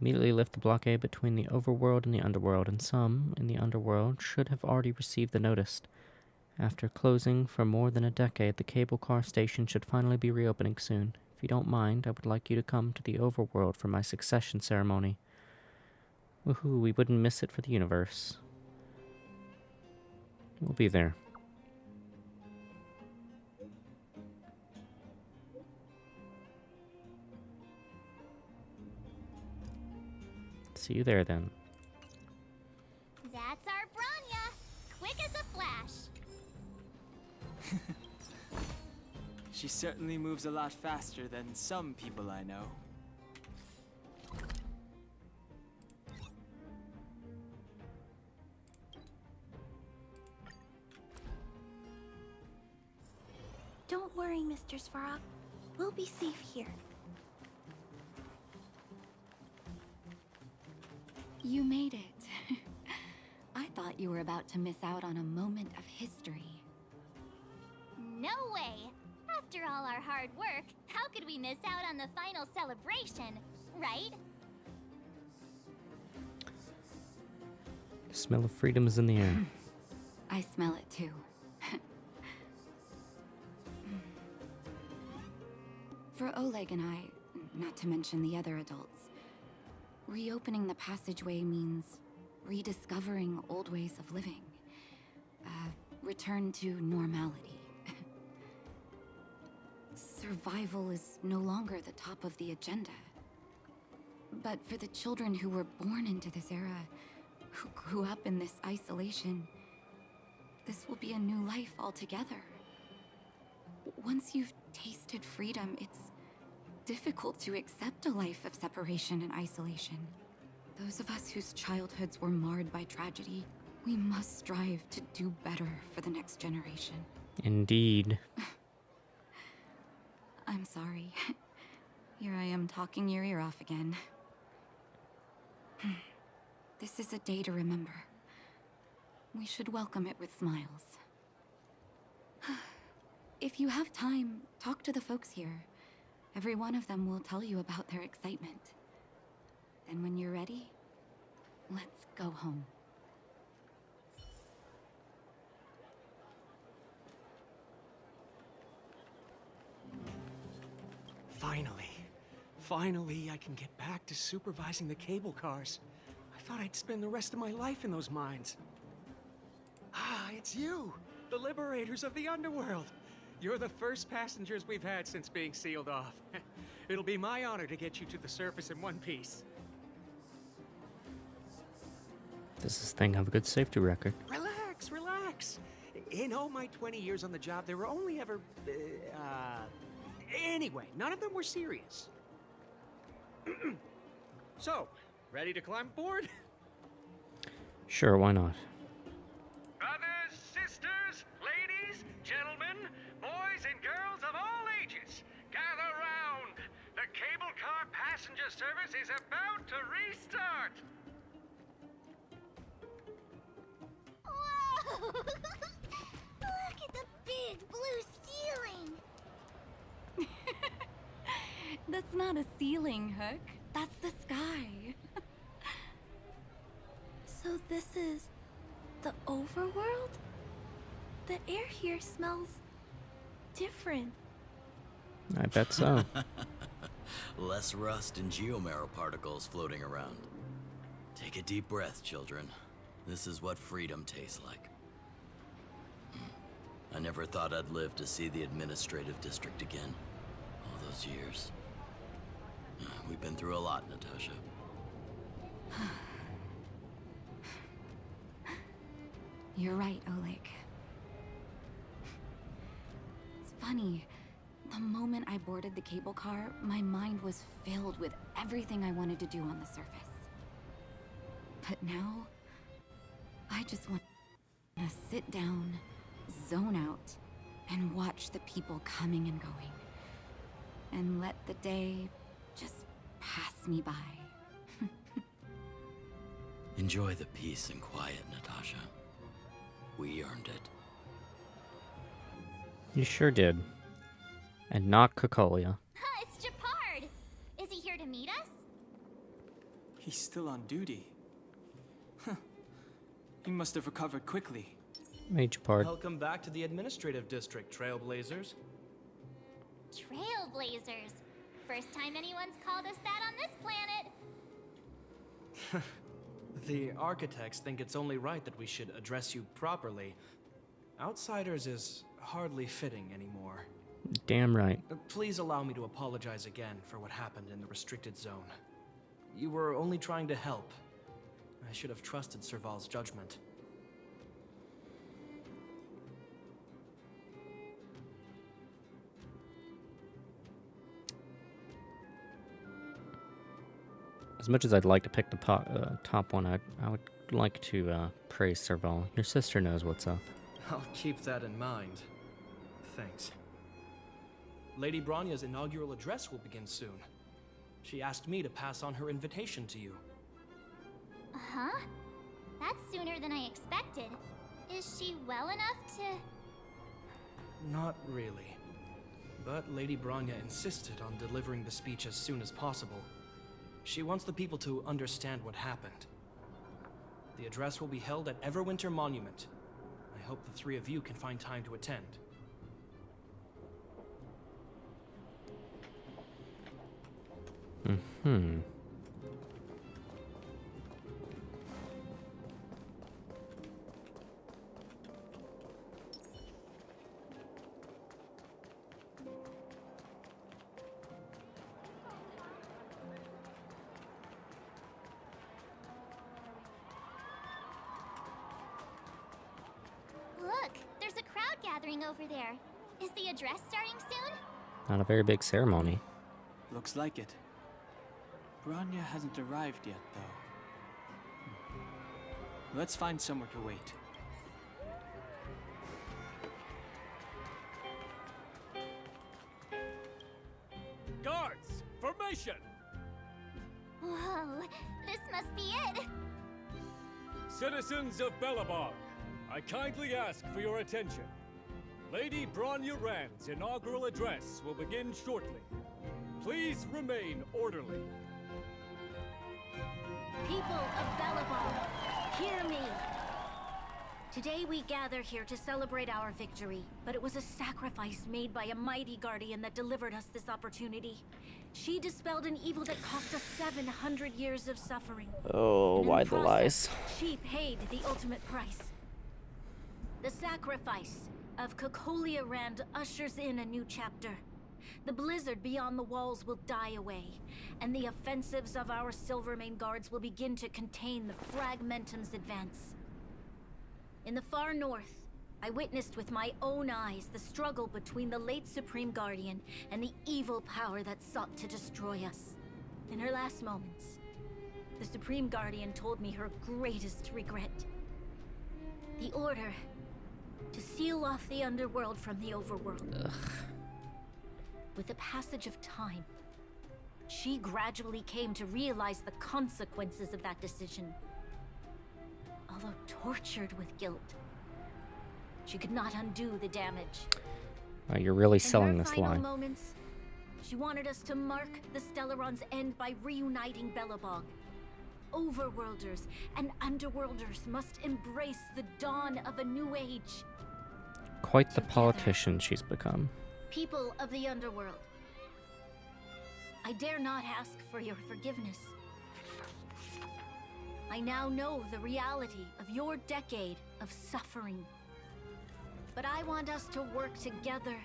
Immediately lift the blockade between the overworld and the underworld, and some in the underworld should have already received the notice. After closing for more than a decade, the cable car station should finally be reopening soon. If you don't mind, I would like you to come to the overworld for my succession ceremony. Woohoo, we wouldn't miss it for the universe. We'll be there. See you there then. That's our Bronya, quick as a flash. She certainly moves a lot faster than some people I know. Don't worry, Mr. Svarog. We'll be safe here. You made it. I thought you were about to miss out on a moment of history. No way! After After all our hard work, how could we miss out on the final celebration, right? The smell of freedom is in the air. I smell it too. For Oleg and I, not to mention the other adults, reopening the passageway means rediscovering old ways of living. Return to normality. Survival is no longer the top of the agenda. But for the children who were born into this era, who grew up in this isolation, this will be a new life altogether. Once you've tasted freedom, it's difficult to accept a life of separation and isolation. Those of us whose childhoods were marred by tragedy, we must strive to do better for the next generation. Indeed. I'm sorry. Here I am talking your ear off again. This is a day to remember. We should welcome it with smiles. If you have time, talk to the folks here. Every one of them will tell you about their excitement. Then when you're ready, let's go home. Finally, I can get back to supervising the cable cars. I thought I'd spend the rest of my life in those mines. Ah, it's you, the liberators of the underworld. You're the first passengers we've had since being sealed off. It'll be my honor to get you to the surface in one piece. Does this thing have a good safety record? Relax, relax. In all my 20 years on the job, there were only ever, Anyway, none of them were serious. So, ready to climb aboard? Sure, why not? Brothers, sisters, ladies, gentlemen, boys and girls of all ages, gather round. The cable car passenger service is about to restart. Whoa! Look at the big blue ceiling! That's not a ceiling, Hook. That's the sky. So this is the overworld? The air here smells different. I bet so. Less rust and geomarrow particles floating around. Take a deep breath, children. This is what freedom tastes like. I never thought I'd live to see the administrative district again. All those years. We've been through a lot, Natasha. You're right, Oleg. It's funny. The moment I boarded the cable car, my mind was filled with everything I wanted to do on the surface. But now, I just want to sit down, zone out, and watch the people coming and going. And let the day just pass me by. Enjoy the peace and quiet, Natasha. We earned it. You sure did. And not Cocolia. Huh, it's Gepard! Is he here to meet us? He's still on duty. Huh. He must have recovered quickly. Major part. Welcome back to the administrative district, Trailblazers. Trailblazers. First time anyone's called us that on this planet. The architects think it's only right that we should address you properly. Outsiders is hardly fitting anymore. Damn right. Please allow me to apologize again for what happened in the restricted zone. You were only trying to help. I should have trusted Serval's judgment. As much as I'd like to pick the top one, I would like to praise Serval. Your sister knows what's up. I'll keep that in mind. Thanks. Lady Bronya's inaugural address will begin soon. She asked me to pass on her invitation to you. Huh? That's sooner than I expected. Is she well enough to... Not really. but Lady Bronya insisted on delivering the speech as soon as possible. She wants the people to understand what happened. The address will be held at Everwinter Monument. I hope the three of you can find time to attend. Mm-hmm. Look, there's a crowd gathering over there. Is the address starting soon? Not a very big ceremony. Looks like it. Bronya hasn't arrived yet, though. Let's find somewhere to wait. Guards, formation! Whoa, this must be it. Citizens of Belobog, I kindly ask for your attention. Lady Bronya Rand's inaugural address will begin shortly. Please remain orderly. People of Belobog, hear me! Today we gather here to celebrate our victory, but it was a sacrifice made by a mighty guardian that delivered us this opportunity. She dispelled an evil that cost us 700 years of suffering. Oh, And in why the lies? She paid the ultimate price. The sacrifice of Cocolia Rand ushers in a new chapter. The blizzard beyond the walls will die away, and the offensives of our Silvermane guards will begin to contain the Fragmentum's advance. In the far north, I witnessed with my own eyes the struggle between the late Supreme Guardian and the evil power that sought to destroy us. In her last moments, the Supreme Guardian told me her greatest regret. The order to seal off the underworld from the overworld. With the passage of time, she gradually came to realize the consequences of that decision. Although tortured with guilt, she could not undo the damage. Oh, you're really In selling her this final line. moments, she wanted us to mark the Stellaron's end by reuniting Belobog. Overworlders and Underworlders must embrace the dawn of a new age. Quite the politician she's become. People of the Underworld, I dare not ask for your forgiveness. I now know the reality of your decade of suffering. But I want us to work together.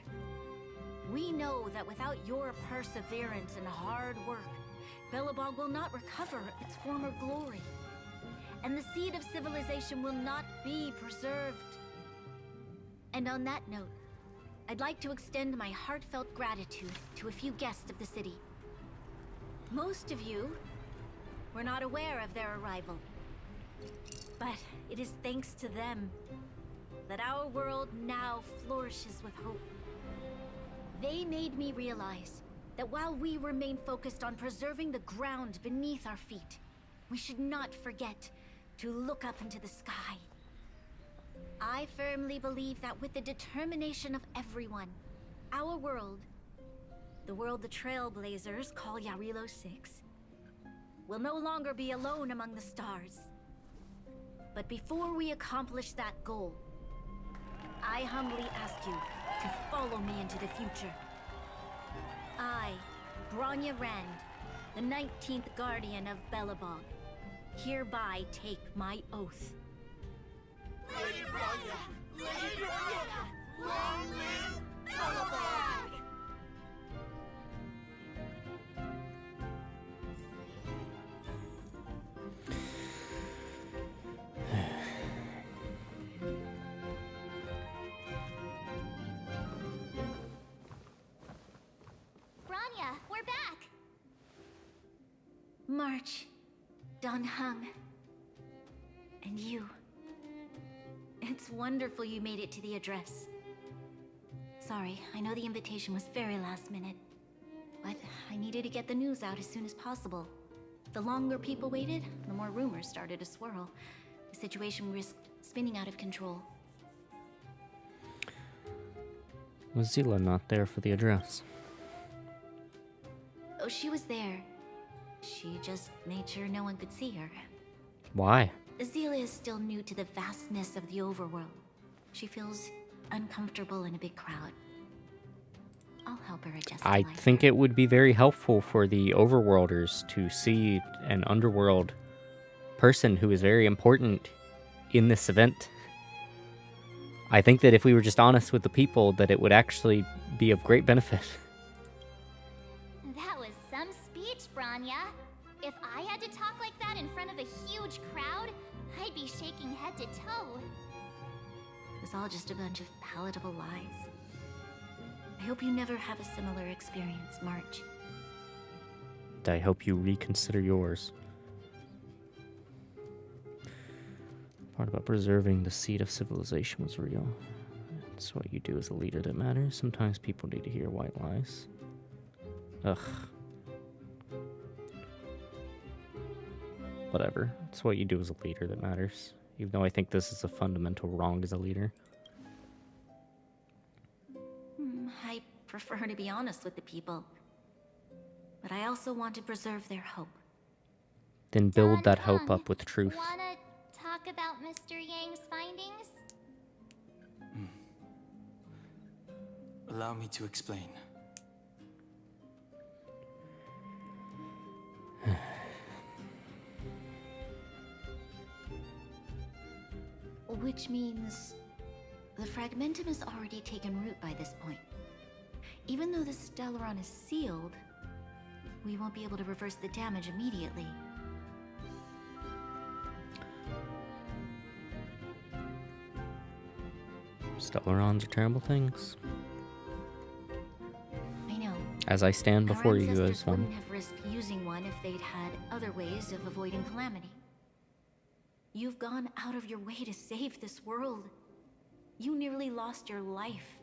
We know that without your perseverance and hard work, Belobog will not recover its former glory. And the seed of civilization will not be preserved. And on that note, I'd like to extend my heartfelt gratitude to a few guests of the city. Most of you were not aware of their arrival. But it is thanks to them that our world now flourishes with hope. They made me realize that while we remain focused on preserving the ground beneath our feet, we should not forget to look up into the sky. I firmly believe that with the determination of everyone, our world, the world the Trailblazers call Yarilo 6, will no longer be alone among the stars. But before we accomplish that goal, I humbly ask you to follow me into the future. I, Bronya Rand, the 19th Guardian of Belobog, hereby take my oath. Lady Bronya! Lady Bronya! Long live Belobog! Bronya, we're back! March, Dan Heng, and you. It's wonderful you made it to the address. Sorry, I know the invitation was very last minute, but I needed to get the news out as soon as possible. The longer people waited, the more rumors started to swirl. The situation risked spinning out of control. Was Zila not there for the address? Oh, she was there. She just made sure no one could see her. Why? Azila is still new to the vastness of the overworld. She feels uncomfortable in a big crowd. I'll help her adjust. I think it would be very helpful for the overworlders to see an underworld person who is very important in this event. I think that if we were just honest with the people, that it would actually be of great benefit. That was some speech, Branya. If I had to talk like that in front of a huge crowd, I'd be shaking head to toe. It was all just a bunch of palatable lies. I hope you never have a similar experience, March. I hope you reconsider yours. Part about preserving the seed of civilization was real. It's what you do as a leader that matters. Sometimes people need to hear white lies. Ugh. Whatever. It's what you do as a leader that matters. Even though I think this is a fundamental wrong as a leader. I prefer to be honest with the people. But I also want to preserve their hope. Then build that hope up with truth. Wanna talk about Mr. Yang's findings? Allow me to explain. Which means the Fragmentum has already taken root by this point. Even though the Stellaron is sealed, we won't be able to reverse the damage immediately. Stellarons are terrible things. I know. As I stand Our before you ancestors as one. wouldn't have risked using one if they'd had other ways of avoiding calamity. You've gone out of your way to save this world. You nearly lost your life.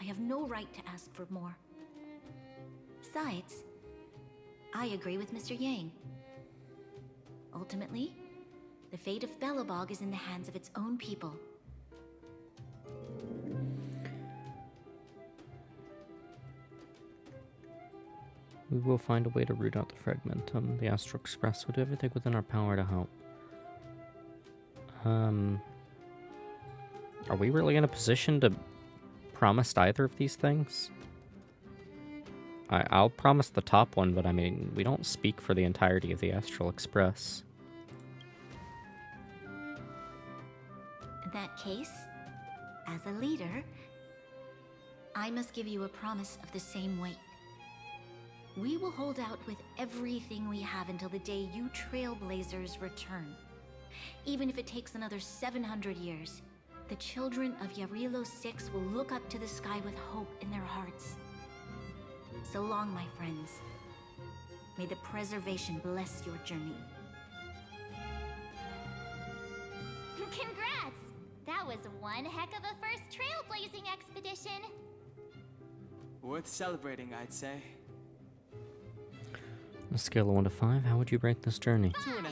I have no right to ask for more. Besides, I agree with Mr. Yang. Ultimately, the fate of Belobog is in the hands of its own people. We will find a way to root out the Fragmentum. The Astral Express will do everything within our power to help. Are we really in a position to promise either of these things? I'll promise the top one, but I mean, we don't speak for the entirety of the Astral Express. In that case, as a leader, I must give you a promise of the same weight. We will hold out with everything we have until the day you Trailblazers return. Even if it takes another 700 years, the children of Yarilo 6 will look up to the sky with hope in their hearts. So long, my friends. May the preservation bless your journey. Congrats! That was one heck of a first trailblazing expedition. Worth celebrating, I'd say. On a scale of 1 to 5, how would you rate this journey? 2.5.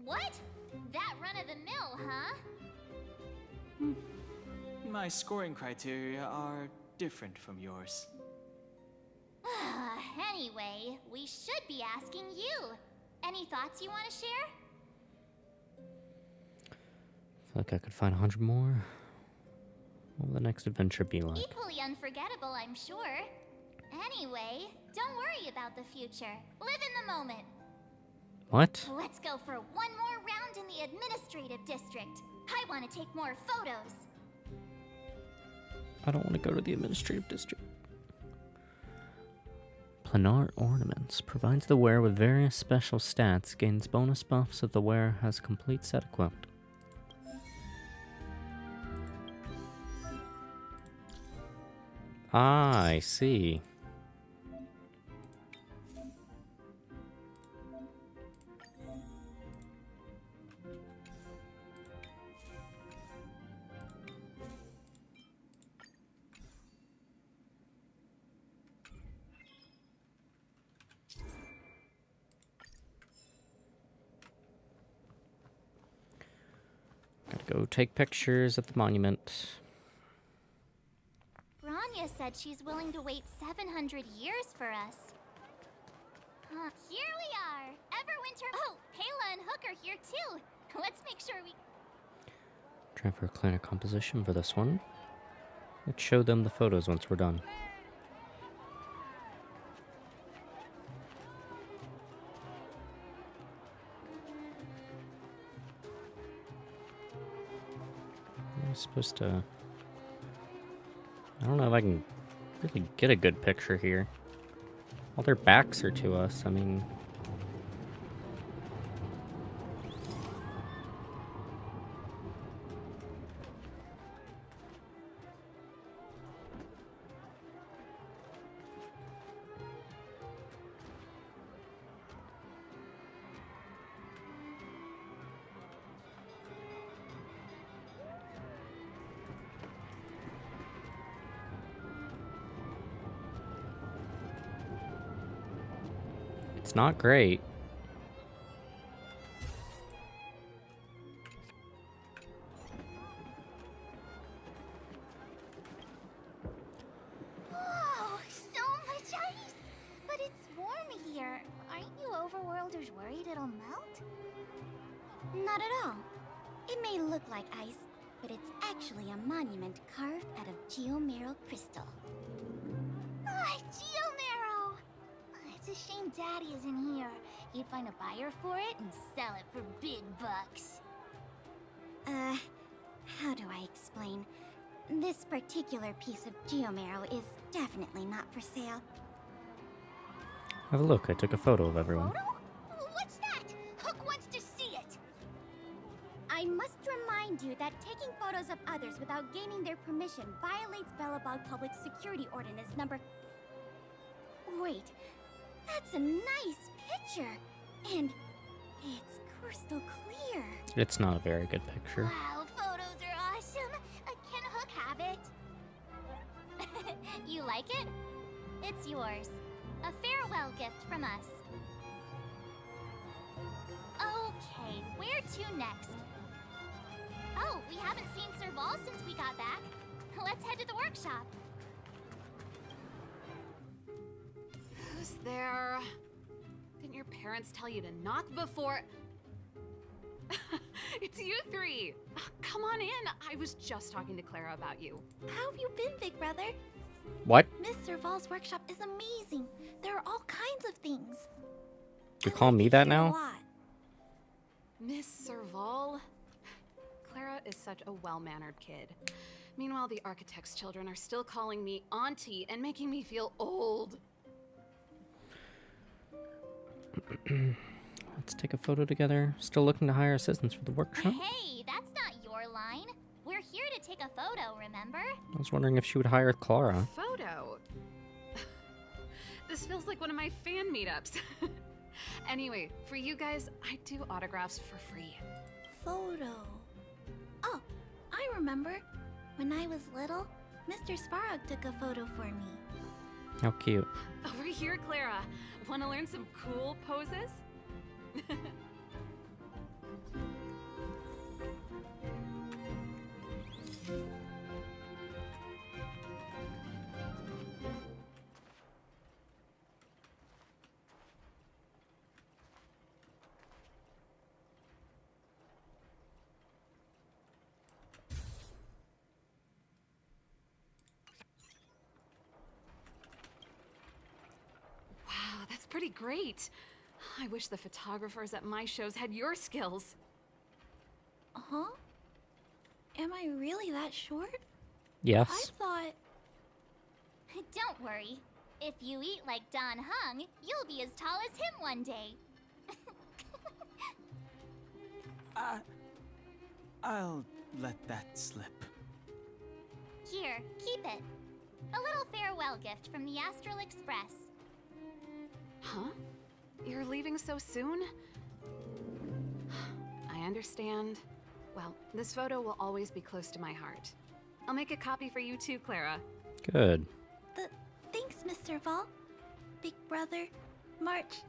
What? That run-of-the-mill, huh? My scoring criteria are different from yours. Anyway, we should be asking you. Any thoughts you want to share? I feel like I could find 100 more. What will the next adventure be like? Equally unforgettable, I'm sure. Anyway, don't worry about the future. Live in the moment. What? Let's go for one more round in the administrative district. I want to take more photos. I don't want to go to the administrative district. Planar Ornaments provides the wearer with various special stats, gains bonus buffs if the wearer has a complete set equipped. Ah, I see. Gotta go take pictures at the monument. Bronya said she's willing to wait 700 years for us. Here we are! Everwinter. Oh, Kayla and Hook are here too. Let's make sure we... Trying for a cleaner composition for this one. Let's show them the photos once we're done. I'm supposed to... I don't know if I can really get a good picture here. All their backs are to us, I mean... It's not great. Whoa, so much ice! But it's warm here. Aren't you Overworlders worried it'll melt? Not at all. It may look like ice, but it's actually a monument carved out of geomeral crystal. Ah, Geomarrow! It's a shame Daddy isn't here. He'd find a buyer for it and sell it for big bucks. How do I explain? This particular piece of geomarrow is definitely not for sale. Have a look, I took a photo of everyone. What's that? Hook wants to see it! I must remind you that taking photos of others without gaining their permission violates Belobog Public Security Ordinance number... Wait, that's a nice picture! And it's crystal clear. It's not a very good picture. Wow, photos are awesome! Can Hook have it? You like it? It's yours. A farewell gift from us. Okay, where to next? Oh, we haven't seen Serval since we got back. Let's head to the workshop. Who's there? Didn't your parents tell you to knock before... It's you three! Come on in! I was just talking to Clara about you. How have you been, big brother? What? Miss Serval's workshop is amazing. There are all kinds of things. You're calling me that A now? lot. Miss Serval? Clara is such a well-mannered kid. Meanwhile, the architect's children are still calling me auntie and making me feel old. Let's take a photo together. Still looking to hire assistants for the workshop? Hey, that's not your line. We're here to take a photo, remember? I was wondering if she would hire Clara. Photo? This feels like one of my fan meetups. Anyway, for you guys, I do autographs for free. Photo. Oh, I remember. When I was little, Mr. Svarog took a photo for me. How cute. Over here, Clara. Want to learn some cool poses? Wow, that's pretty great. I wish the photographers at my shows had your skills. Huh? Am I really that short? Yes. I thought... Don't worry. If you eat like Don Hung, you'll be as tall as him one day. I'll let that slip. Here, keep it. A little farewell gift from the Astral Express. Huh? You're leaving so soon? I understand. Well, this photo will always be close to my heart. I'll make a copy for you too, Clara. Good. Thanks, Mr. Val. Big brother, March,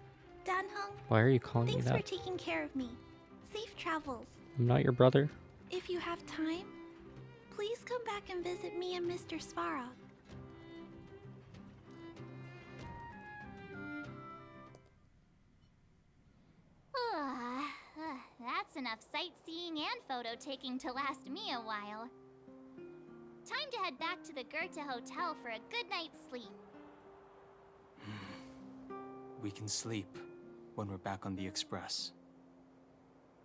Dan Hung. Why are you calling me Thanks that? for taking care of me. Safe travels. I'm not your brother. If you have time, please come back and visit me and Mr. Svarog. That's enough sightseeing and photo taking to last me a while. Time to head back to the Goethe Hotel for a good night's sleep. We can sleep when we're back on the Express.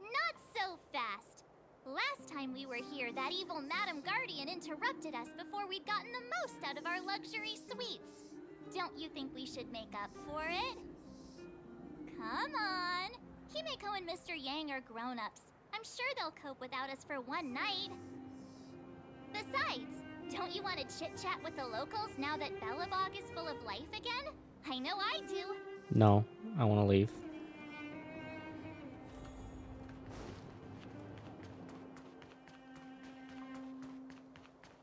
Not so fast. Last time we were here, that evil Madam Guardian interrupted us before we'd gotten the most out of our luxury suites. Don't you think we should make up for it? Come on. Himeko and Mr. Yang are grown-ups. I'm sure they'll cope without us for one night. Besides, don't you want to chit-chat with the locals now that Belobog is full of life again? I know I do. No, I want to leave.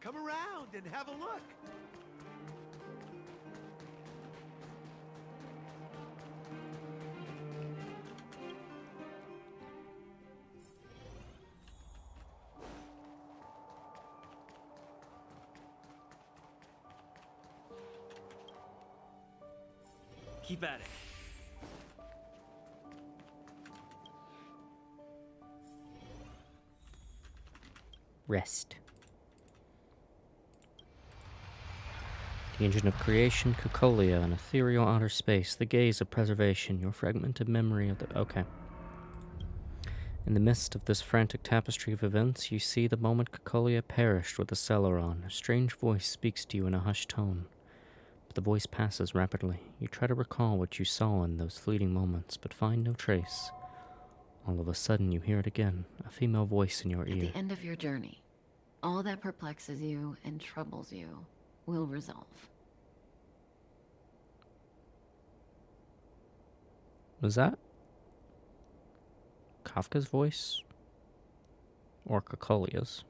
Come around and have a look. Keep at it. Rest. The engine of creation, Cocolia, an ethereal outer space, the gaze of preservation, your fragmented memory of the... Okay. In the midst of this frantic tapestry of events, you see the moment Cocolia perished with the Celeron. A strange voice speaks to you in a hushed tone. But the voice passes rapidly. You try to recall what you saw in those fleeting moments, but find no trace. All of a sudden, you hear it again, a female voice in your ear. At the end of your journey, all that perplexes you and troubles you will resolve. Was that Kafka's voice? Or Cocolia's?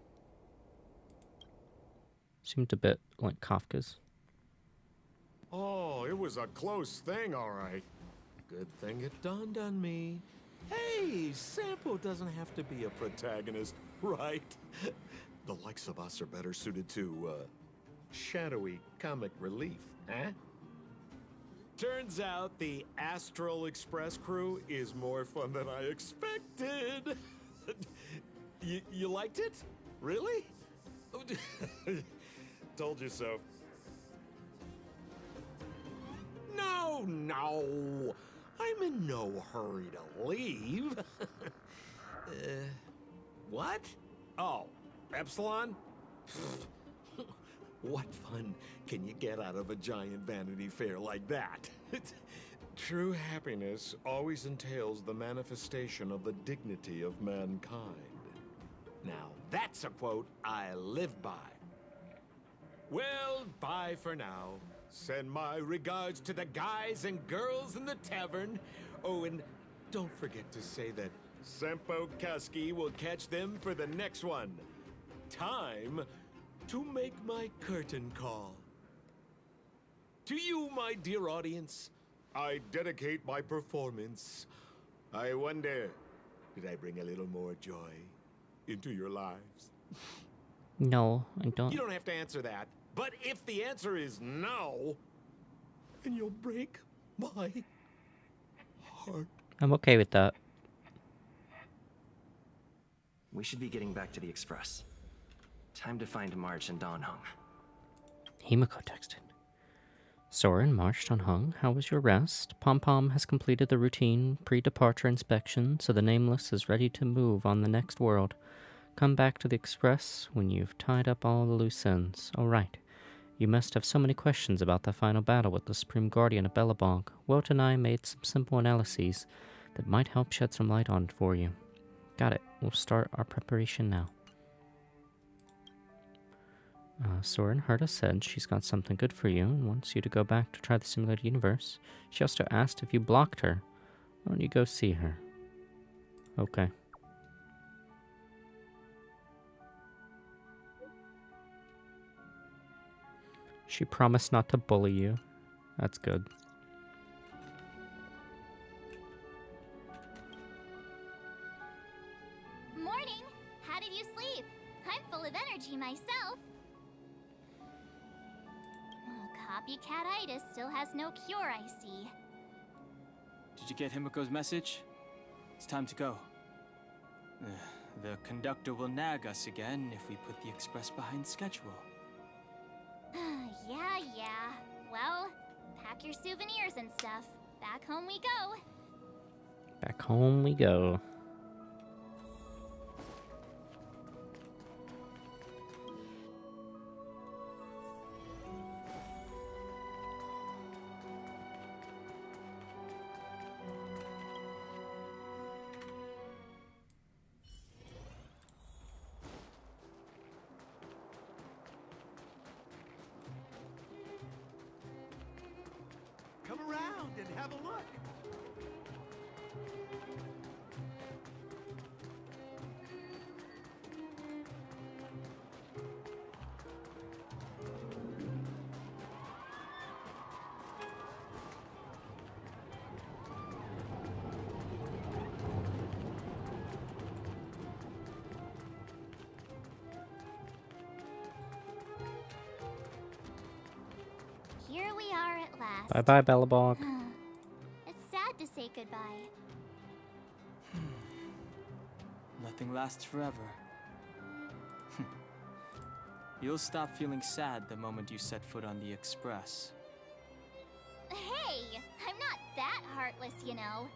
Seemed a bit like Kafka's. Oh, it was a close thing, all right. Good thing it dawned on me. Hey, Sampo doesn't have to be a protagonist, right? The likes of us are better suited to, shadowy comic relief, huh? Turns out the Astral Express crew is more fun than I expected. You liked it? Really? Told you so. No. I'm in no hurry to leave. What? Oh, Epsilon? What fun can you get out of a giant Vanity Fair like that? True happiness always entails the manifestation of the dignity of mankind. Now, that's a quote I live by. Well, bye for now. Send my regards to the guys and girls in the tavern. Oh, and don't forget to say that Sampo Kasky will catch them for the next one. Time to make my curtain call. To you, my dear audience, I dedicate my performance. I wonder, did I bring a little more joy into your lives? No, I don't. You don't have to answer that. But if the answer is no, then you'll break my heart. I'm okay with that. We should be getting back to the Express. Time to find March and Dan Heng. Himeko texted. Soren, March, Dan Heng, how was your rest? Pom Pom has completed the routine pre-departure inspection, so the Nameless is ready to move on the next world. Come back to the Express when you've tied up all the loose ends. All right. You must have so many questions about the final battle with the Supreme Guardian of Belobog. Welt and I made some simple analyses that might help shed some light on it for you. Got it. We'll start our preparation now. Soren Herta said she's got something good for you and wants you to go back to try the simulated universe. She also asked if you blocked her. Why don't you go see her? Okay. She promised not to bully you. That's good. Morning! How did you sleep? I'm full of energy myself. Oh, copycat-itis still has no cure, I see. Did you get Himiko's message? It's time to go. The conductor will nag us again if we put the express behind schedule. Yeah. Well, pack your souvenirs and stuff. Back home we go. Back home we go. Come around and have a look. Here we are at last. Bye-bye, Belobog. It's sad to say goodbye. Nothing lasts forever. You'll stop feeling sad the moment you set foot on the express. Hey, I'm not that heartless, you know.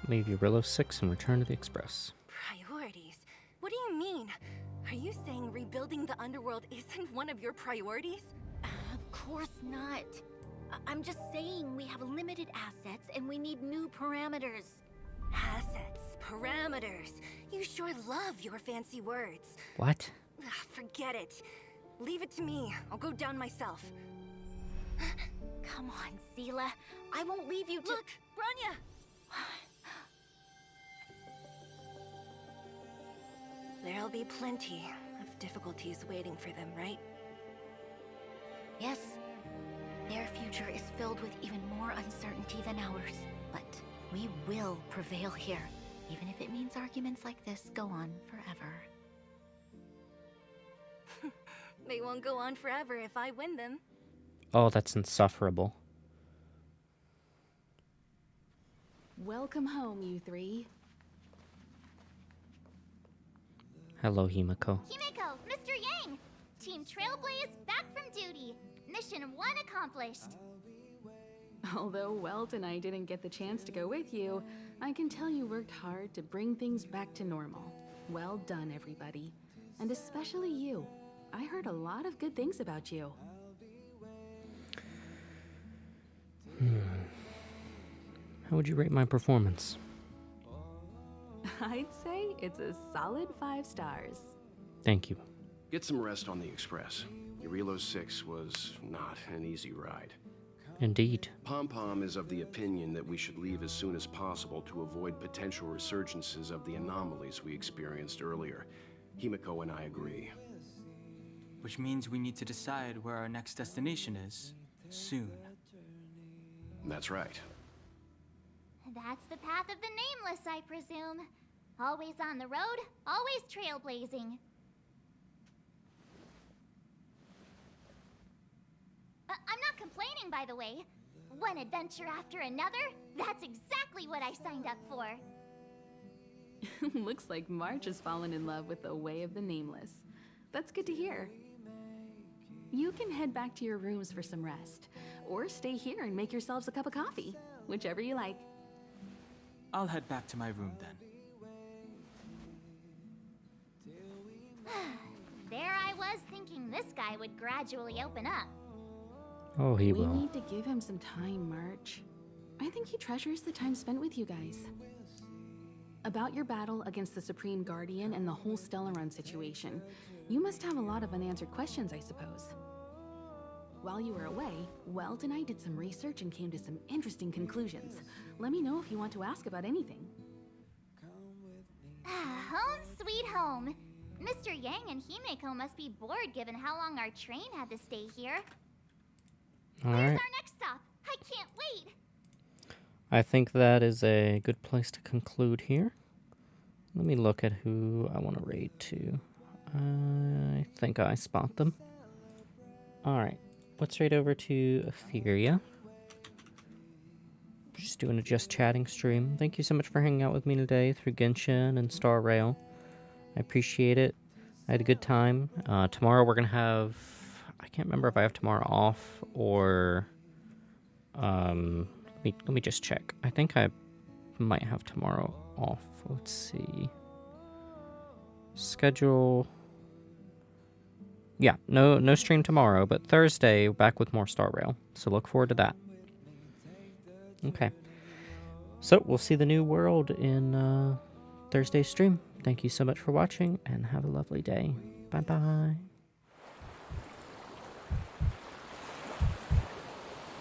Leave Eurillo 6 and return to the express. Priorities? What do you mean? Are you saying rebuilding the underworld isn't one of your priorities? Of course not. I'm just saying we have limited assets and we need new parameters. Assets, parameters. You sure love your fancy words. What? Forget it. Leave it to me. I'll go down myself. Come on, Seele. I won't leave you to— Look, Bronya! There'll be plenty of difficulties waiting for them, right? Yes. Their future is filled with even more uncertainty than ours. But we will prevail here, even if it means arguments like this go on forever. They won't go on forever if I win them. Oh, that's insufferable. Welcome home, you three. Hello, Himiko. Himiko, Mr. Yang! Team Trailblaze back from duty. Mission 1 accomplished. Although Welt and I didn't get the chance to go with you, I can tell you worked hard to bring things back to normal. Well done, everybody. And especially you. I heard a lot of good things about you. How would you rate my performance? I'd say it's a solid 5 stars. Thank you. Get some rest on the express. Eurillo 6 was not an easy ride. Indeed. Pom-Pom is of the opinion that we should leave as soon as possible to avoid potential resurgences of the anomalies we experienced earlier. Himiko and I agree. Which means we need to decide where our next destination is, soon. That's right. That's the path of the Nameless, I presume. Always on the road, always trailblazing. I'm not complaining, by the way. One adventure after another, that's exactly what I signed up for. Looks like March has fallen in love with the way of the Nameless. That's good to hear. You can head back to your rooms for some rest, or stay here and make yourselves a cup of coffee, whichever you like. I'll head back to my room then. There I was thinking this guy would gradually open up. Oh, he We will. need to give him some time, March. I think he treasures the time spent with you guys. About your battle against the Supreme Guardian and the whole Stellaron situation, you must have a lot of unanswered questions, I suppose. While you were away, Welt and I did some research and came to some interesting conclusions. Let me know if you want to ask about anything. Home sweet home. Mr. Yang and Himeko must be bored given how long our train had to stay here. All Where's right. our next stop? I can't wait. I think that is a good place to conclude here. Let me look at who I want to raid to. I think I spot them. Alright, let's raid over to Etheria. Just doing a just chatting stream. Thank you so much for hanging out with me today through Genshin and Star Rail. I appreciate it. I had a good time. Tomorrow we're gonna have, I can't remember if I have tomorrow off or let me just check. I think I might have tomorrow off. Let's see. Schedule. Yeah, no stream tomorrow, but Thursday back with more Star Rail. So look forward to that. Okay. So we'll see the new world in Thursday's stream. Thank you so much for watching and have a lovely day. Bye bye.